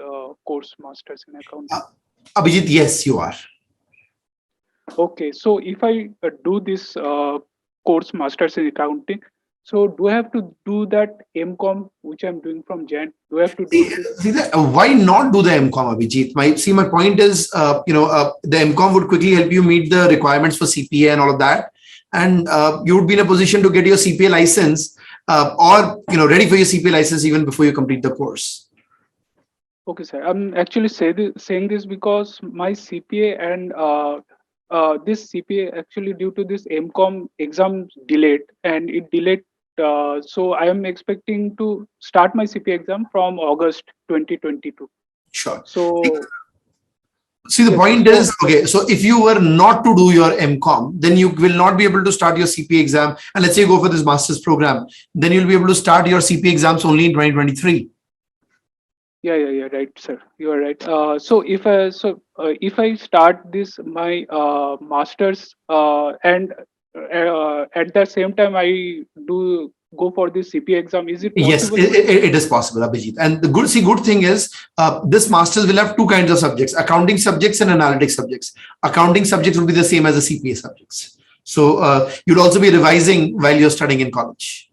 course, Masters in Accounting? Abhijit, yes, you are. Okay, so if I do this course, Masters in Accounting, so do I have to do that MCOM, which I'm doing from Jan? Do I have to do this? Why not do the MCOM, Abhijit? My point is, the MCOM would quickly help you meet the requirements for CPA and all of that. And you would be in a position to get your CPA license or, ready for your CPA license even before you complete the course. Okay, sir. I'm actually saying this because my CPA and this CPA actually due to this MCOM exam delayed, and it delayed. So I am expecting to start my CPA exam from August 2022. Sure. So see, the point is, okay, so if you were not to do your MCOM, then you will not be able to start your CPA exam. And let's say you go for this master's program, then you'll be able to start your CPA exams only in 2023. Yeah, right, sir. You are right. If I start this my masters and at the same time I do go for the CPA exam, is it Yes, possible? it is possible, Abhijit. And the good thing is this masters will have two kinds of subjects: accounting subjects and analytics subjects. Accounting subjects will be the same as the CPA subjects. So you'll also be revising while you're studying in college.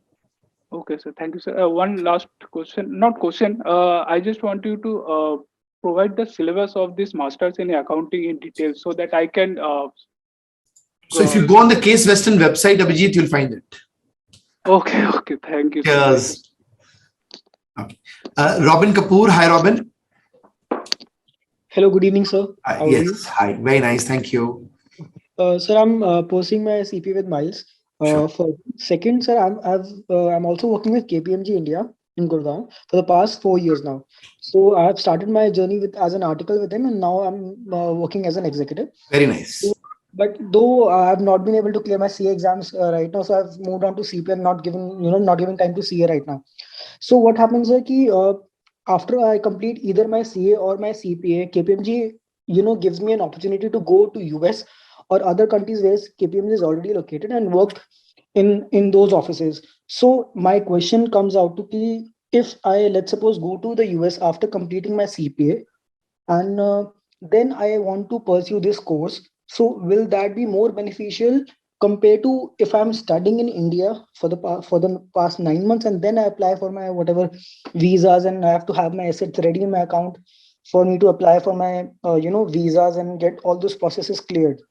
Okay, sir. Thank you, sir. One last question, not question. I just want you to provide the syllabus of this masters in accounting in detail so that I can. So if you go on the Case Western website, Abhijit, you'll find it. Okay. Thank you, sir. Yes. Okay. Robin Kapoor. Hi, Robin. Hello, good evening, sir. How are you? Yes. Hi. Very nice. Thank you. Sir, I'm pursuing my CP with Miles. For second, sir, I'm also working with KPMG India in Gurgaon for the past 4 years now. So I've started my journey with as an article with him, and now I'm working as an executive. Very nice. So, but though I've not been able to clear my CA exams right now, so I've moved on to CP and not given time to CA right now. So what happens is ki, after I complete either my CA or my CPA, KPMG gives me an opportunity to go to US or other countries where KPMG is already located and work in those offices. So my question comes out to be, if I, let's suppose, go to the US after completing my CPA and then I want to pursue this course, so will that be more beneficial compared to if I'm studying in India for the past 9 months and then I apply for my whatever visas and I have to have my assets ready in my account for me to apply for my visas and get all those processes cleared.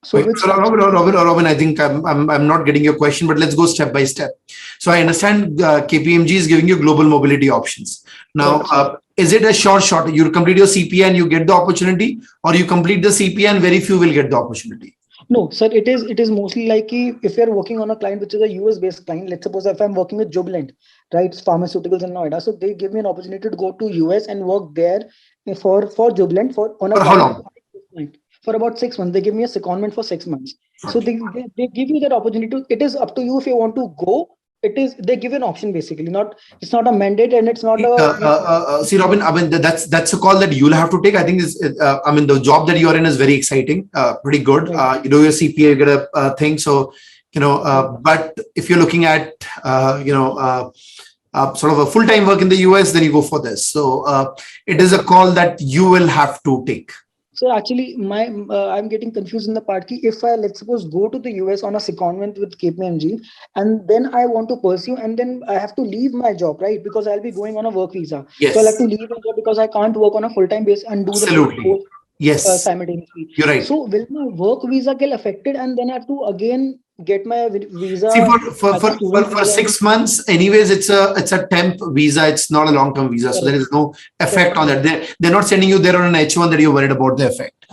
So Wait, which so Robin, I think I'm not getting your question, but let's go step by step. So I understand KPMG is giving you global mobility options. Now, is it a short? You complete your CPA and you get the opportunity, or you complete the CPA and very few will get the opportunity? No, sir, it is mostly like if you're working on a client which is a US based client, let's suppose if I'm working with Jubilant, right, pharmaceuticals in Noida, so they give me an opportunity to go to US and work there for Jubilant on a For how long? client for about 6 months. They give me a secondment for 6 months. So they give you that opportunity to, it is up to you if you want to go. They give an option basically, it's not a mandate and it's not a See, Robin, I mean that's a call that you'll have to take. I think the job that you're in is very exciting, pretty good. You do your CPA, you get a thing. So but if you're looking at sort of a full-time work in the US, then you go for this. So it is a call that you will have to take. So actually, I'm getting confused in the part ki if I, let's suppose, go to the US on a secondment with KPMG, and then I want to pursue, and then I have to leave my job, right? Because I'll be going on a work visa. Yes. So I'll have to leave my job because I can't work on a full-time basis and do the course simultaneously. You're right. So will my work visa get affected, and then I have to again get my visa? See, for 6 months, anyways, it's a temp visa. It's not a long-term visa, so there is no effect on that. They're not sending you there on an H1 that you're worried about the effect.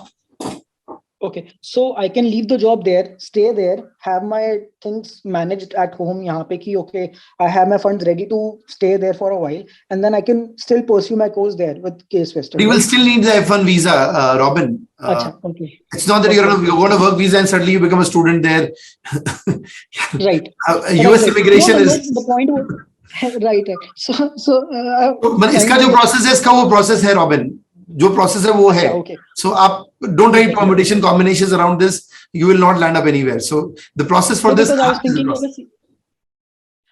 Okay, so I can leave the job there, stay there, have my things managed at home. Yahan pe ki, okay, I have my funds ready to stay there for a while, and then I can still pursue my course there with Case Western. You will still need the F1 visa, Robin. Okay. It's not that you're on a work visa and suddenly you become a student there. Right. US immigration is. The point was, right. So इसका जो process है, इसका वो process है, Robin. जो process है वो है. So आप don't write permutation combinations around this. You will not land up anywhere. So the process for this. Because I was thinking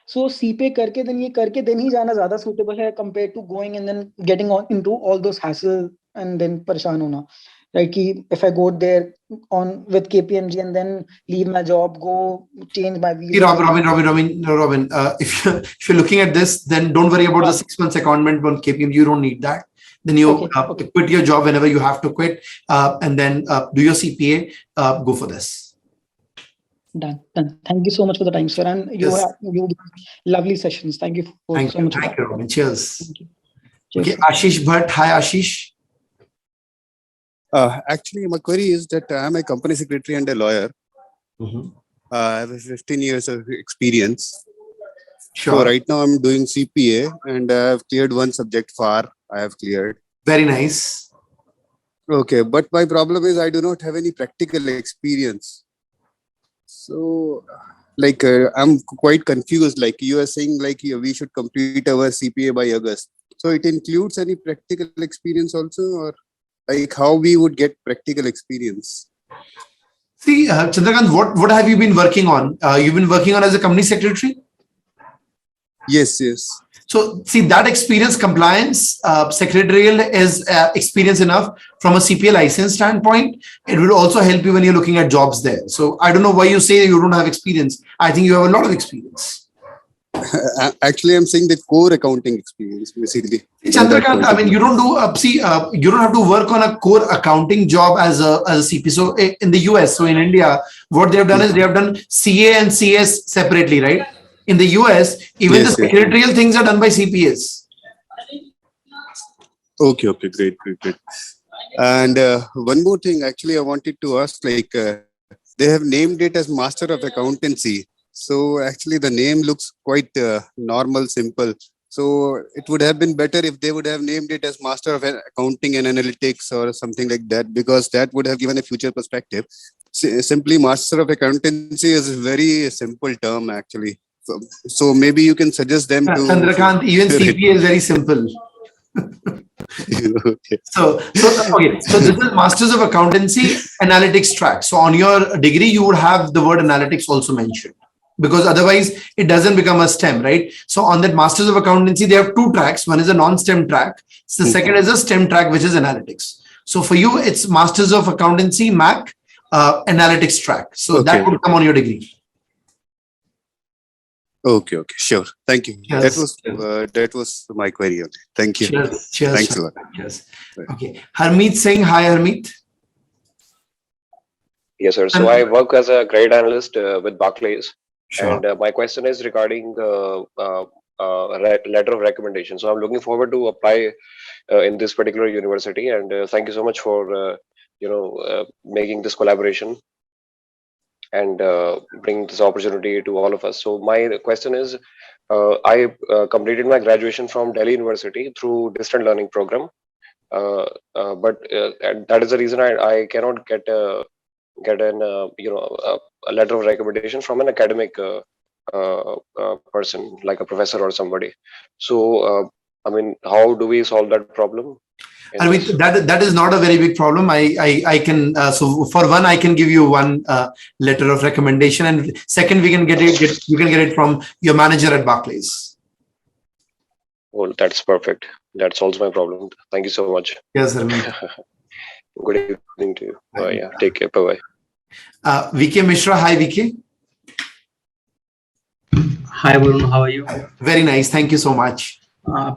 so CPA करके then ही जाना ज़्यादा suitable है compared to going and then getting on into all those hassle and then परेशान होना. Like if I go there on with KPMG and then leave my job, go change my visa. Robin. If you're looking at this, then don't worry about the 6 months secondment on KPMG. You don't need that. Then you quit your job whenever you have to quit, and then do your CPA. Go for this. Done. Thank you so much for the time, sir, and you give lovely sessions. Thank you so much. Thank you, Robin. Cheers. Thank you. Okay, Ashish Bhatt. Hi, Ashish. Actually, my query is that I'm a company secretary and a lawyer. I have 15 years of experience. Sure. So right now I'm doing CPA and I have cleared one subject FAR. I have cleared. Very nice. Okay, but my problem is I do not have any practical experience. So, I'm quite confused. Like you are saying, we should complete our CPA by August. So it includes any practical experience also, or like how we would get practical experience? See, Chandrakant, what have you been working on? You've been working on as a company secretary? Yes, yes. So see, that experience, compliance, secretarial is experience enough from a CPA license standpoint. It will also help you when you're looking at jobs there. So I don't know why you say you don't have experience. I think you have a lot of experience. Actually, I'm saying the core accounting experience, basically. Chandrakant, I mean, you don't do you don't have to work on a core accounting job as a CP. So in the US, so in India, what they have done is they have done CA and CS separately, right? In the US, even the secretarial things are done by CPAs. Okay, okay, great. And one more thing, actually, I wanted to ask, like, they have named it as Master of Accountancy. So actually, the name looks quite normal, simple. So it would have been better if they would have named it as Master of Accounting and Analytics or something like that, because that would have given a future perspective. Simply Master of Accountancy is a very simple term, actually. So maybe you can suggest them to... Chandrakant, even CPA is very simple. Okay. So this is Masters of Accountancy Analytics track. So on your degree, you would have the word analytics also mentioned, because otherwise it doesn't become a STEM, right? So on that Masters of Accountancy, they have two tracks. One is a non-STEM track. So the second is a STEM track, which is analytics. So for you, it's Masters of Accountancy, MAC, analytics track. So that would come on your degree. Okay, sure. Thank you. Yes. That was my query. Okay. Thank you. Cheers. Thanks a lot. Yes. Okay. Harmeet Singh. Hi, Harmeet. Yes, sir. So I work as a credit analyst with Barclays. Sure. And my question is regarding the letter of recommendation. So I'm looking forward to apply in this particular university. And thank you so much for making this collaboration and bring this opportunity to all of us. So my question is, I completed my graduation from Delhi University through distant learning program, but that is the reason I cannot get a letter of recommendation from an academic person, like a professor or somebody. So I mean, how do we solve that problem? I mean, that is not a very big problem. I can so for one, I can give you one letter of recommendation, and second, you can get it from your manager at Barclays. Well, that's perfect. That solves my problem. Thank you so much. Yes, sir. Good evening to you. Yeah, take care. Bye bye. VK Mishra. Hi, VK. Hi, Varun. How are you? Very nice. Thank you so much.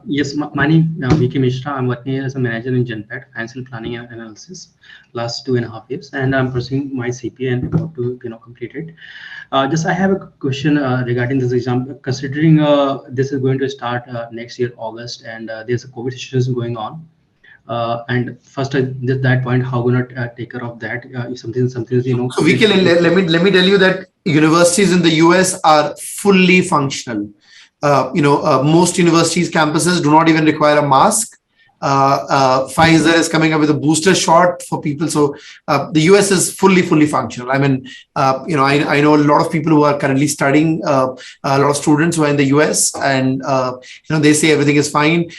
Yes, my name is VK Mishra. I'm working as a manager in GenPad, Financial Planning and Analysis, last 2.5 years, and I'm pursuing my CPA and about to complete it. Just I have a question regarding this exam. Considering this is going to start next year August, and there's a COVID situation going on. And first, at that point, how gonna take care of that? If something So VK, let me tell you that universities in the US are fully functional. Most universities campuses do not even require a mask. Pfizer is coming up with a booster shot for people. So the US is fully functional. I mean, I know a lot of people who are currently studying, a lot of students who are in the US, and they say everything is fine.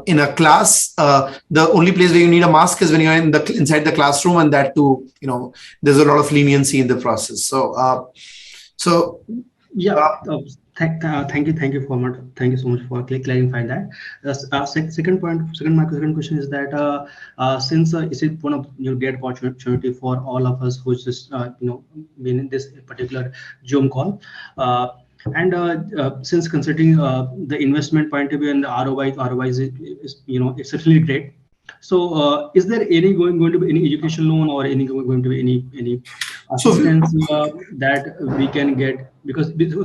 In a class, the only place where you need a mask is when you're inside the classroom, and that too, there's a lot of leniency in the process. So yeah. Thank you so much for clarifying that. Second question is that since is it one of great opportunity for all of us who's just been in this particular Zoom call, and since considering the investment point of view and the ROI is it's certainly great. So is there any going to be any education loan or any going to be any assistance that we can get, because it's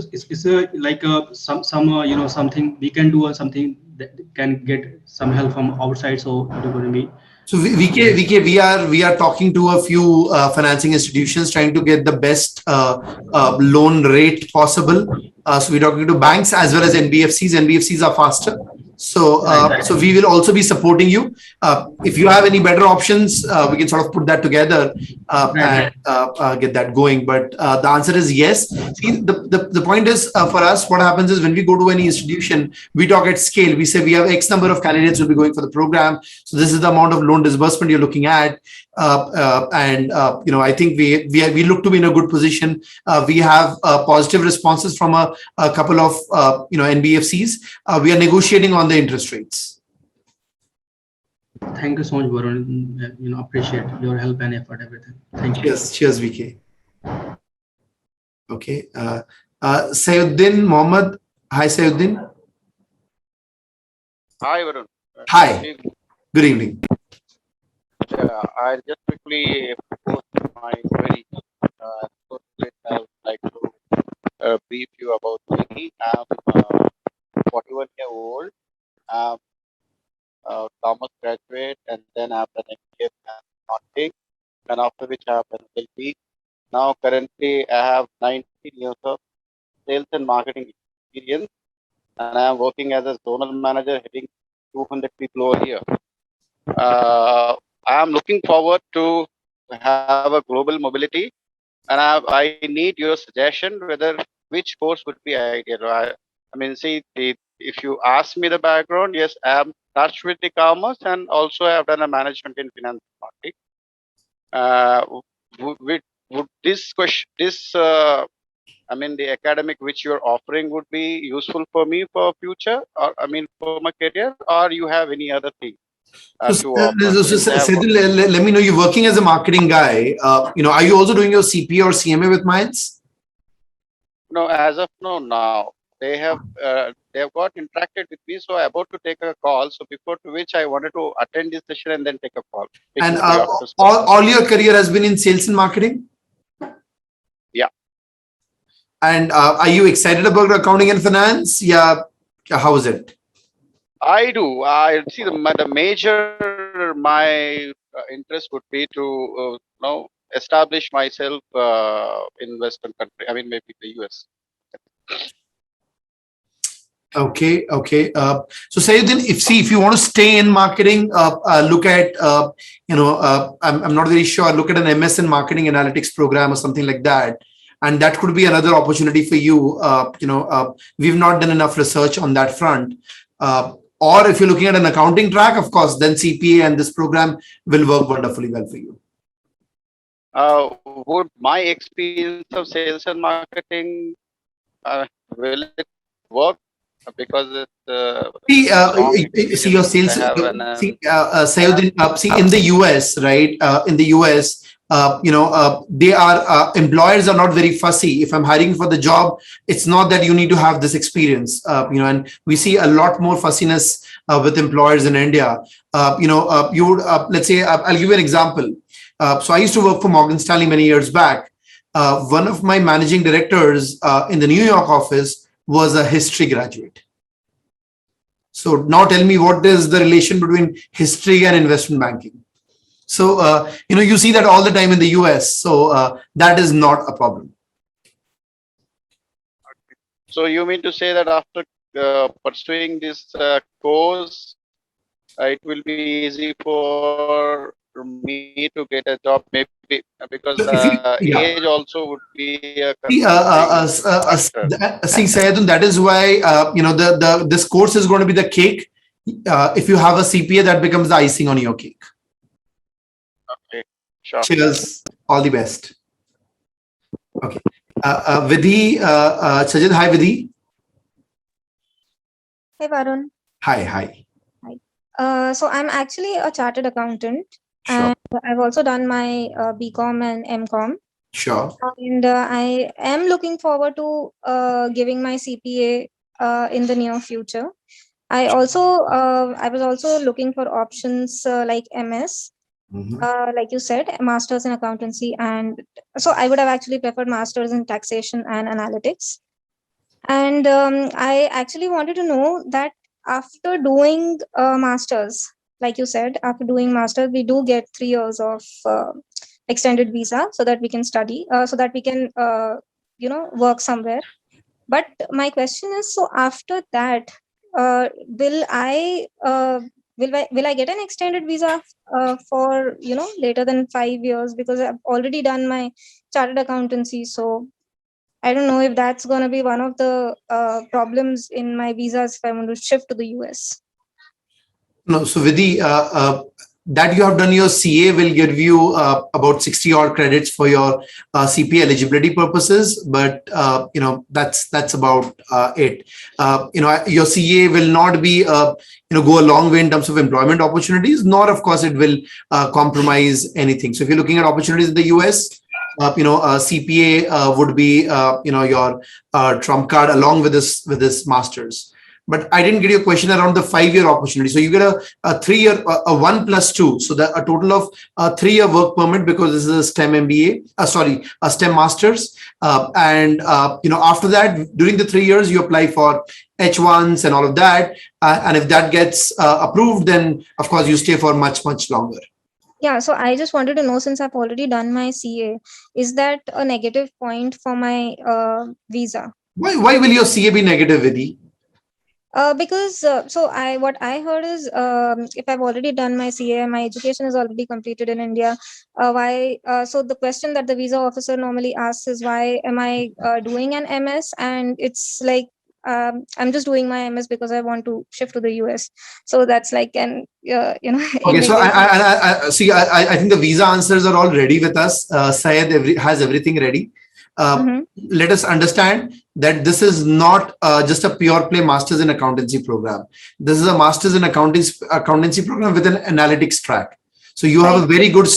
something we can do or something that can get some help from outside, so it's going to be. So VK, we are talking to a few financing institutions trying to get the best loan rate possible. So we're talking to banks as well as NBFCs. NBFCs are faster. So, so we will also be supporting you. If you have any better options, we can sort of put that together and get that going. But the answer is yes. See, the point is for us, what happens is when we go to any institution, we talk at scale. We say we have X number of candidates will be going for the program. So this is the amount of loan disbursement you're looking at. You know, I think we look to be in a good position. We have positive responses from a couple of you know, NBFCs. We are negotiating on the interest rates. Thank you so much, Varun. You know, appreciate your help and effort, everything. Thank you. Cheers, cheers, VK. Okay, Sayuddin Mohammed. Hi, Sayuddin. Hi, Varun. Hi. Good evening. I'll just quickly post my query. I would like to brief you about me. I'm 41 years old. I'm a commerce graduate, and then I've done MBA in accounting, and after which I have done LLB. Now, currently, I have 19 years of sales and marketing experience, and I am working as a zonal manager, heading 200 people over here. I am looking forward to have a global mobility, and I need your suggestion whether which course would be ideal. I mean, see, if you ask me the background, yes, I am touched with the commerce, and also I have done a management in finance marketing. Would this question, I mean, the academic which you're offering would be useful for me for future, or I mean, for my career, or you have any other thing? Let me know, you're working as a marketing guy. You know, are you also doing your CPA or CMA with Miles? No, as of now they have got interacted with me, so I'm about to take a call. So before to which I wanted to attend this session and then take a call. And all your career has been in sales and marketing? Yeah. And are you excited about accounting and finance? Yeah. How is it? I do. I see the major my interest would be to you know, establish myself in Western country. I mean, maybe the US. Okay. Okay. So Sayuddin, if you want to stay in marketing, look at you know, I'm not very sure. Look at an MS in marketing analytics program or something like that, and that could be another opportunity for you. You know, we've not done enough research on that front. Or if you're looking at an accounting track, of course, then CPA and this program will work wonderfully well for you. Would my experience of sales and marketing will it work? Because it's see your sales. Sayuddin, see in the US, right? In the US, you know, they are employers are not very fussy. If I'm hiring for the job, it's not that you need to have this experience. You know, and we see a lot more fussiness with employers in India. You know, you would let's say I'll give you an example. So I used to work for Morgan Stanley many years back. One of my managing directors in the New York office was a history graduate. So now tell me, what is the relation between history and investment banking? So, you know, you see that all the time in the US. So that is not a problem. So you mean to say that after pursuing this course, it will be easy for me to get a job, maybe because age also would be a see, Sayedun, that is why you know, this course is going to be the cake. If you have a CPA, that becomes the icing on your cake. Okay, sure. Cheers. All the best. Okay. Vidhi, Sajid, hi Vidhi. Hey Varun. Hi, hi. So I'm actually a chartered accountant, Sure. and I've also done my BCom and MCom. Sure. And I am looking forward to giving my CPA in the near future. I was also looking for options like MS, like you said, masters in accountancy, and so I would have actually preferred masters in taxation and analytics. And I actually wanted to know that after doing masters, like you said, after doing masters, we do get 3 years of extended visa so that we can study, so that we can, you know, work somewhere. But my question is, so after that, will I get an extended visa for later than 5 years, because I've already done my chartered accountancy. So I don't know if that's going to be one of the problems in my visas if I want to shift to the US. No, so Vidhi, that you have done your CA will give you about 60 odd credits for your CPA eligibility purposes, but that's about it. Your CA will not be go a long way in terms of employment opportunities, nor of course it will compromise anything. So if you're looking at opportunities in the US, CPA would be your trump card along with this masters. But I didn't get your question around the 5-year opportunity. So you get a 3-year, a 1+2. So a total of a 3-year work permit, because this is a STEM MBA, a STEM masters. After that, during the 3 years, you apply for H1s and all of that. And if that gets approved, then of course you stay for much, much longer. Yeah, so I just wanted to know, since I've already done my CA, is that a negative point for my visa? Why will your CA be negative, Vidhi? Because what I heard is, if I've already done my CA, my education is already completed in India. So the question that the visa officer normally asks is, why am I doing an MS? And it's like, I'm just doing my MS because I want to shift to the US. So that's like an Okay, so I see. I think the visa answers are all ready with us. Syed has everything ready. Let us understand that this is not just a pure play masters in accountancy program. This is a masters in accountancy program with an analytics track. So you have a very good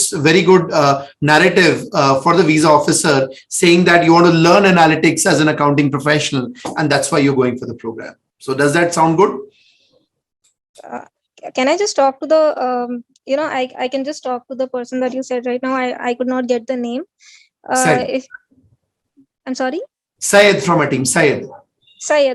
narrative for the visa officer, saying that you want to learn analytics as an accounting professional, and that's why you're going for the program. So does that sound good? Can I just talk to the I can just talk to the person that you said right now. I could not get the name. I'm sorry? Syed from a team. Syed,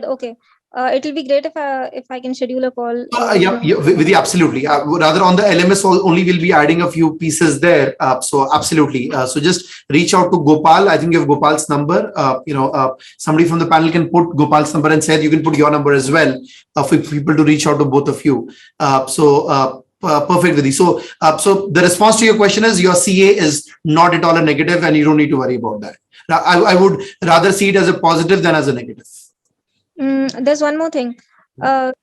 okay. It will be great if I can schedule a call. Vidhi, absolutely. Rather, on the LMS only we'll be adding a few pieces there. So absolutely. So just reach out to Gopal. I think you have Gopal's number. Somebody from the panel can put Gopal's number, and Syed, you can put your number as well for people to reach out to both of you. Perfect, Vidhi. So the response to your question is, your CA is not at all a negative, and you don't need to worry about that. Now, I would rather see it as a positive than as a negative. There's one more thing. Okay.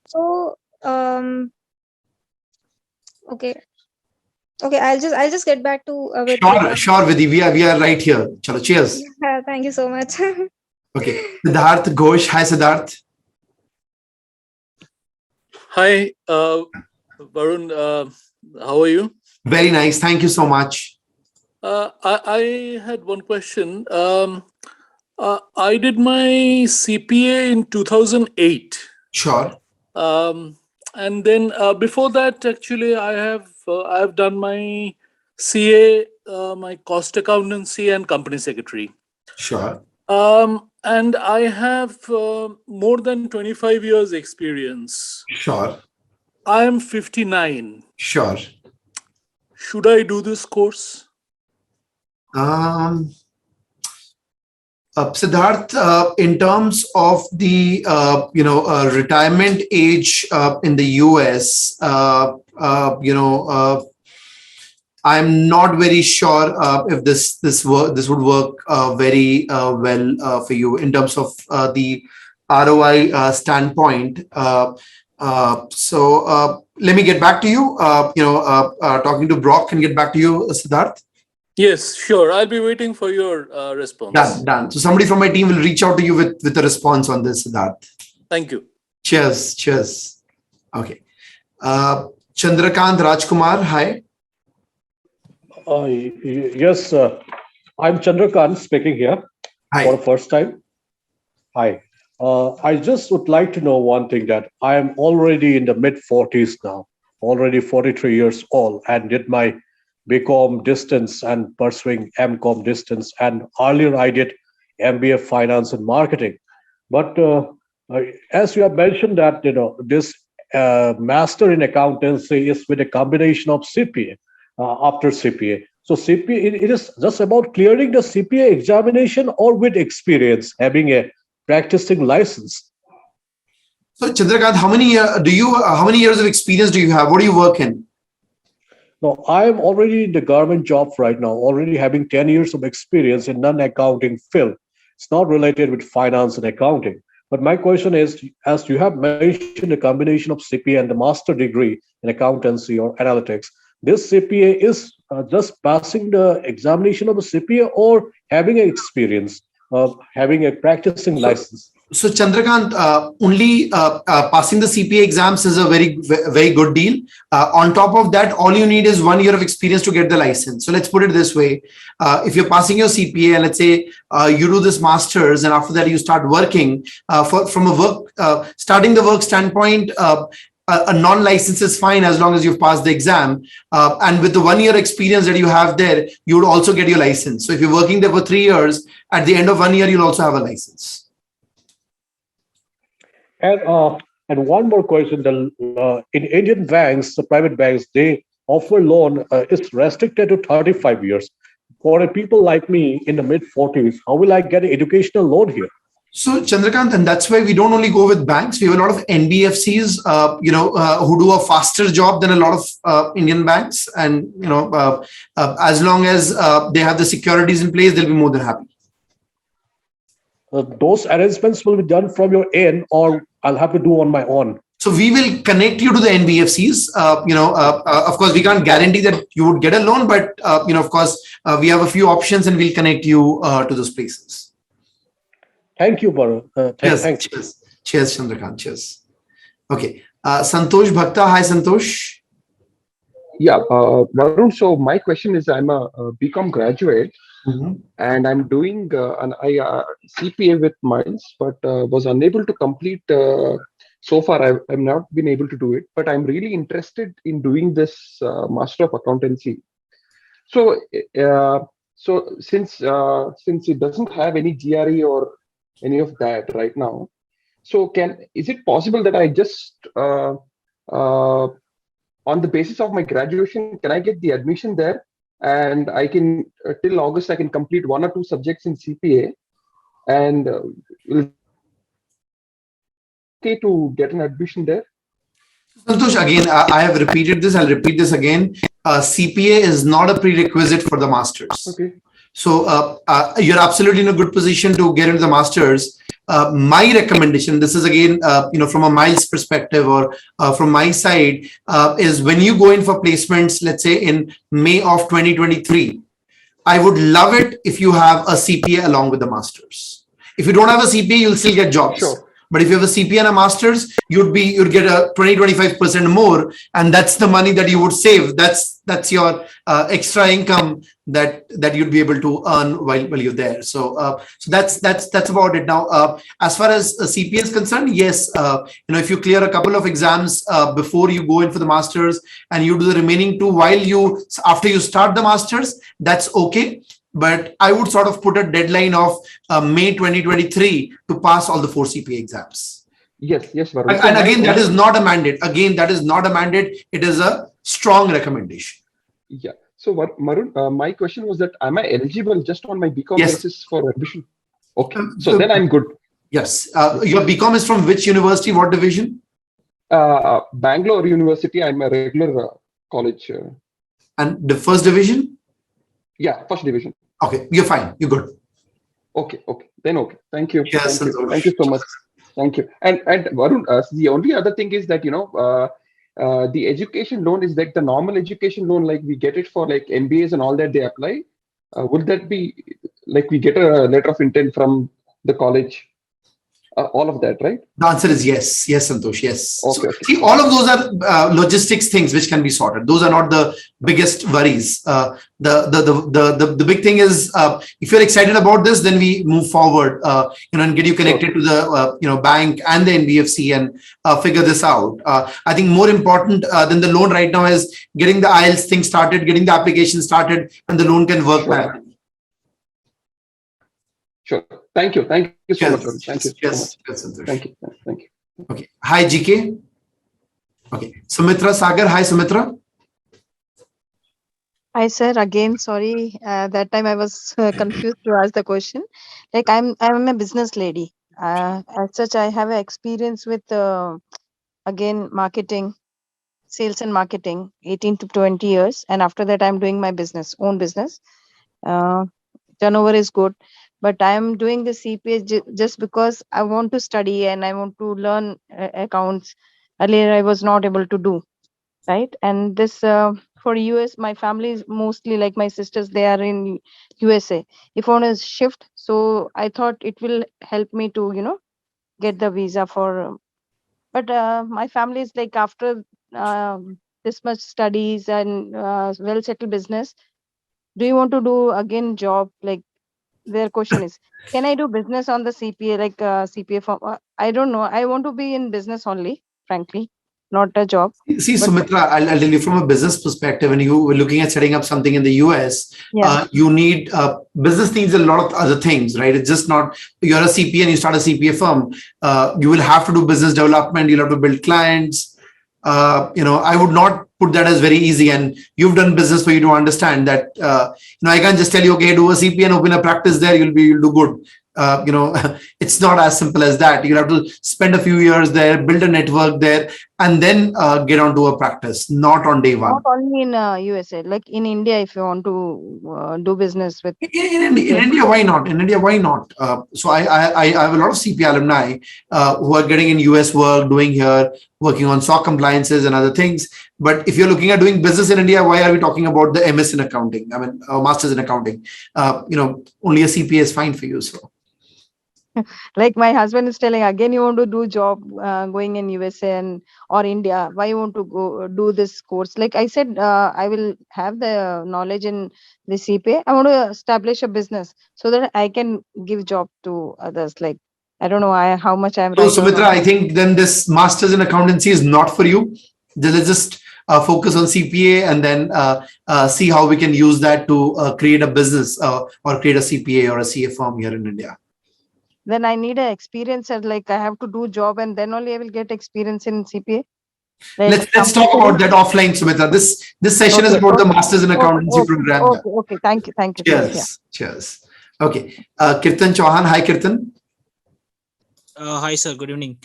I'll just get back to. Sure, Vidhi. We are right here. Chalo, cheers. Yeah, thank you so much. Okay, Siddharth Ghosh. Hi, Siddharth. Hi, Varun. How are you? Very nice. Thank you so much. I had one question. I did my CPA in 2008. Sure. And then before that, actually, I've done my CA, my cost accountancy, and company secretary. Sure. And I have more than 25 years experience. Sure. I am 59. Sure. Should I do this course? Siddharth, in terms of the retirement age in the US, I'm not very sure if this would work very well for you in terms of the ROI standpoint. So let me get back to you. Talking to Brock and get back to you, Siddharth. Yes, sure. I'll be waiting for your response. Done. So somebody from my team will reach out to you with a response on this, Siddharth. Thank you. Cheers. Okay. Chandrakant Rajkumar, hi. Yes, I'm Chandrakant speaking here for the first time. Hi. I just would like to know one thing, that I am already in the mid-40s now, already 43 years old, and did my BCom distance and pursuing MCom distance, and earlier I did MBA Finance and Marketing. But as you have mentioned that this Master in Accountancy is with a combination of CPA after CPA. So CPA, it is just about clearing the CPA examination, or with experience, having a practicing license? So Chandrakant, how many years of experience do you have? What do you work in? No, I'm already in the government job right now, already having 10 years of experience in non-accounting field. It's not related with finance and accounting. But my question is, as you have mentioned a combination of CPA and the master degree in accountancy or analytics, this CPA is just passing the examination of a CPA or having an experience, having a practicing license? So Chandrakant, only passing the CPA exams is a very good deal. On top of that, all you need is 1 year of experience to get the license. So let's put it this way: if you're passing your CPA, and let's say you do this masters, and after that you start working, from a starting the work standpoint, a non-license is fine as long as you've passed the exam. And with the 1 year experience that you have there, you would also get your license. So if you're working there for 3 years, at the end of 1 year, you'll also have a license. And one more question: in Indian banks, the private banks, they offer loan is restricted to 35 years. For people like me in the mid-40s, how will I get an educational loan here? So Chandrakant, and that's why we don't only go with banks. We have a lot of NBFCs, who do a faster job than a lot of Indian banks, and as long as they have the securities in place, they'll be more than happy. Those arrangements will be done from your end, or I'll have to do on my own? So we will connect you to the NBFCs. Of course, we can't guarantee that you would get a loan, but of course, we have a few options, and we'll connect you to those places. Thank you, Varun. Thanks. Cheers, Chandrakant. Cheers. Okay, Santosh Bhakta. Hi, Santosh. Yeah, Varun. So my question is, I'm a BCom graduate. And I'm doing an CPA with Miles, but was unable to complete. So far, I've not been able to do it, but I'm really interested in doing this Master of Accountancy. So, since it doesn't have any GRE or any of that right now, so is it possible that I just on the basis of my graduation, can I get the admission there? And I can till August I can complete 1 or 2 subjects in CPA, and okay to get an admission there. Santosh, again, I have repeated this. I'll repeat this again. CPA is not a prerequisite for the masters. Okay. So you're absolutely in a good position to get into the masters. My recommendation, this is again, from a Miles perspective or from my side, is when you go in for placements, let's say in May of 2023, I would love it if you have a CPA along with the masters. If you don't have a CPA, you'll still get jobs. Sure. But if you have a CPA and a master's, you'd get a 20-25% more, and that's the money that you would save. That's your extra income that you'd be able to earn while you're there. So that's about it. Now, as far as CPA is concerned, yes, if you clear a couple of exams before you go in for the masters, and you do the remaining 2 after you start the masters, that's okay. But I would sort of put a deadline of May 2023 to pass all the 4 CPA exams. Yes, Varun. And again, that is not a mandate. It is a strong recommendation. Yeah. So, Varun, my question was that, am I eligible just on my BCom basis for admission? Okay. So then I'm good. Yes. Your BCom is from which university? What division? Bangalore University. I'm a regular college. And the first division? Yeah, first division. Okay, you're fine. You're good. Okay. Then okay. Thank you. Yes, Thank you so much. Thank you. And Varun, the only other thing is that the education loan is like the normal education loan, like we get it for like MBAs and all that they apply. Would that be like we get a letter of intent from the college? All of that, right? The answer is yes. Yes, Santosh. Yes. Okay, so, see, all of those are logistics things which can be sorted. Those are not the biggest worries. The big thing is if you're excited about this, then we move forward, and get you connected to the bank and the NBFC and figure this out. I think more important than the loan right now is getting the IELTS thing started, getting the application started, and the loan can work back. Sure. Thank you so much. Thank you so much. Yes, Thank you. Okay. Hi, GK. Okay. Sumitra Sagar. Hi, Sumitra. Hi, sir. Again, sorry. That time I was confused to ask the question. Like I'm a business lady. As such, I have experience with again marketing, sales and marketing, 18 to 20 years, and after that, I'm doing my own business. Uh, Turnover is good, but I am doing the CPA just because I want to study and I want to learn accounts. Earlier, I was not able to do, right? And this for US, my family is mostly like my sisters, they are in USA. If I want to shift, so I thought it will help me to, get the visa for. But my family is like after this much studies and well settled business, do you want to do again job? Like their question is, can I do business on the CPA, like CPA form? I don't know. I want to be in business only, frankly, not a job. See, But Sumitra, I'll tell you from a business perspective, when you were looking at setting up something in the US, yeah, you need, business needs a lot of other things, right? It's just not, you're a CPA and you start a CPA firm. You will have to do business development, you'll have to build clients. I would not put that as very easy. And you've done business for you to understand that, I can't just tell you, okay, do a CPA and open a practice there, you'll do good. It's not as simple as that. You'll have to spend a few years there, build a network there, and then get onto a practice, not on day one. not only in USA, like in India, if you want to do business with. In India, why not? In India, why not? So I have a lot of CPA alumni who are getting in US work, doing here, working on SOC compliances and other things. But if you're looking at doing business in India, why are we talking about the MS in accounting? I mean, masters in accounting. Only a CPA is fine for you. So. Like my husband is telling again, you want to do job going in USA or India, why you want to go do this course? Like I said, I will have the knowledge in the CPA. I want to establish a business so that I can give job to others. Like I don't know how much I'm So right. Sumitra, I think then this masters in accountancy is not for you. Let's just focus on CPA and then see how we can use that to create a business or create a CPA or a CA firm here in India. Then I need an experience, and like I have to do job and then only I will get experience in CPA. Like let's talk about that offline, Sumitra. This session is about the Masters in Accountancy program. Okay. Thank you. Cheers. Yeah. Cheers. Okay. Kirtan Chauhan. Hi, Kirtan. Hi, sir. Good evening.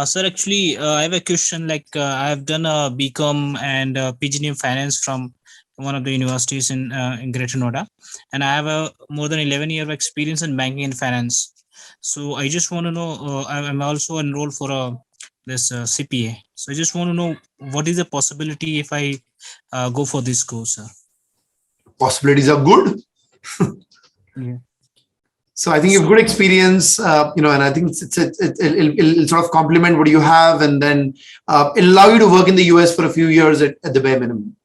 Sir, actually, I have a question. Like, I have done a BCom and PG in finance from one of the universities in Greater Noida, and I have more than 11 years of experience in banking and finance. So I just want to know, I'm also enrolled for this CPA. So I just want to know what is the possibility if I go for this course, sir? Possibilities are good. Yeah. So I think you have good experience, and I think it'll sort of complement what you have, and then it'll allow you to work in the US for a few years at the bare minimum.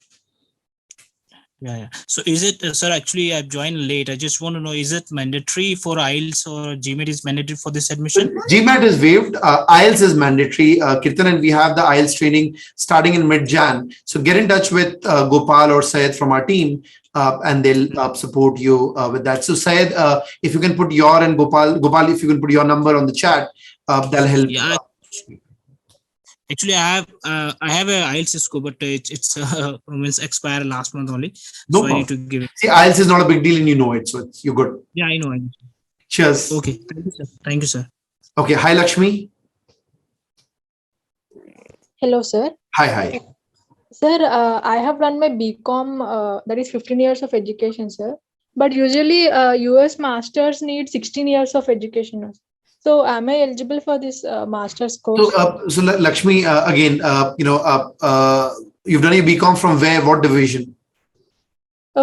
Yeah. So is it, sir, actually I've joined late. I just want to know, is it mandatory for IELTS or GMAT is mandatory for this admission? GMAT is waived. IELTS is mandatory. Kirtan, and we have the IELTS training starting in mid-Jan. So get in touch with Gopal or Syed from our team and they'll support you with that. So Syed, if you can put your and Gopal, if you can put your number on the chat, that'll help. Yeah. Actually, I have a IELTS score, but it's means expire last month only. No so problem. I need to give it. See, IELTS is not a big deal, and you know it, so you're good. Yeah, I know. Cheers. Okay. Thank you, sir. Thank you, sir. Okay. Hi, Lakshmi. Hello, sir. Hi. Sir, I have done my BCom, that is 15 years of education, sir. But usually, US masters need 16 years of education. So, am I eligible for this master's course? So Lakshmi, again, you've done your BCom from where? What division?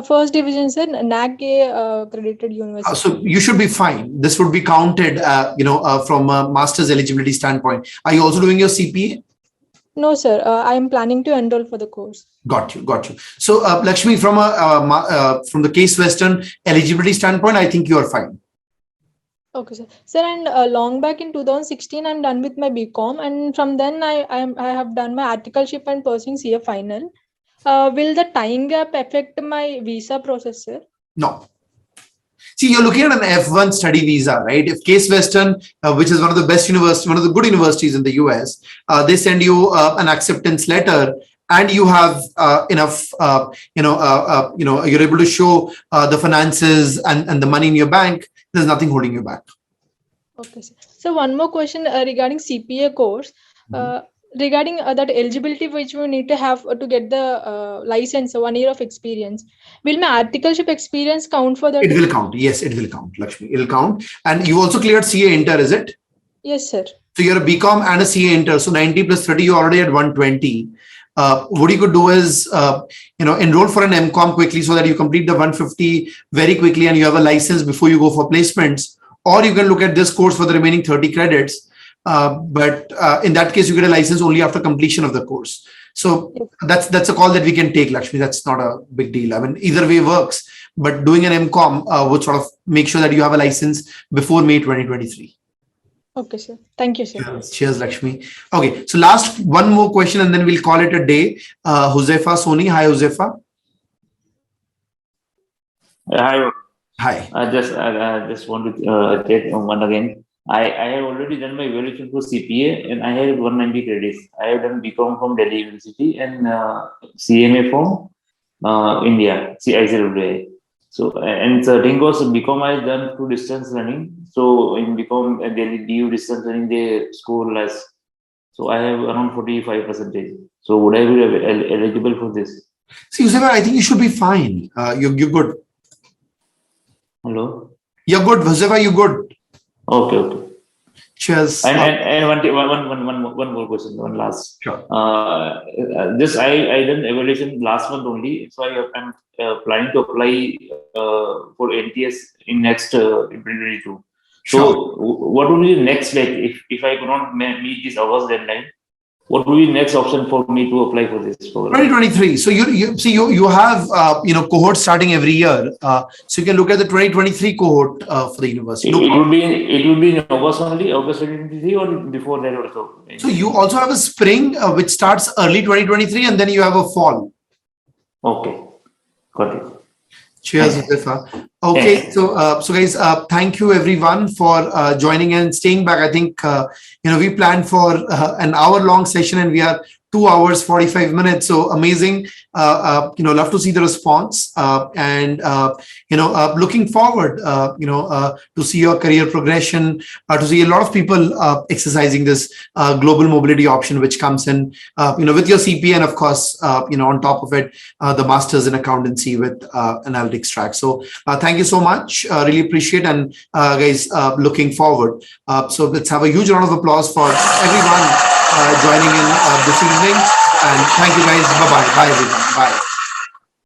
First division, sir, NAC accredited university. So you should be fine. This would be counted, from a master's eligibility standpoint. Are you also doing your CPA? No, sir. I am planning to enroll for the course. Got you. So Lakshmi, from the Case Western eligibility standpoint, I think you are fine. Okay, sir. Sir, and long back in 2016, I'm done with my BCom, and from then I have done my articleship and pursuing CA final. Will the time gap affect my visa process, sir? No. See, you're looking at an F1 study visa, right? If Case Western, which is one of the best universities, one of the good universities in the US, they send you an acceptance letter, and you have enough, you're able to show the finances and the money in your bank. There's nothing holding you back. Okay, sir. So one more question regarding CPA course. Regarding that eligibility which we need to have to get the license, 1 year of experience, will my articleship experience count for that? It will count. Yes, it will count, Lakshmi. It will count. And you also cleared CA Inter, is it? Yes, sir. So you're a BCom and a CA Inter. So 90 plus 30, you're already at 120. What you could do is, enroll for an MCom quickly so that you complete the 150 very quickly and you have a license before you go for placements. Or you can look at this course for the remaining 30 credits. But in that case, you get a license only after completion of the course. So that's a call that we can take, Lakshmi. That's not a big deal. I mean, either way works. But doing an MCom would sort of make sure that you have a license before May 2023. Okay, sir. Thank you, sir. Cheers, Lakshmi. Okay, so last one more question and then we'll call it a day. Josefa Soni. Hi, Josefa. Hi. Hi. I just want to take one again. I have already done my evaluation for CPA and I have 190 credits. I have done BCom from Delhi University and CMA from India, CICWA. So, and certain course BCom I have done through distance learning. So in BCom Delhi DU distance learning they score less. So I have around 45%. So would I be eligible for this? See, Josefa, I think you should be fine. You're good. Hello. You're good, Josefa. You're good. Okay. Cheers. And one more question, one last. Sure. This I done evaluation last month only, so I'm planning to apply for NTS in next 2022. So what will be the next, like if I cannot meet this August deadline, what will be the next option for me to apply for this program? 2023. So you have cohorts starting every year. So you can look at the 2023 cohort for the university. It will be in August only, August 2023, or before that also. So you also have a spring which starts early 2023, and then you have a fall. Okay, got it. Cheers, Josefa. Okay, so guys, thank you everyone for joining and staying back. I think we planned for an hour-long session, and we are 2 hours 45 minutes. So amazing. Love to see the response, and looking forward to see your career progression, to see a lot of people exercising this global mobility option which comes in with your CPA, and of course on top of it the masters in accountancy with analytics track. So thank you so much, really appreciate, and guys, looking forward. So let's have a huge round of applause for everyone joining in this evening, and thank you guys. Bye everyone. Bye.